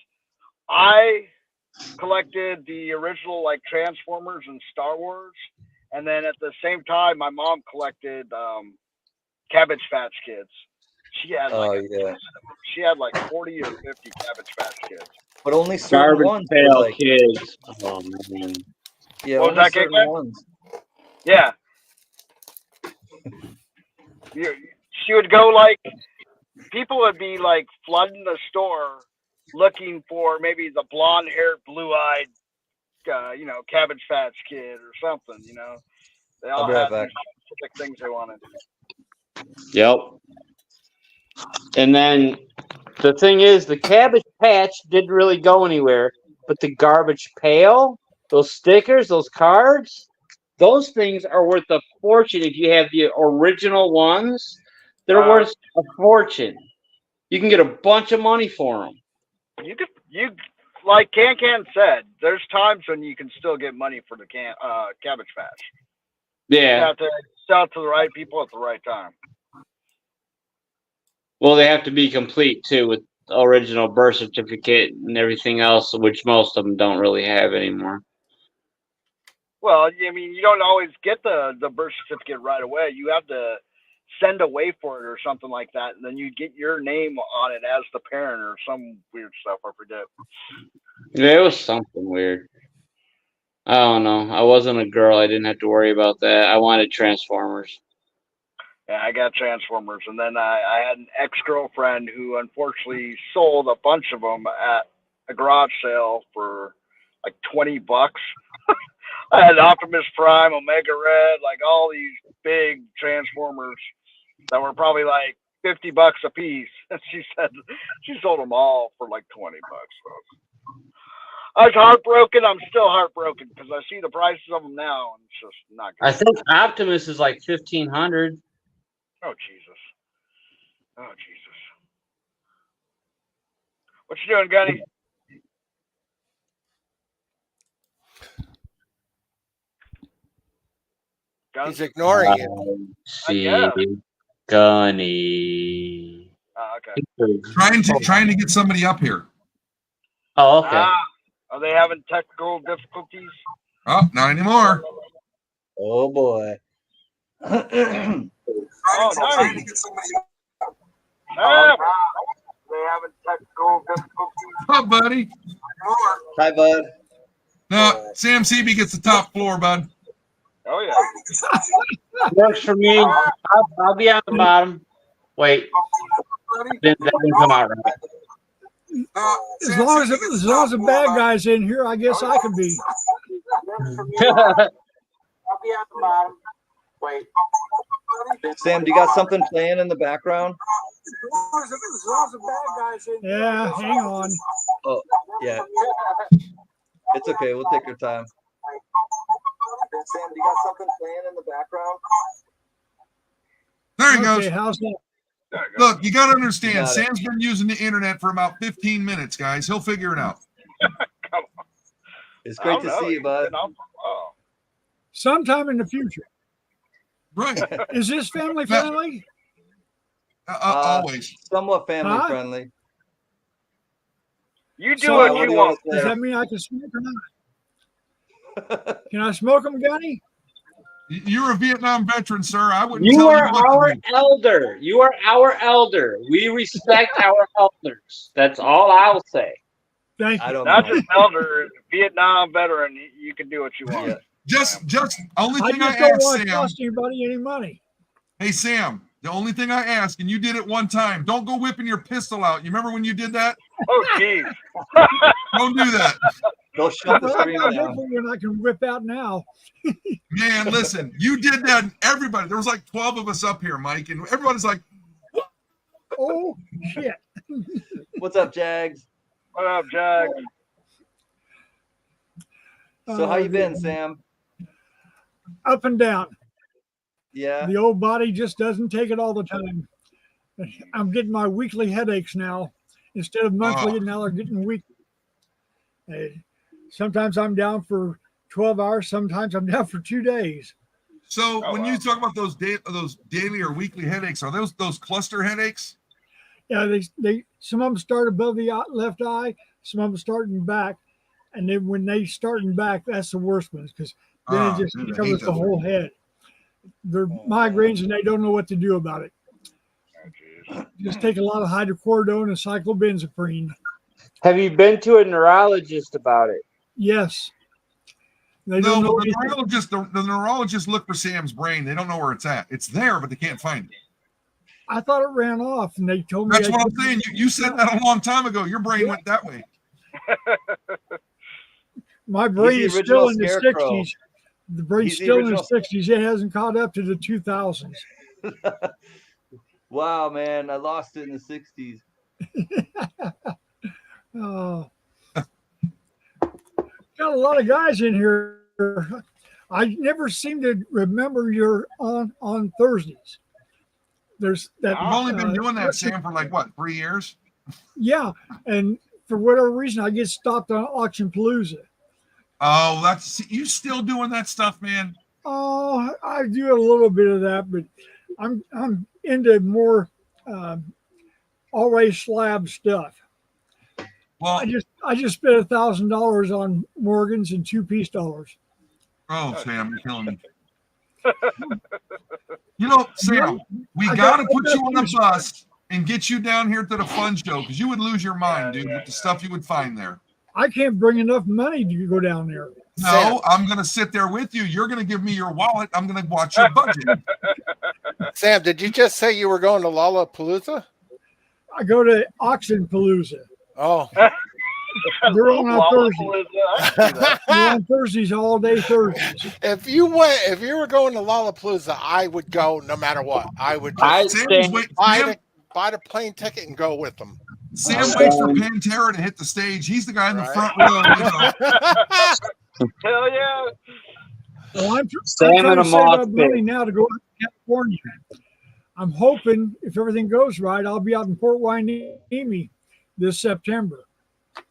I collected the original like Transformers and Star Wars, and then at the same time, my mom collected Cabbage Patch Kids. She had like yeah, she had like 40 or 50 Cabbage Patch Kids. but only certain Garbage ones were Pail like, Kids. Oh man. yeah, What was only that, certain KK? ones. Yeah. She would go like, people would be like flooding the store looking for maybe the blonde haired, blue eyed, Cabbage Patch Kid or something, you know. They all I'll be right had back. these specific things they wanted. Yep. And then the thing is, the Cabbage Patch didn't really go anywhere, but the Garbage Pail, those stickers, those cards, those things are worth a fortune. If you have the original ones, they're worth a fortune. You can get a bunch of money for them. You like Can said, there's times when you can still get money for the Cabbage Patch. You Yeah. have to sell to the right people at the right time. Well, they have to be complete too, with original birth certificate and everything else, which most of them don't really have anymore. Well, I mean, you don't always get the birth certificate right away. You have to send away for it or something like that, and then you get your name on it as the parent or some weird stuff. I forget. Yeah, it was something weird. I don't know. I wasn't a girl. I didn't have to worry about that. I wanted Transformers. Yeah, I got Transformers, and then I had an ex-girlfriend who unfortunately sold a bunch of them at a garage sale for like $20. I had Optimus Prime, Omega Red, like all these big Transformers that were probably like $50 a piece. And she said she sold them all for like $20. So I was heartbroken. I'm still heartbroken because I see the prices of them now, and it's just not good. I think Optimus is like 1,500. Oh Jesus! Oh Jesus! What you doing, Gunny? Gun? He's ignoring you. See, guess. Gunny. Okay. Trying to get somebody up here. Oh, okay. Are they having technical difficulties? Oh, not anymore. Oh boy. Oh, nice. Ah, they having technical difficulties. What's up, buddy? Hi, bud. No, Sam Seavey gets the top floor, bud. Oh yeah. Works for me. I'll be on the bottom. Wait. That didn't come out right. As long as the bad guy's in here, I guess I can be. I'll be on the bottom. Wait. Sam, do you got something playing in the background? Yeah, hang on. Oh, yeah. It's okay. We'll take your time. Sam, do you got something playing in the background? There he Okay, goes. how's that? There you go. Look, you got to understand, Got it. Sam's been using the internet for about 15 minutes, guys. He'll figure it out. It's I great don't to know. see you, bud. Oh. Sometime in the future. Right. Is this family friendly? Always. Somewhat family Huh? friendly. You do So, what what you do you want. wanna Does say? that mean I can smoke or not? Can I smoke them, Gunny? You're a Vietnam veteran, sir. I wouldn't You tell are you what our to do. elder. You are our elder. We respect our elders. That's all I'll say. Thank I you. don't Not know. just elder, Vietnam veteran. You can do what you want. Yeah. Just only I thing I just don't ask, want to Sam. cost anybody any money. Hey, Sam, the only thing I ask, and you did it one time, don't go whipping your pistol out. You remember when you did that? Oh, jeez. Don't do that. They'll shut the Well, stream I'm down. different when I can whip out now. Man, listen, you did that. And everybody, there was like 12 of us up here, Mike, and everybody's like, Oh, shit. What's up, Jags? What up, Jack? So how you been, the- Sam? Up and down. Yeah. The old body just doesn't take it all the time. I'm getting my weekly headaches now. Instead of monthly, Oh. now they're getting weekly. Sometimes I'm down for 12 hours. Sometimes I'm down for 2 days. so Oh, when wow. you talk about those daily or weekly headaches, are those cluster headaches? Yeah, they some of them start above the left eye, some of them start in back, and then when they start in back, that's the worst ones because then Oh, it just dude, I hate covers the those. whole head. They're migraines and they don't know what to do about it. Oh, jeez. Just take a lot of hydrocodone and cyclobenzaprine. Have you been to a neurologist about it? Yes. They No, don't know but anything. the neurologists look for Sam's brain. They don't know where it's at. It's there, but they can't find it. I thought it ran off, and they told me That's I what I'm couldn't- saying. You said that a long time ago. Your brain went that way. My brain He's is the still original in the Scarecrow. 60s. The brain's He's the still in the original- 60s. It hasn't caught up to the 2000s. Wow, man, I lost it in the 60s. Oh. Got a lot of guys in here. I never seem to remember you're on Thursdays. There's that. I've only been doing that, what's it- Sam, for like what, 3 years? Yeah, and for whatever reason, I get stopped on Auction Palooza. Oh, that's you still doing that stuff, man. Oh, I do a little bit of that, but I'm into more already slab stuff. Well, I just spent $1,000 on Morgans and 2-piece dollars. oh, Sam, you're killing me. You know, Sam, we I got to got- put you on a bus and get you down here to the fun show because you would lose your mind, dude, with the stuff you would find there. I can't bring enough money to go down there. No, I'm going to sit there with you. You're going to give me your wallet. I'm going to watch your budget. Sam, did you just say you were going to Lollapalooza? I go to Auction Palooza. Oh, They're on Thursday. Lollapalooza, I can see that. They're on Thursdays all day Thursdays. if you were going to Lollapalooza, I would go no matter what. I would I just Sam was stand. wait, buy the plane ticket and go with them. Sam waits for Pantera to hit the stage. He's the guy in the Right. front row. You know. Hell yeah. Well, I'm Sam trying and to a save moth up money now to go out to California. I'm hoping if everything goes right, I'll be out in Port Hueneme this September.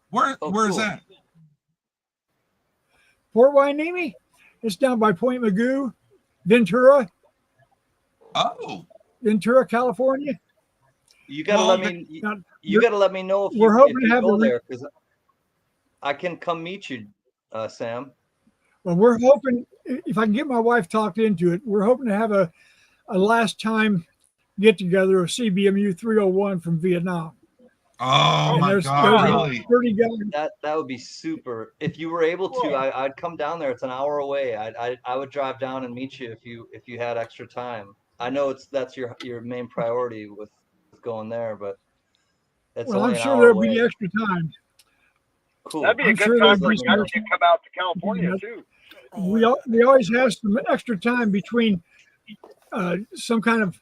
Where Oh, is cool. that? Port Hueneme? It's down by Point Magoo, Ventura, Oh, California. You gotta Well, let me. Now, You gotta let me know if we're you, hoping if to you have go the re- there because I can come meet you, Sam. Well, we're hoping if I can get my wife talked into it, we're hoping to have a last time get together of CBMU 301 from Vietnam. Oh And my there's God, about really? 30 guys. That would be super. If you were able to, Cool. I'd come down there. It's an hour away. I would drive down and meet you if you had extra time. I know that's your main priority with going there, but it's Well, only I'm an sure hour there'll away. be extra time. Cool. That'd be a I'm good sure time there'll for be some Gus to come out to California too. we always have some extra time between some kind of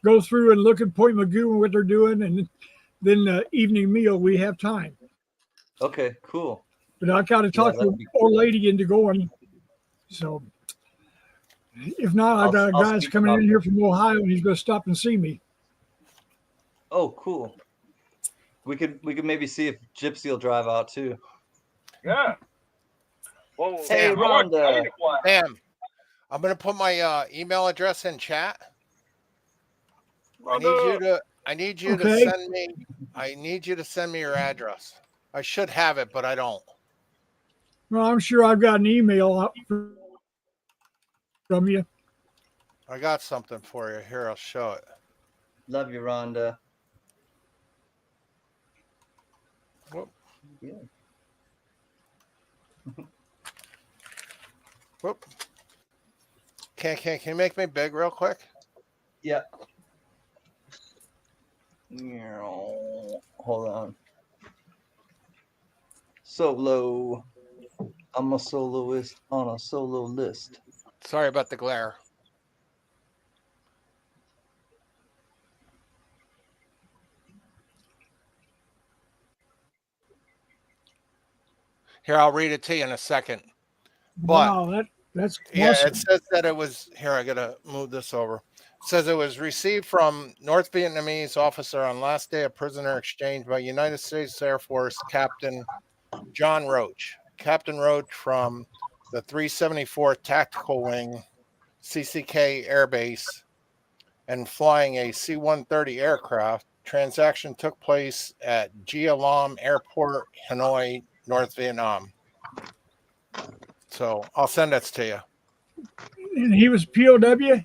go through and look at Point Magoo and what they're doing, and then the evening meal. We have time, Okay, cool. but I got to Yeah, talk to that'd the be old lady into going. So if not, I've got a I'll guy that's speak coming about in here from Ohio, and he's going to stop and see me. Oh, cool. We could maybe see if Gypsy will drive out too. Yeah. Well, Hey, I want Rhonda. Teddy to fly. Sam, I'm gonna put my email address in chat. I need you to Okay. send me your address. I should have it, but I don't. Well, I'm sure I've got an email up from you. I got something for you. Here, I'll show it. Love you, Rhonda. Whoop. Yeah. Whoop. Can you make me big real quick? Yeah. Hold on. Solo. I'm a soloist on a solo list. Sorry about the glare. Here, I'll read it to you in a second. But Wow, that's yeah, awesome. it says that it was here. I gotta move this over. It says it was received from North Vietnamese officer on last day of prisoner exchange by United States Air Force Captain John Roach. Captain Roach from the 374th Tactical Wing, CCK Air Base, and flying a C-130 aircraft. Transaction took place at Gia Lam Airport, Hanoi, North Vietnam. So I'll send that to you. And he was POW.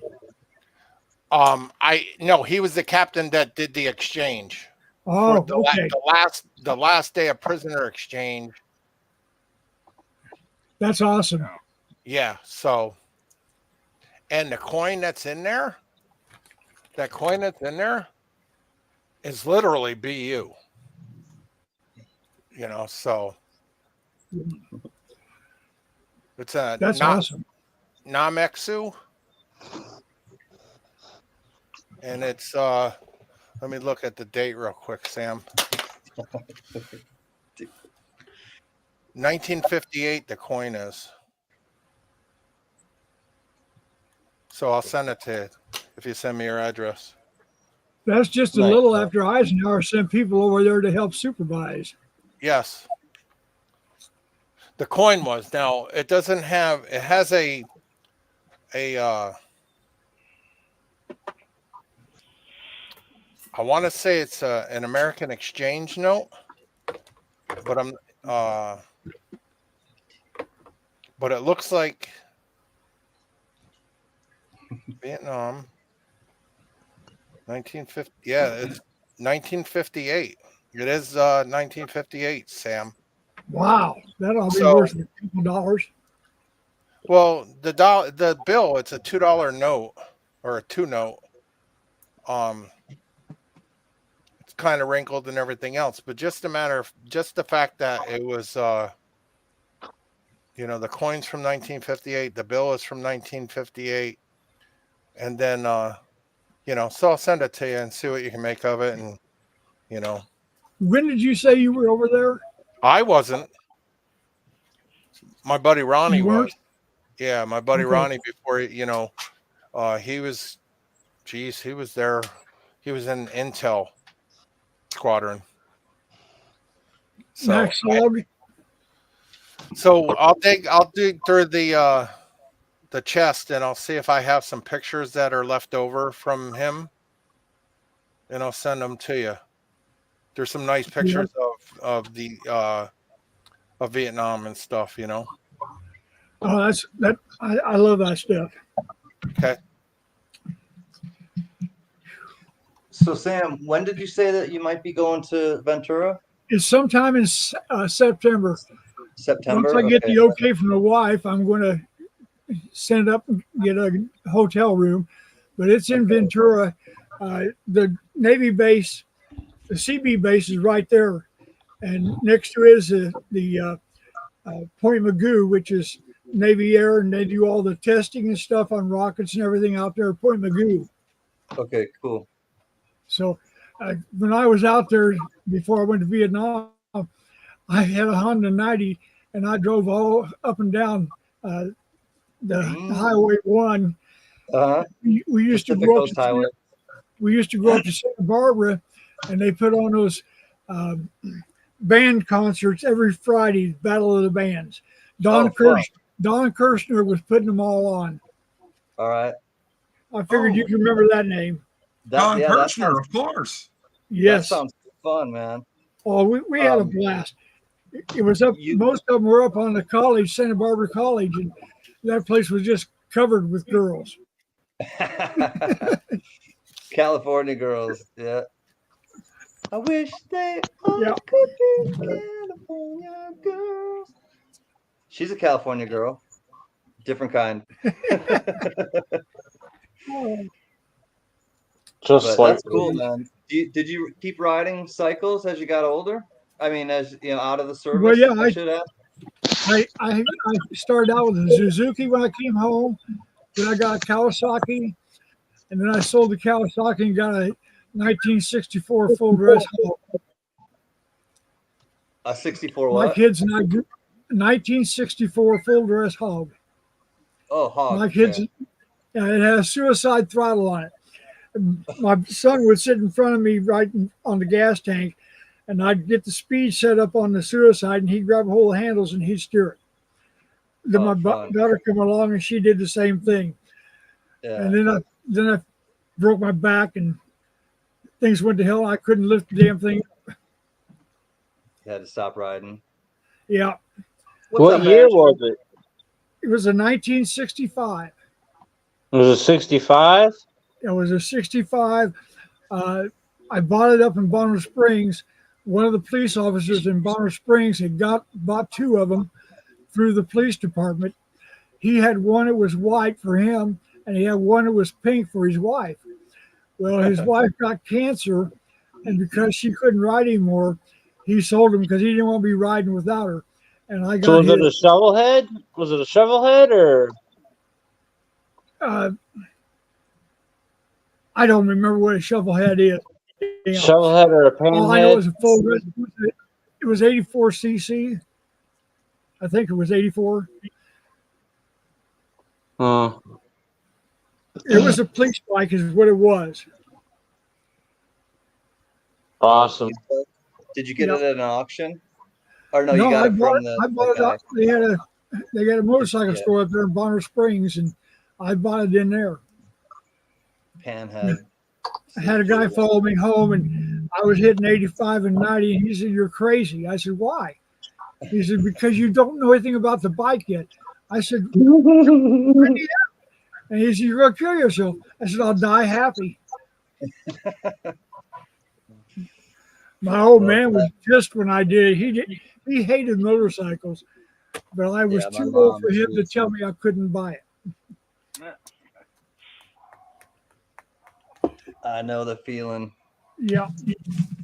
No, he was the captain that did the exchange. Oh, For okay. the last day of prisoner exchange. That's awesome. Yeah. So, and the coin that's in there, is literally BU. You know, so it's a That's awesome. Namexu. And it's let me look at the date real quick, Sam. 1958 the coin is. So I'll send it to you if you send me your address. That's just a Nice. little after Eisenhower sent people over there to help supervise. Yes. The coin was. Now it doesn't have, it has a I want to say it's an American exchange note, but but it looks like Vietnam 1950. Yeah, it's 1958. It is 1958, Sam. Wow, that'll be So- worth a couple dollars. Well, the bill, it's a $2 note or a 2 note. It's kind of wrinkled and everything else, but just the fact that it was, you know, the coin's from 1958, the bill is from 1958, and then, you know, so I'll send it to you and see what you can make of it, and you know, When did you say you were over there? I wasn't. My buddy Ronnie You was. weren't? Yeah, my buddy Okay. Ronnie before, you know, he was, geez, he was there. He was in Intel squadron. So, Max Log? so I'll dig through the chest and I'll see if I have some pictures that are left over from him, and I'll send them to you. There's some nice pictures of the of Vietnam and stuff, you know. Oh, I love that stuff. Okay. So Sam, when did you say that you might be going to Ventura? It's sometime in September. September? Once I get Okay. the okay from the wife, I'm going to send up and get a hotel room. But it's in Ventura. The Navy base, the CB base is right there. And next to it is the Point Magoo, which is Navy Air, and they do all the testing and stuff on rockets and everything out there at Point Magoo. Okay, cool. So when I was out there before I went to Vietnam, I had a Honda 90 and I drove all up and down the Highway 1. Uh-huh. We used to Pacific go up Coast to Highway. Santa Barbara, and they put on those band concerts every Friday, Battle of the Bands. Don Kirshner was putting them all on. All right. I figured you can remember that name. Don That Kirshner, sounds, of course. Yes. that sounds fun, man. Oh, we had a blast. It was up. Most of them were up on the college, Santa Barbara College, and that place was just covered with girls. California girls, yeah. I wish they all Yeah. could be California girls. She's a California girl, different kind. Just But like that's cool, man. Did you keep riding cycles as you got older? I mean, as you know, out of the service. Well, yeah, I should ask. I started out with a Suzuki when I came home. Then I got a Kawasaki, and then I sold the Kawasaki and got a 1964 full dress Hog. A 64 My what? kids and I grew 1964 full dress Hog. Oh, hog. My kids, yeah, it had a suicide throttle on it. My son would sit in front of me right on the gas tank, and I'd get the speed set up on the suicide, and he'd grab a hold of the handles and he'd steer it. Then Oh, my fun. daughter came along and she did the same thing. Yeah. And then I broke my back and things went to hell. I couldn't lift the damn thing. You had to stop riding. Yeah, what up, year man? was it? it was a 1965. Was it 65? It was a 65. I bought it up in Bonner Springs. One of the police officers in Bonner Springs had bought two of them through the police department. He had one that was white for him, and he had one that was pink for his wife. Well, his wife got cancer, and because she couldn't ride anymore, he sold them because he didn't want to be riding without her. And I So got was it a shovel head? Was it a shovel head or? I don't remember what a shovel head is. Shovel head or a pan All I know head? is a full. It was 84 cc. I think it was 84. Oh, It was a police bike, is what it was. awesome. Did you get Yeah. it at an auction? Or no, you got I it bought from the. I bought the it. They got a motorcycle Yeah. store up there in Bonner Springs, and I bought it in there. Panhead. I had a guy follow me home, and I was hitting 85 and 90, and he said, "You're crazy." I said, "Why?" He said, "Because you don't know anything about the bike yet." I said, and he said, "You're gonna kill yourself." I said, "I'll die happy." My old man was just when I did it. He hated motorcycles, but I was Yeah, my too old mom for him to too. tell me I couldn't buy it. I know the feeling. Yeah.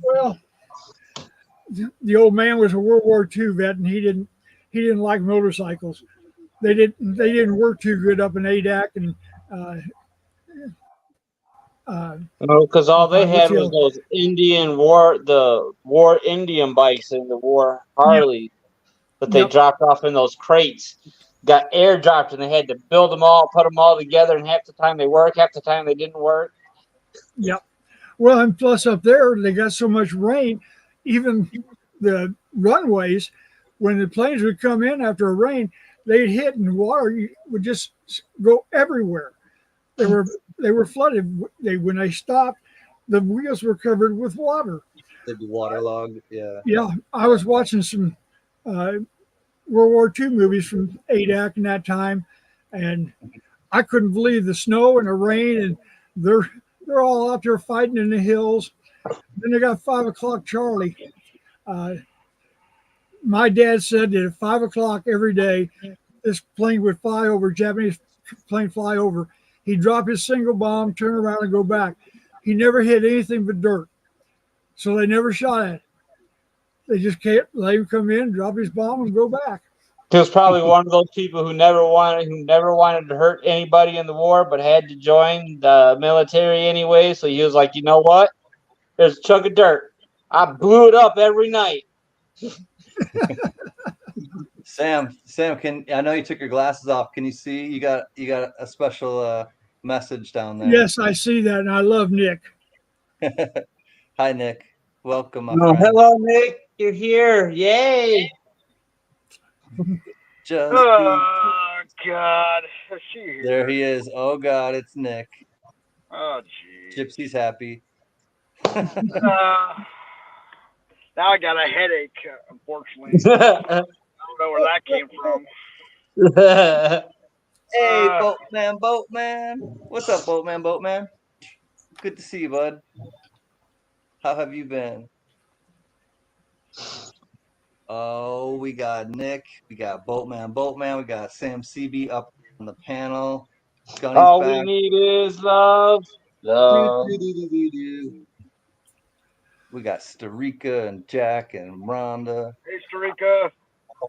Well, the old man was a World War II vet, and he didn't like motorcycles. They didn't work too good up in Adak, and No, because all they what's had the was other- those the war Indian bikes and the war Harley that they Yep. dropped off in those crates. Got airdropped and they had to build them all, put them all together, and half the time they work, half the time they didn't work. Yep. Well, and plus up there they got so much rain, even the runways, when the planes would come in after a rain, they'd hit and water would just go everywhere. They were flooded. When they stopped, the wheels were covered with water. They'd be waterlogged. Yeah. Yeah, I was watching some World War II movies from ADAC in that time, and I couldn't believe the snow and the rain, and they're all out there fighting in the hills. Then they got 5 o'clock Charlie. My dad said that at 5 o'clock every day, this plane would fly over, Japanese plane fly over. He'd drop his single bomb, turn around, and go back. He never hit anything but dirt, so they never shot at it. They just kept let him come in, drop his bomb, and go back. He was probably one of those people who never wanted to hurt anybody in the war, but had to join the military anyway. So he was like, you know what? There's a chunk of dirt. I blew it up every night. Sam, I know you took your glasses off. Can you see? You got a special message down there. Yes, I see that, and I love Nick. Hi, Nick. Welcome, my Oh, friend. hello, Nick. You're here. Yay. Just Oh God, is she here? there he is. Oh God, it's Nick. Oh geez. Gypsy's happy. Now I got a headache. Unfortunately, I don't know where that came from. Hey, Boatman. What's up, Boatman? Good to see you, bud. How have you been? Oh, we got Nick. We got Boatman. We got Sam CB up on the panel. Gunny's All back. we need is love. Love. Do. We got Starika and Jack and Rhonda. Hey, Starika.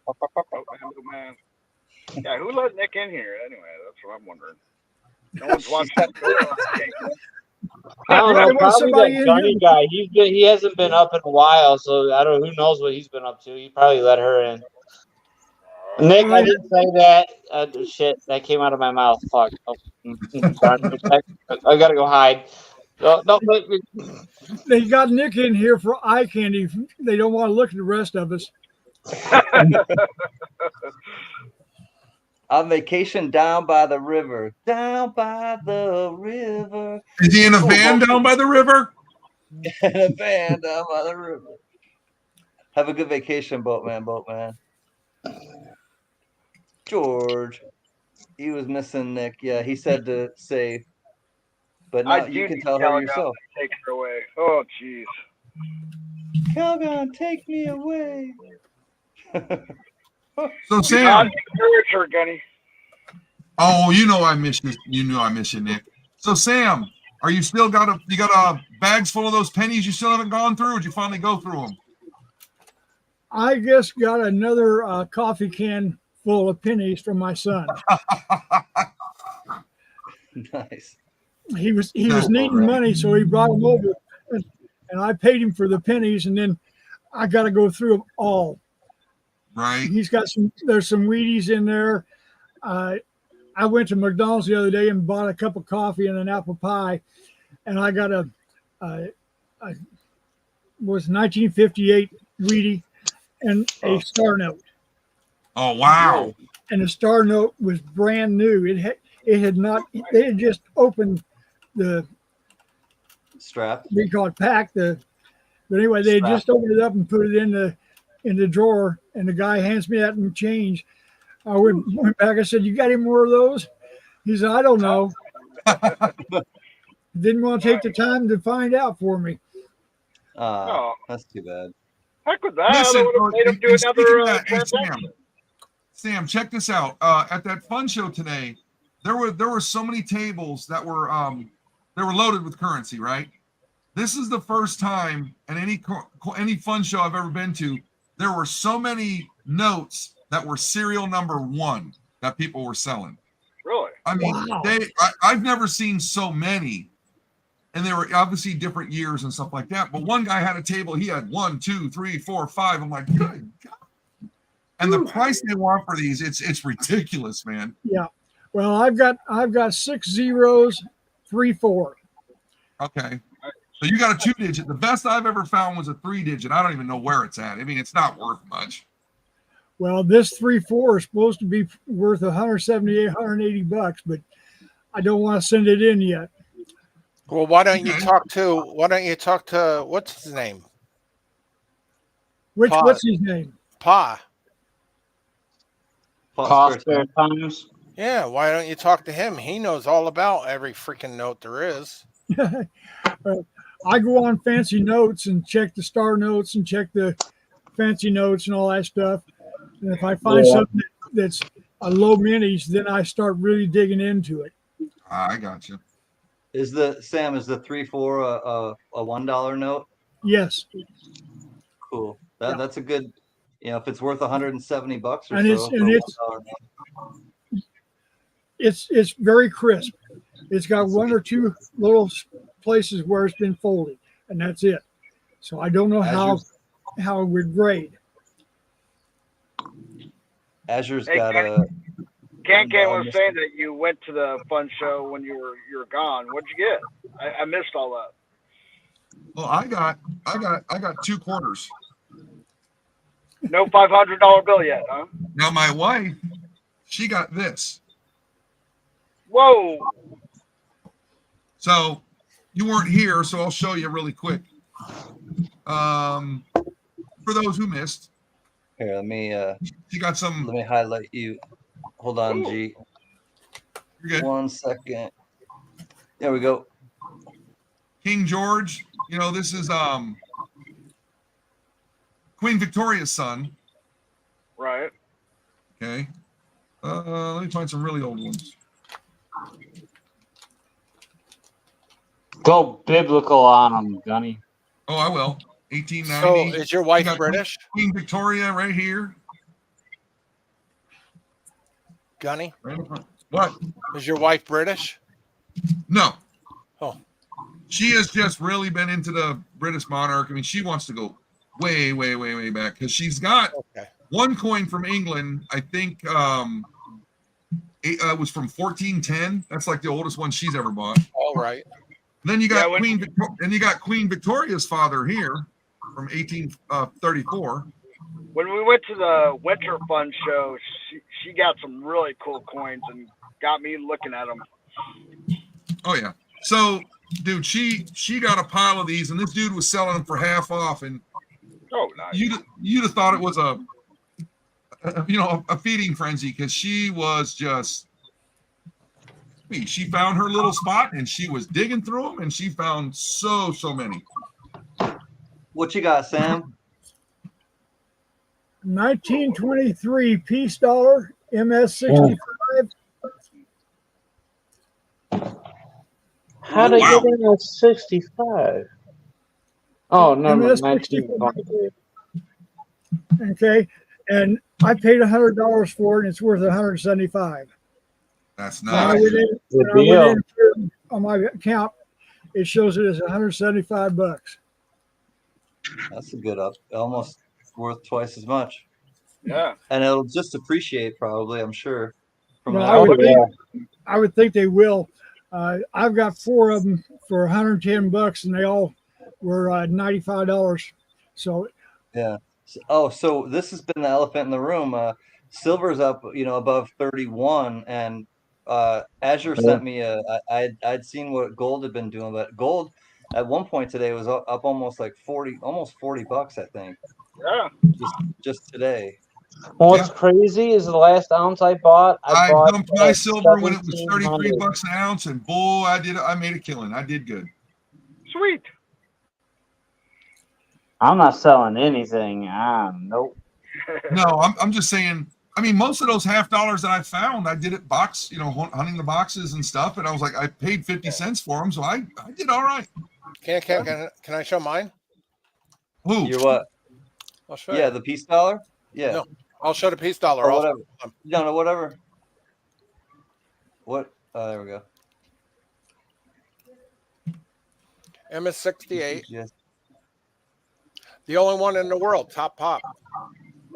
Oh, man. Yeah, who let Nick in here anyway? That's what I'm wondering. No one's watching. I don't There know. was Probably somebody that in Gunny here. guy. He hasn't been up in a while, so I don't. Who knows what he's been up to? He probably let her in. Nick, I didn't say that. Shit, that came out of my mouth. Fuck. Oh, I gotta go hide. No, They got Nick in here for eye candy. They don't want to look at the rest of us. On vacation down by the river. Down by the river. Is he in a van down by the river? In a van down by the river. Have a good vacation, Boatman. George. He was missing Nick. Yeah, he said to say, but now you can tell her yourself. Take her away. Oh, jeez. Calgon, take me away. So Sam, Encourage her, Gunny. oh, you know I miss you. You know I miss you, Nick. So Sam, are you still got bags full of those pennies you still haven't gone through? Or did you finally go through them? I just got another coffee can full of pennies from my son. Nice. He was needing money, so he brought them over, and I paid him for the pennies, and then I got to go through them all. Right. He's got there's some Wheaties in there. I went to McDonald's the other day and bought a cup of coffee and an apple pie, and I got a was 1958 Wheatie and a Star Note. Oh wow. And the Star Note was brand new. It had not. They had just opened the Strap. we call it pack but anyway, they had just opened it up and put it in the drawer, and the guy hands me that in change. I went back. I said, "You got any more of those?" He said, "I don't know." Didn't want to take the time to find out for me. Oh. That's too bad. Heck with that. Listen, I would have made him do and speaking another of that, hey, transaction. Sam, check this out. At that fun show today, there were so many tables that were they were loaded with currency, right? This is the first time in any fun show I've ever been to, there were so many notes that were serial number 1 that people were selling. Really? I mean, Wow. I've never seen so many, and they were obviously different years and stuff like that. But one guy had a table; he had 1, 2, 3, 4, 5. I'm like, good God! And the price they want for these, it's ridiculous, man. Yeah. Well, I've got 6 zeros, 3 4. Okay, so you got a 2-digit. The best I've ever found was a 3-digit. I don't even know where it's at. I mean, it's not worth much. Well, this 3 4 is supposed to be worth 178, 180 bucks, but I don't want to send it in yet. Well, why don't you talk to what's his name? What's his name? Pa. Cost fair times. Yeah, why don't you talk to him? He knows all about every freaking note there is. I go on Fancy Notes and check the star notes and check the fancy notes and all that stuff. And if I find Yeah. something that's a low minis, then I start really digging into it. I got you. Is the 3-4 a $1 note? Yes. Cool. Yeah. That's a good, if it's worth $170 or And it's- so. and for a it's- $1 note. It's very crisp. It's got one or two little places where it's been folded, and that's it. So I don't know how it would grade. Azure's Hey, got Kenny. a. Can was Mr. saying that you went to the fun show when you were gone. What'd you get? I missed all that. Well, I got 2 quarters. No $500 bill yet, huh? Now my wife, she got this. Whoa! So you weren't here, so I'll show you really quick. For those who missed, Here, let me she got some. highlight you. Hold on, Ooh. G. You're good. 1 second. There we go. King George. This is Queen Victoria's son. Right. Okay. Let me find some really old ones. Go biblical on them, Gunny. Oh, I will. So 1890. is your wife got- British, Queen Victoria right here. Gunny? Right in front. What? Is your wife British? No. Oh. She has just really been into the British monarch. I mean, she wants to go way, way, way, way back because she's got Okay. one coin from England. I think it was from 1410. That's like the oldest one she's ever bought. All right. Then you got Yeah, Queen Victoria's father here from 1834. When we went to the Winter Fun show, she got some really cool coins and got me looking at them. Oh yeah. So, dude, she got a pile of these, and this dude was selling them for half off, and Oh, nice. you'd have thought it was a feeding frenzy because she was just. She found her little spot, and she was digging through them, and she found so many. What you got, Sam? 1923 peace dollar, MS-65. How'd I get in at 65? Oh, no, MS-65. 1923. Okay, and I paid $100 for it, and it's worth 175. That's When I nice. went in, Good when I deal. went in on my account, it shows it as $175. That's a good up. Almost worth twice as much. Yeah. And it'll just appreciate probably, I'm sure. From Well, now I would on. think, I would think they will. I've got 4 of them for $110, and they all were $95. So Yeah. So this has been the elephant in the room. Silver's up, above 31, and Azure sent me I'd seen what gold had been doing, but gold at one point today was up almost like almost $40, I think, Yeah. just today. What's crazy is the last ounce I bought. I bought dumped my at silver when it was 33 $1,700. bucks an ounce, and boy, I made a killing. I did good. Sweet. I'm not selling anything. Nope. No, I'm just saying. I mean, most of those $half that I found, I did it hunting the boxes and stuff, and I was like, I paid 50 cents for them, so I did all right. Can I show mine? Who? You're what? I'll show Yeah, you. the peace dollar? Yeah. No. I'll show the peace dollar. Or Also. whatever. No, whatever. What? Oh, there we go. MS-68, Yes. the only one in the world, top pop.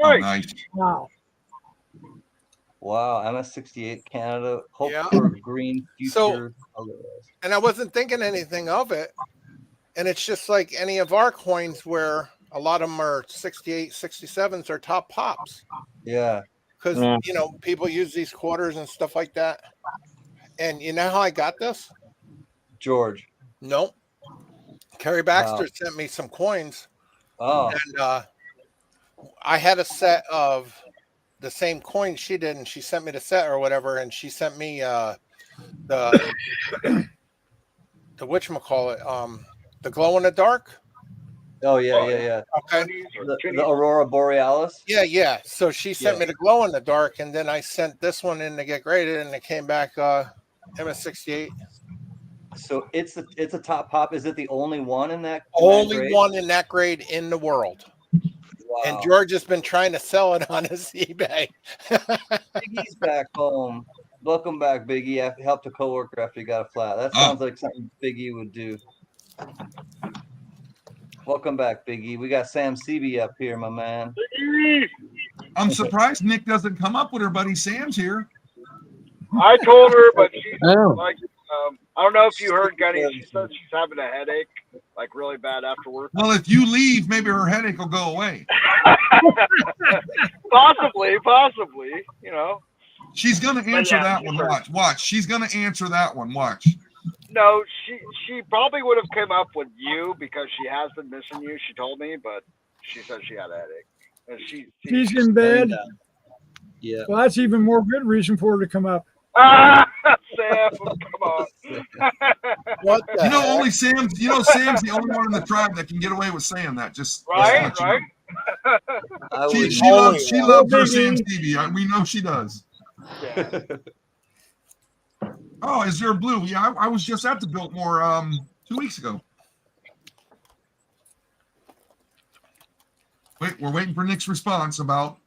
Oh, Nice. nice. wow. Wow, MS-68 Canada. Hope Yeah. for green So- future. And I wasn't thinking anything of it. And it's just like any of our coins where a lot of them are 68, 67s are top pops. Yeah. Because, Yeah. people use these quarters and stuff like that. And you know how I got this? George. Nope. Carrie Baxter sent me some coins. Oh, And I had a set of the same coin she did, and she sent me the set or whatever, and she sent me the whatchamacallit, the glow in the dark. Oh yeah. Okay. The Aurora Borealis. Yeah. So she sent me the glow in the dark, and then I sent this one in to get graded, and it came back MS68. So it's a top pop. Is it the only one in that? Only grade? one in that grade in the world. Wow. And George has been trying to sell it on his eBay. Biggie's back home. Welcome back, Biggie. I helped a coworker after he got a flat. That sounds like something Biggie would do. Welcome back, Biggie. We got Sam Seavey up here, my man. I'm surprised Nick doesn't come up with her buddy Sam's here. I told her, but she's Oh. like, I don't know if you heard, Gunny. She said she's having a headache, like really bad after work. Well, if you leave, maybe her headache will go away. Possibly. You know. She's gonna answer yeah, that she's one. hurt. Watch. She's gonna answer that one. Watch. No, she probably would have come up with you because she has been missing you. She told me, but she said she had a headache, and She's in bed. Yeah. Well, that's even more good reason for her to come up. Sam, come on. What the You know, heck? only Sam's. You know, Sam's the only one in the tribe that can get away with saying that. Just Right. I She, would, she loves. She loves her Biggie. Sam Stevie. We know she does. Yeah. Oh, is there a blue? Yeah, I was just at the Biltmore 2 weeks ago. Wait, we're waiting for Nick's response about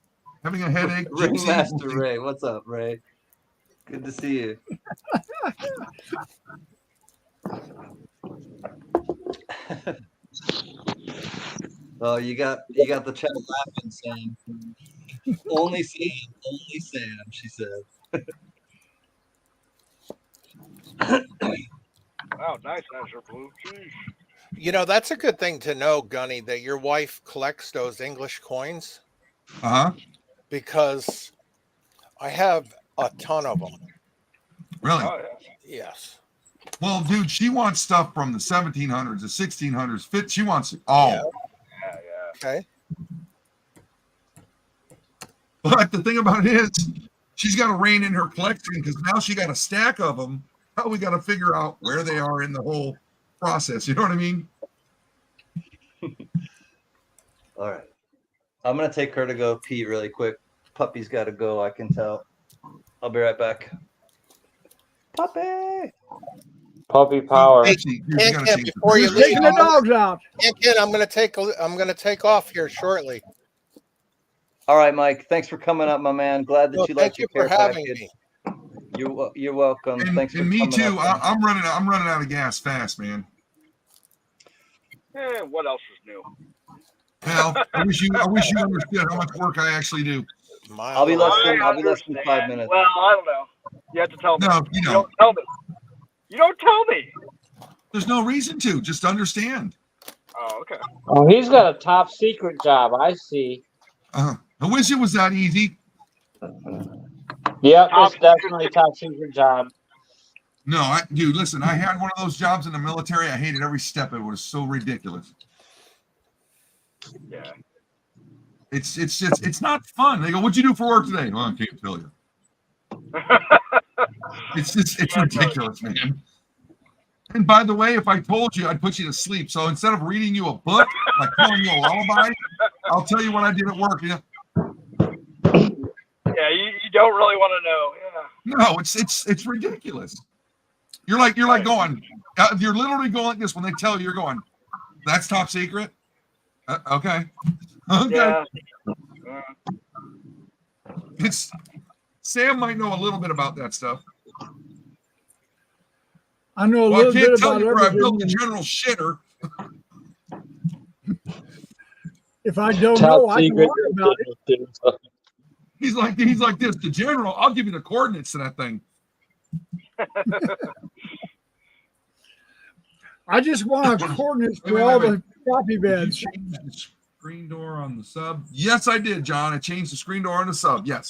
having a headache. Ringmaster Ray. What's up, Ray? Good to see you. Oh, you got the chat laughing, Sam. Only Sam, she said. Wow, nice Azure Blue. Jeez. You know, that's a good thing to know, Gunny, that your wife collects those English coins, because I have a ton of them. Really? Oh, yeah. Yes. Well, dude, she wants stuff from the 1700s, the 1600s. She wants it all. Yeah. Okay. But the thing about it is, she's got to rein in her collection because now she got a stack of them. Now we got to figure out where they are in the whole process. You know what I mean? All right. I'm gonna take her to go pee really quick. Puppy's got to go. I can tell. I'll be right back. Puppy power. Hey, you gotta Ken, see- before you leave, Taking the dogs out. Ken, I'm gonna take off here shortly. All right, Mike. Thanks for coming up, my man. Glad that Well, you thank liked you your for care having package. me. You're welcome. Thanks for And me coming too. up, man. I'm running out of gas fast, man. What else is new? Well, I wish you understood how much work I actually do. I'll be less than I 5 understand. minutes. Well, I don't know. You have to tell me. No, you You know, don't tell me. You don't tell me. there's no reason to. Just understand. Oh, okay. Oh, he's got a top secret job. I see. I wish it was that easy. Yep, Top it's definitely a top secret job. No, dude, listen, I had one of those jobs in the military. I hated every step. It was so ridiculous. Yeah. It's not fun. They go, "What'd you do for work today?" Well, I can't tell you. It's ridiculous, man. And by the way, if I told you, I'd put you to sleep. So instead of reading you a book, like telling you a lullaby, I'll tell you what I did at work. You know? Yeah, you don't really want to know. Yeah. No, it's ridiculous. You're like going. You're literally going like this when they tell you. You're going. That's top secret. Okay. Okay. Yeah. It's Sam might know a little bit about that stuff. I know a Well, I little can't bit tell about you where I built the everything. general shitter. If I don't Top know, I can secret. lie about it. He's like this. The general. I'll give you the coordinates to that thing. I just want coordinates for all the floppy Did beds. you change the screen door on the sub? Yes, I did, John. I changed the screen door on the sub. Yes.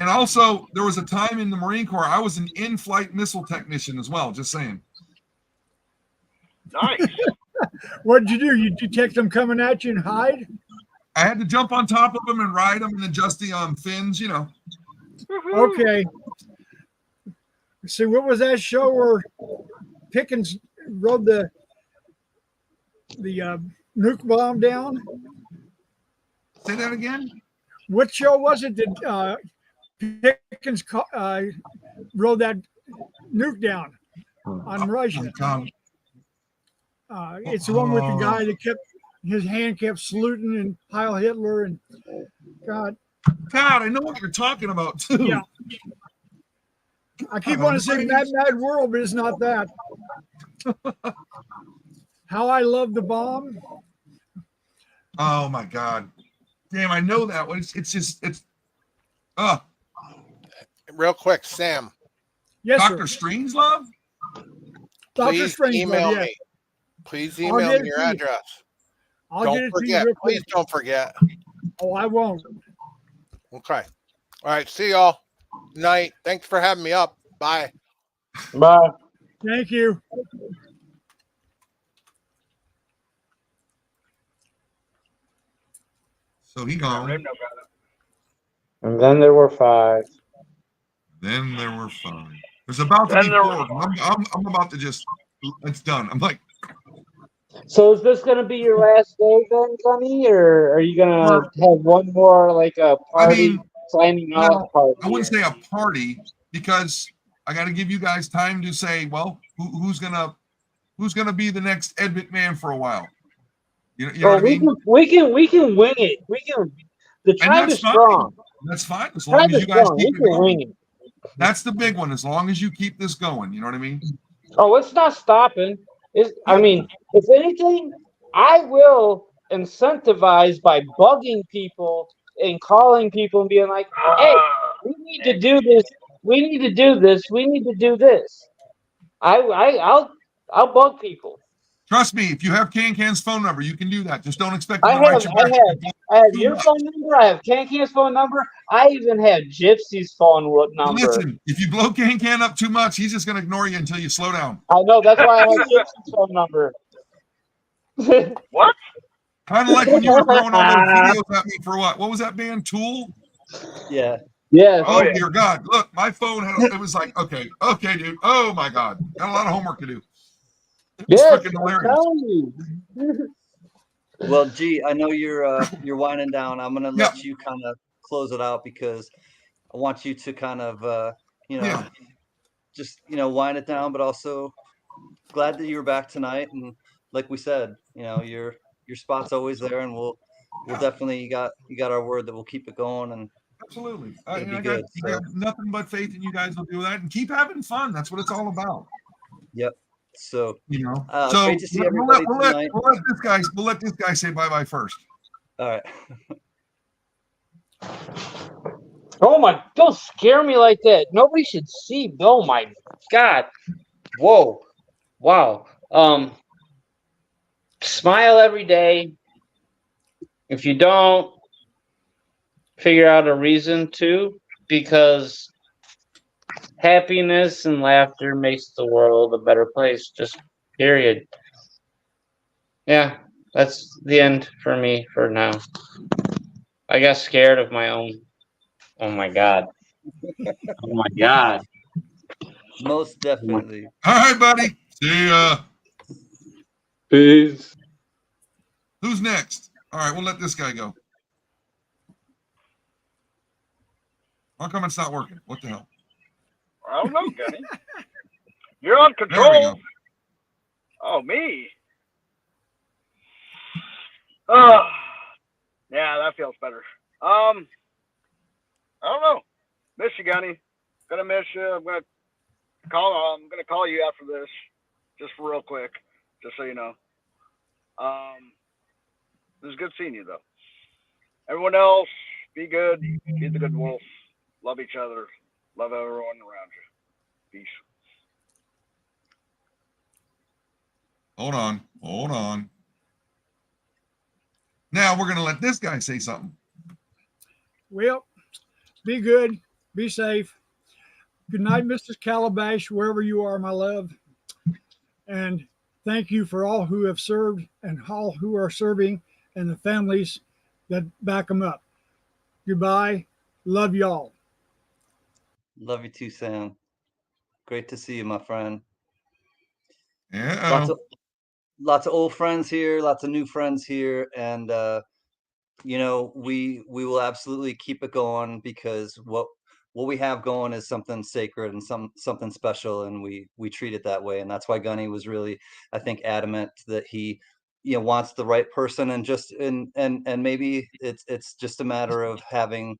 And also, there was a time in the Marine Corps I was an in-flight missile technician as well. Just saying. Nice. What'd you do? You detect them coming at you and hide? I had to jump on top of them and ride them and adjust the fins, you know. Okay. See, what was that show where Pickens rode the nuke bomb down? Say that again. What show was it that Pickens rode that nuke down on Russia? It's the one with the guy that kept his hand kept saluting and Heil Hitler and God, I know what you're talking about too. Yeah. I keep wanting to say Mad Mad World, but it's not that. How I Love the Bomb. Oh my God. Damn, I know that one. It's Real quick, Sam, Yes, Dr. sir. Strangelove? Dr. please Strangelove, email yeah. me. Please I'll email get me it your to you. address. I'll get Don't it to you forget. real Please quick. don't forget. Oh, I won't. Okay. All right. See y'all. Night. Thanks for having me up. Bye. Bye. Thank you. So he gone. Raymond got it. And then there were 5. Then there were 5. There's about to Then be there 4. were I'm about to just. It's done. I'm like, So is this gonna be your last day then, Gunny, or are you gonna have one more like a party mean, signing no, off party? I wouldn't say a party because I got to give you guys time to say, well, who's gonna be the next Ed McMahon for a while. You know Bro, what I mean? we can wing it. We can. The tribe that's is fine. strong. That's fine as long Tribe as is you guys strong. We keep it can wing going. it. That's the big one. As long as you keep this going, you know what I mean? Oh, it's not stopping. I mean, if anything, I will incentivize by bugging people and calling people and being like, "Hey, we need to do this. We need to do this. We need to do this." I'll bug people. Trust me, if you have Can's phone number, you can do that. Just don't expect I them to write you back. I have your phone number. I have Can's phone number. I even have Gypsy's phone number. Listen, if you blow Can up too much, he's just going to ignore you until you slow down. I know that's why I have Gypsy's phone number. What? Kind of like when you were throwing all those videos at me for what? What was that band? Tool? Yeah. Yes. Oh, yeah. dear God. Look, my phone it was like, okay, dude. Oh my God. Got a lot of homework to do. It's Yes, freaking I'm hilarious. telling you. Well, G, I know you're winding down. I'm gonna let you kind of close it out because I want you to kind of just wind it down, but also glad that you were back tonight. And like we said, your spot's always there, and we'll definitely you got our word that we'll keep it going. And Absolutely. it'll be I good. got nothing but faith in you guys will do that and keep having fun. That's what it's all about. Yep. So so great to see everybody tonight. We'll let this guy say bye-bye first. All right. Oh my! Don't scare me like that. Nobody should see. Oh my God! Whoa! Wow. Smile every day. If you don't, figure out a reason to, because happiness and laughter makes the world a better place. Just period. Yeah, that's the end for me for now. I got scared of my own. Oh my God. Oh my God. Most definitely. All right, buddy. See ya. Peace. Who's next? All right, we'll let this guy go. How come it's not working? What the hell? I don't know, Gunny. You're on There we control. go. Oh, me. Oh, yeah, that feels better. I don't know. Miss you, Gunny. Gonna miss you. I'm gonna call you after this, just for real quick, just so you know. It was good seeing you, though. Everyone else, be good. Be the good wolf. Love each other. Love everyone around you. Peace. Hold on. Now we're gonna let this guy say something. Well, be good. Be safe. Good night, Mrs. Calabash, wherever you are, my love. And thank you for all who have served and all who are serving and the families that back them up. Goodbye. Love y'all. Love you too, Sam. Great to see you, my friend. Yeah. Lots of old friends here, lots of new friends here, and you know, we will absolutely keep it going because what we have going is something sacred and something special, and we treat it that way. And that's why Gunny was really, I think, adamant that he, you know, wants the right person, and just and maybe it's just a matter of having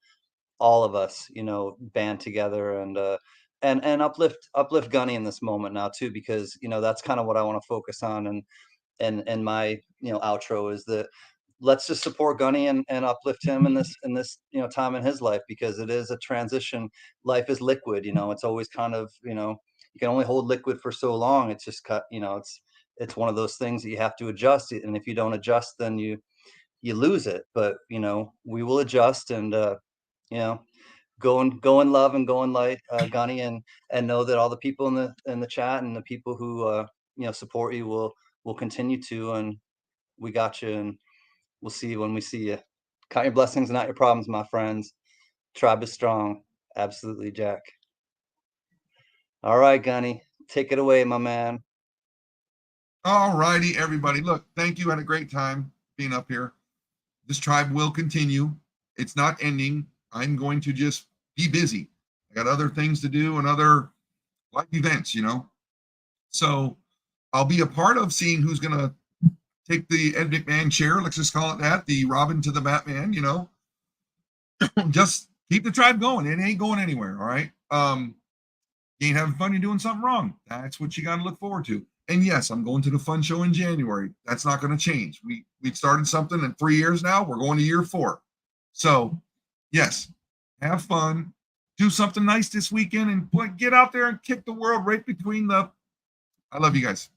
all of us, you know, band together and uplift Gunny in this moment now too, because you know that's kind of what I want to focus on. And my, you know, outro is that let's just support Gunny and uplift him in this you know, time in his life, because it is a transition. Life is liquid, you know, it's always kind of, you know, you can only hold liquid for so long. It's just cut, you know, it's one of those things that you have to adjust, and if you don't adjust, then you lose it. But you know, we will adjust, and you know, go in love and go in light, Gunny, and know that all the people in the chat and the people who you know, support you will continue to, and we got you, and we'll see you when we see you. Count your blessings, not your problems, my friends. Tribe is strong. Absolutely, Jack. All right, Gunny, take it away, my man. All righty, everybody. Look, thank you. Had a great time being up here. This tribe will continue. It's not ending. I'm going to just be busy. I got other things to do and other life events, you know. So I'll be a part of seeing who's going to take the Ed McMahon chair. Let's just call it that, the Robin to the Batman, you know. Just keep the tribe going. It ain't going anywhere, all right? You ain't having fun, you're doing something wrong. That's what you got to look forward to. And yes, I'm going to the fun show in January. That's not going to change. We started something in 3 years now. We're going to year 4. So yes, have fun. Do something nice this weekend and get out there and kick the world right between the. I love you guys.